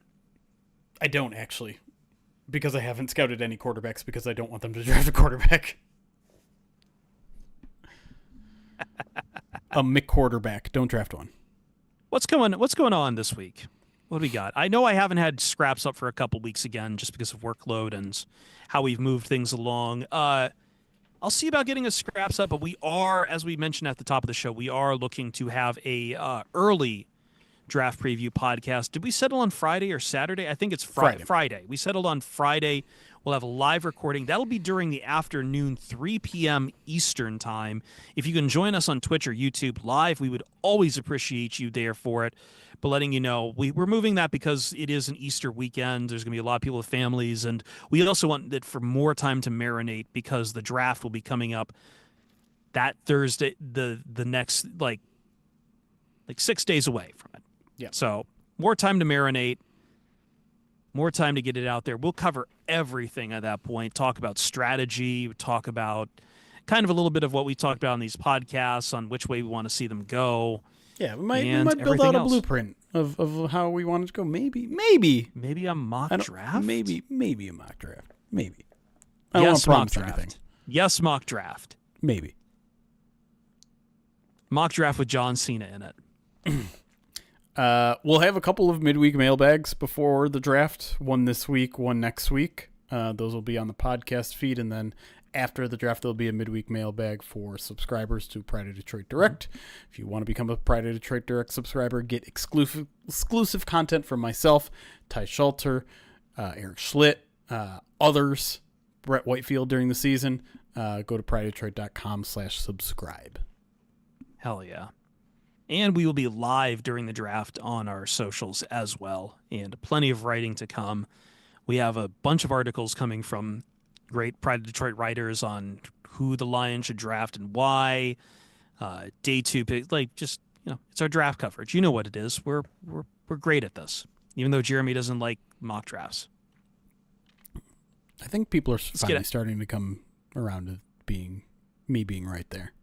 I don't actually, because I haven't scouted any quarterbacks because I don't want them to draft a quarterback. A McQuarterback. Don't draft one. What's going on this week? What do we got? I know I haven't had scraps up for a couple weeks again just because of workload and how we've moved things along. I'll see about getting a scraps up, but we are, as we mentioned at the top of the show, we are looking to have a early draft preview podcast. Did we settle on Friday or Saturday? I think it's Friday. We settled on Friday. We'll have a live recording. That'll be during the afternoon, 3 p.m. Eastern time. If you can join us on Twitch or YouTube live, we would always appreciate you there for it. But letting you know, we're moving that because it is an Easter weekend. There's going to be a lot of people with families, and we also want it for more time to marinate because the draft will be coming up that Thursday, the next like 6 days away from it. Yeah. So more time to marinate, more time to get it out there. We'll cover everything at that point. Talk about strategy, talk about kind of a little bit of what we talked about in these podcasts on which way we want to see them go. Yeah, we might build out a blueprint of how we want it to go. Maybe a mock draft. Maybe a mock draft. Maybe. I don't Yes, want to mock promise draft. anything. Yes, mock draft. Maybe. Mock draft with John Cena in it. We'll have a couple of midweek mailbags before the draft. One this week, one next week. Those will be on the podcast feed, and then after the draft, there'll be a midweek mailbag for subscribers to Pride of Detroit Direct. If you want to become a Pride of Detroit Direct subscriber, get exclusive content from myself, Ty Schulter, Eric Schlitt, others, Brett Whitefield during the season. Go to pridedetroit.com/subscribe. Hell yeah. And we will be live during the draft on our socials as well, and plenty of writing to come. We have a bunch of articles coming from great Pride of Detroit writers on who the Lions should draft and why. Day two pick, it's our draft coverage. You know what it is. We're great at this, even though Jeremy doesn't like mock drafts. I think people are finally starting to come around to being right there.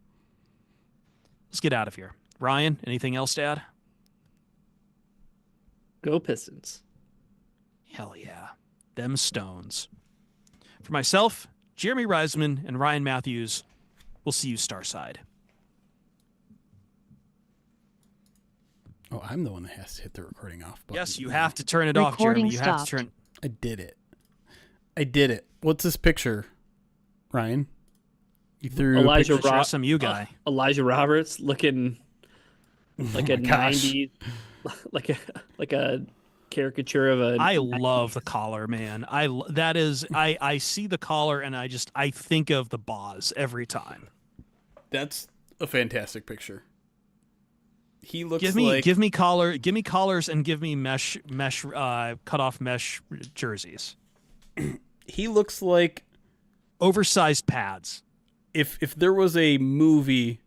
Let's get out of here. Ryan, anything else to add? Go Pistons. Hell yeah. Them Stones. For myself, Jeremy Reisman, and Ryan Matthews, we'll see you Starside. Oh, I'm the one that has to hit the recording off button. Yes, you have to turn it off, Jeremy. You have to turn. I did it. What's this picture, Ryan? You threw Elijah a picture SMU guy. Elijah Roberts looking like a 90s, like a caricature of a. I love the collar, man. I see the collar and I think of the Boz every time. That's a fantastic picture. He looks give me collars and give me mesh cut off mesh jerseys. He looks like oversized pads. If there was a movie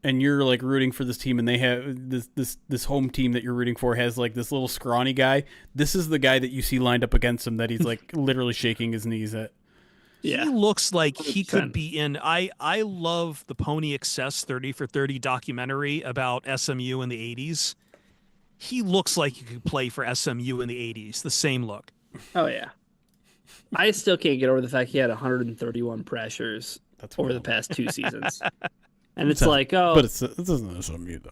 and you're like rooting for this team and they have this home team that you're rooting for has like this little scrawny guy, this is the guy that you see lined up against him that he's like literally shaking his knees at. Yeah. He looks like he could be in. I love the Pony Excess 30 for 30 documentary about SMU in the 80s. He looks like he could play for SMU in the 80s. The same look. Oh yeah. I still can't get over the fact he had 131 pressures over the past 2 seasons. And it's like, oh. But it doesn't SMU though.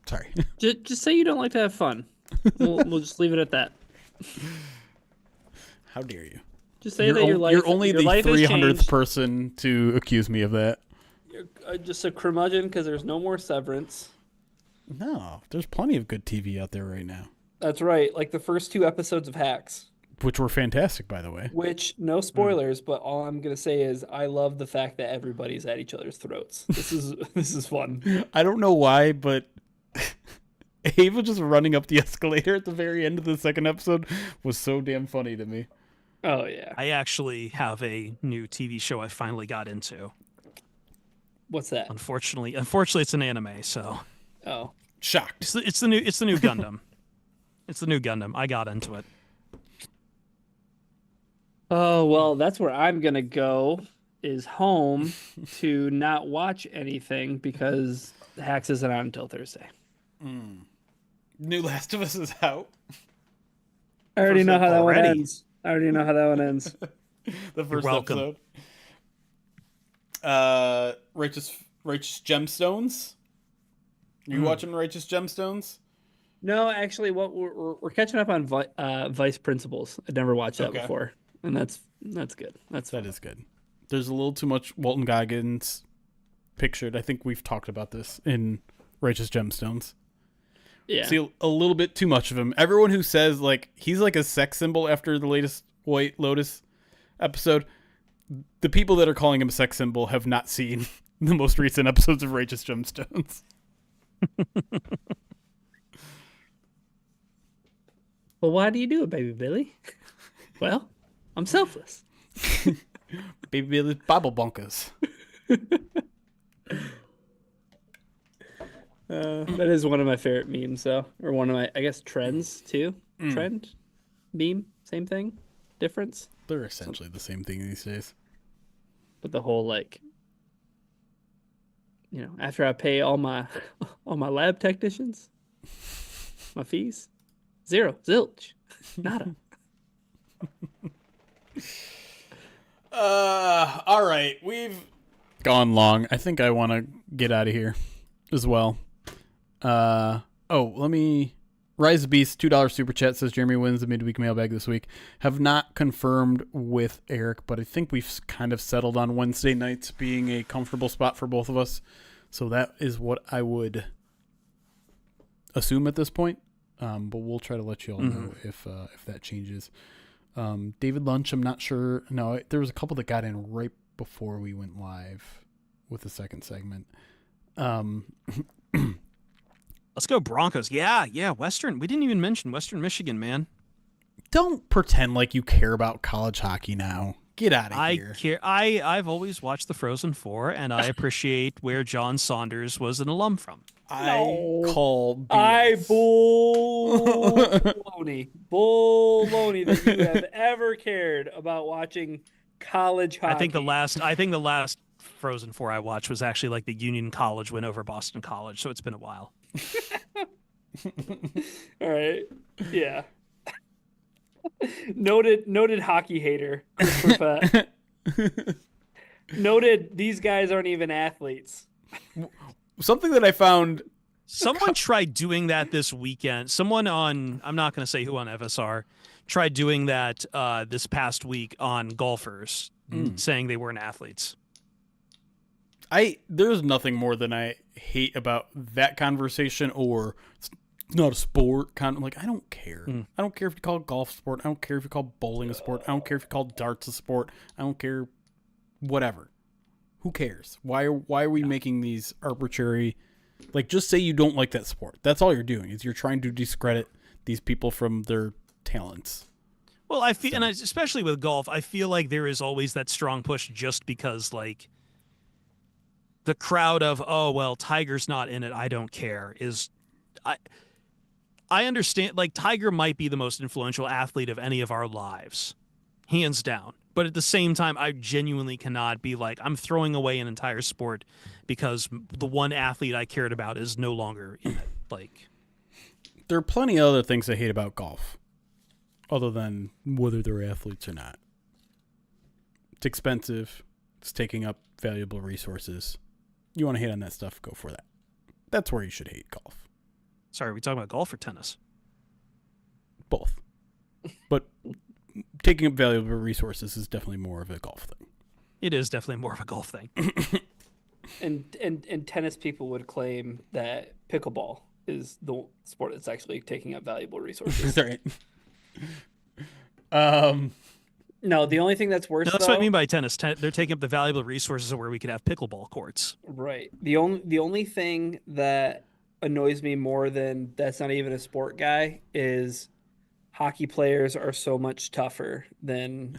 Sorry. Just say you don't like to have fun. We'll just leave it at that. How dare you? Just say that your life. You're only your the life 300th person to accuse me of that. You're just a curmudgeon because there's no more Severance. No, there's plenty of good TV out there right now. That's right. Like the first 2 episodes of Hacks. Which were fantastic, by the way. Which, no spoilers, but all I'm going to say is I love the fact that everybody's at each other's throats. This is fun. I don't know why, but Ava just running up the escalator at the very end of the second episode was so damn funny to me. Oh, yeah. I actually have a new TV show I finally got into. What's that? Unfortunately, it's an anime, so. Oh. Shocked. It's the new Gundam. It's the new Gundam. I got into it. Oh, well, that's where I'm going to go. is home to not watch anything because Hacks isn't out until Thursday. New Last of Us is out. I already know how that one already. ends. The first welcome. episode. Righteous Gemstones. You watching Righteous Gemstones? No, actually, what we're catching up on Vice Principals. I'd never watched that before, and that's good. That is good. There's a little too much Walton Goggins pictured. I think we've talked about this in Righteous Gemstones. Yeah. See a little bit too much of him. Everyone who says like he's like a sex symbol after the latest White Lotus episode, the people that are calling him a sex symbol have not seen the most recent episodes of Righteous Gemstones. Well, why do you do it, Baby Billy? Well, I'm selfless. Baby Billy's Bible Bonkers. That is one of my favorite memes, though, or one of my, I guess, trends too. Trend, meme, same thing, difference. They're essentially the same thing these days. But the whole like, after I pay all my lab technicians, my fees, zero, zilch, nada. All right, we've gone long. I think I want to get out of here as well. Let me... Rise of Beast, $2 super chat says Jeremy wins the midweek mailbag this week. Have not confirmed with Eric, but I think we've kind of settled on Wednesday nights being a comfortable spot for both of us. So that is what I would assume at this point. But we'll try to let you all know if that changes. David Lunch, I'm not sure. No, there was a couple that got in right before we went live with the second segment. Let's go Broncos. Yeah, Western. We didn't even mention Western Michigan, man. Don't pretend like you care about college hockey now. Get out of here. I've always watched the Frozen Four, and I appreciate where John Saunders was an alum from. I call BS. I baloney that you have ever cared about watching college hockey. I think the last Frozen Four I watched was actually like the Union College win over Boston College, so it's been a while. All right. Yeah. Noted hockey hater. Noted these guys aren't even athletes. Something that I found... Someone tried doing that this weekend. Someone on, I'm not going to say who on FSR, tried doing that this past week on golfers, saying they weren't athletes. There's nothing more than I hate about that conversation, or it's not a sport. I don't care. I don't care if you call golf a sport. I don't care if you call bowling a sport. I don't care if you call darts a sport. I don't care. Whatever. Who cares? Why are we making these arbitrary? Like, just say you don't like that sport. That's all you're doing, is you're trying to discredit these people from their talents. Well, I feel, and especially with golf, I feel like there is always that strong push just because, like, the crowd of, oh, well, Tiger's not in it, I don't care, is... I understand, like, Tiger might be the most influential athlete of any of our lives, hands down. But at the same time, I genuinely cannot be like, I'm throwing away an entire sport because the one athlete I cared about is no longer in it. Like, there are plenty of other things I hate about golf, other than whether they're athletes or not. It's expensive. It's taking up valuable resources. You want to hate on that stuff, go for that. That's where you should hate golf. Sorry, are we talking about golf or tennis? Both. But taking up valuable resources is definitely more of a golf thing. It is definitely more of a golf thing. And tennis people would claim that pickleball is the sport that's actually taking up valuable resources. That's right. No, the only thing that's worse. No, that's what I mean by tennis. They're taking up the valuable resources of where we could have pickleball courts. Right. The only thing that annoys me more than that's not even a sport guy is hockey players are so much tougher than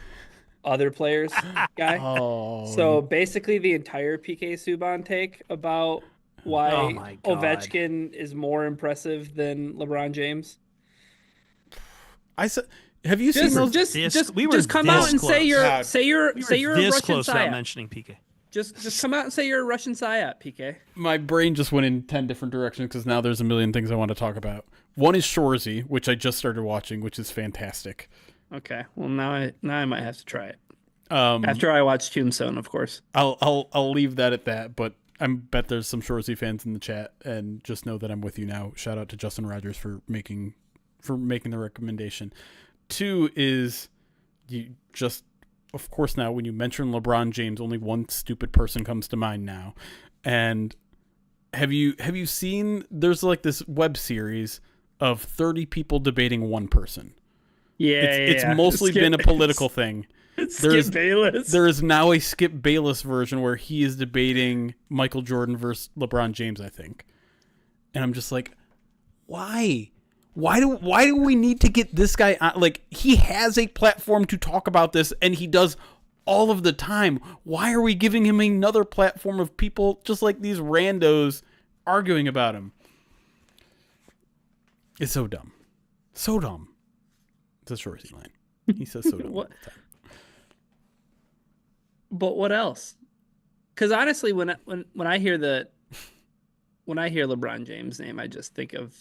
other players guy. So basically the entire PK Subban take about why Ovechkin is more impressive than LeBron James. Have you seen those? Just come out and say you're a this Russian close without psyop. mentioning PK. Just come out and say you're a Russian psyop, PK. My brain just went in 10 different directions because now there's a million things I want to talk about. One is Shorzy, which I just started watching, which is fantastic. Okay, well now I might have to try it. After I watch Tombstone, of course. I'll leave that at that, but I bet there's some Shorzy fans in the chat, and just know that I'm with you now. Shout out to Justin Rogers for making the recommendation. 2 is you just, of course, now when you mention LeBron James, only one stupid person comes to mind now. And have you seen, there's like this web series of 30 people debating one person. Yeah, it's mostly been a political thing. Skip Bayless. There is now a Skip Bayless version where he is debating Michael Jordan versus LeBron James, I think. And I'm just like, why? Why do we need to get this guy on? Like, he has a platform to talk about this, and he does all of the time. Why are we giving him another platform of people just like these randos arguing about him? It's so dumb. So dumb. It's a Shorzy line. He says so dumb all the time. But what else? Because honestly, when I hear LeBron James' name, I just think of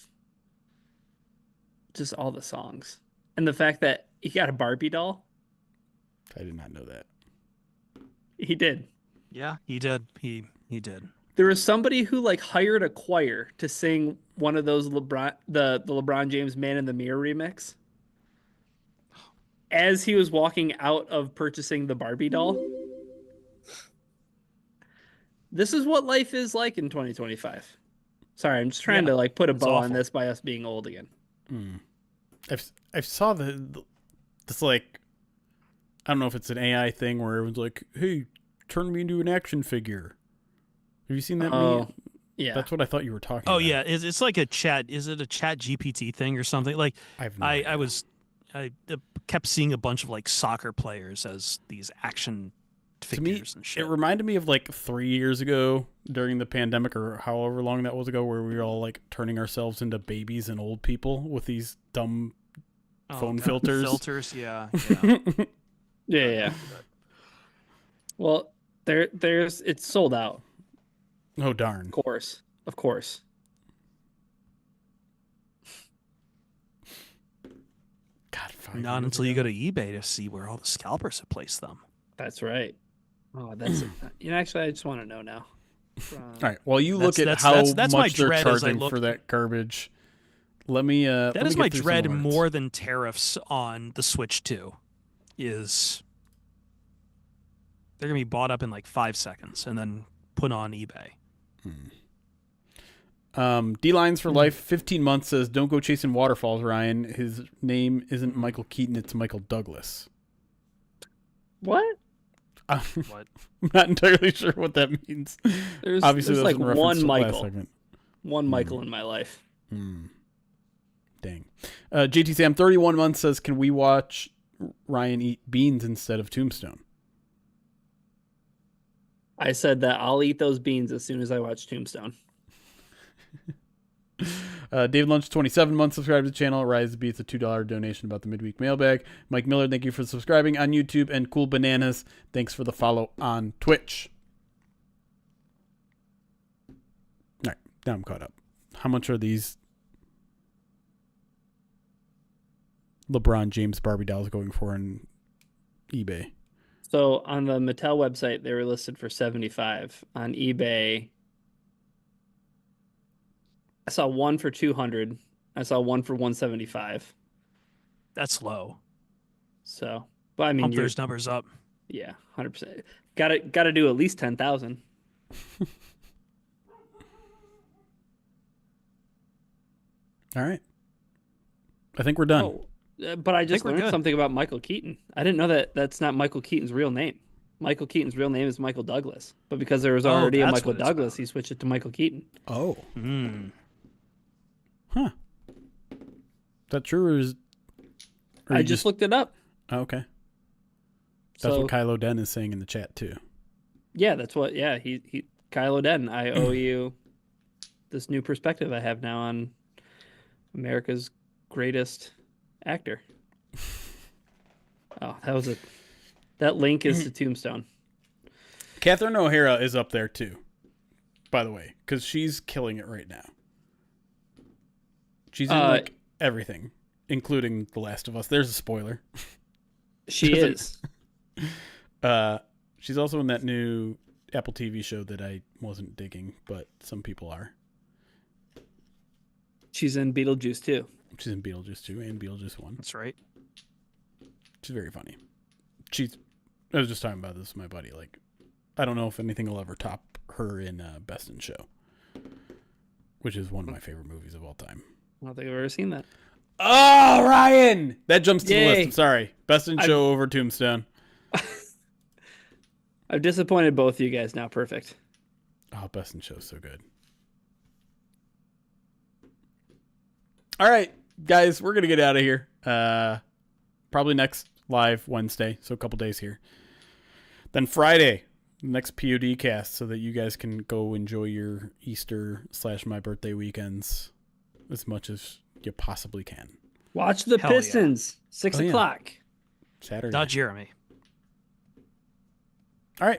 just all the songs and the fact that he got a Barbie doll. I did not know that. He did. Yeah, he did. He did. There was somebody who like hired a choir to sing one of those the LeBron James "Man in the Mirror" remix as he was walking out of purchasing the Barbie doll. This is what life is like in 2025. Sorry, I'm just trying to like put a bow on this by us being old again. I saw this, like, I don't know if it's an AI thing where everyone's like, hey, turn me into an action figure. Have you seen that meme? Yeah. That's what I thought you were talking about. Oh yeah, it's like a chat. Is it a chat GPT thing or something? Like I kept seeing a bunch of like soccer players as these action figures and shit. It reminded me of like 3 years ago during the pandemic or however long that was ago, where we were all like turning ourselves into babies and old people with these dumb phone filters. Filters, yeah. Yeah. Well, there's it's sold out. Oh darn! Of course. God, fine. Not until you go to eBay to see where all the scalpers have placed them. That's right. Oh, that's actually, I just want to know now. All right. Well, you look at how much they're charging for that garbage. Let me. That is my dread more than tariffs on the Switch 2. Is they're gonna be bought up in like 5 seconds and then put on eBay. D-Lines for Life, 15 months says, don't go chasing waterfalls, Ryan. His name isn't Michael Keaton, it's Michael Douglas. What? What? I'm not entirely sure what that means. Obviously, there's like one Michael. One Michael in my life. Dang. JT Sam, 31 months says, can we watch Ryan eat beans instead of Tombstone? I said that I'll eat those beans as soon as I watch Tombstone. David Lunch, 27 months, subscribed to the channel. Rise to Beats, a $2 donation about the midweek mailbag. Mike Miller, thank you for subscribing on YouTube. And Cool Bananas, thanks for the follow on Twitch. All right, now I'm caught up. How much are these LeBron James Barbie dolls going for on eBay? So on the Mattel website, they were listed for $75. On eBay, I saw one for $200. I saw one for $175. That's low. So, but I mean, pump those numbers up. Yeah, 100%. Got to do at least 10,000. All right. I think we're done. Oh, but I just learned something about Michael Keaton. I didn't know that that's not Michael Keaton's real name. Michael Keaton's real name is Michael Douglas. But because there was already a Michael Douglas, he switched it to Michael Keaton. Oh. Huh. Is that true or is... I just looked it up. Oh, okay. That's what Kylo Den is saying in the chat too. Yeah, that's what. Yeah, he Kylo Den. I owe you this new perspective I have now on America's greatest actor. Oh, that link is to Tombstone. Catherine O'Hara is up there too, by the way, because she's killing it right now. She's in like everything, including The Last of Us. There's a spoiler. She is. She's also in that new Apple TV show that I wasn't digging, but some people are. She's in Beetlejuice too. She's in Beetlejuice 2 and Beetlejuice 1. That's right. She's very funny. I was just talking about this with my buddy. Like, I don't know if anything will ever top her in Best in Show, which is one of my favorite movies of all time. I don't think I've ever seen that. Oh, Ryan! That jumps to the Yay. list. I'm sorry. Best in Show over Tombstone. I've disappointed both of you guys now. Perfect. Oh, Best in Show is so good. All right, guys, we're going to get out of here. Probably next live Wednesday, so a couple days here. Then Friday, next POD cast, so that you guys can go enjoy your Easter / my birthday weekends as much as you possibly can. Watch the Hell yeah. Pistons, 6 o'clock. Saturday. Jeremy.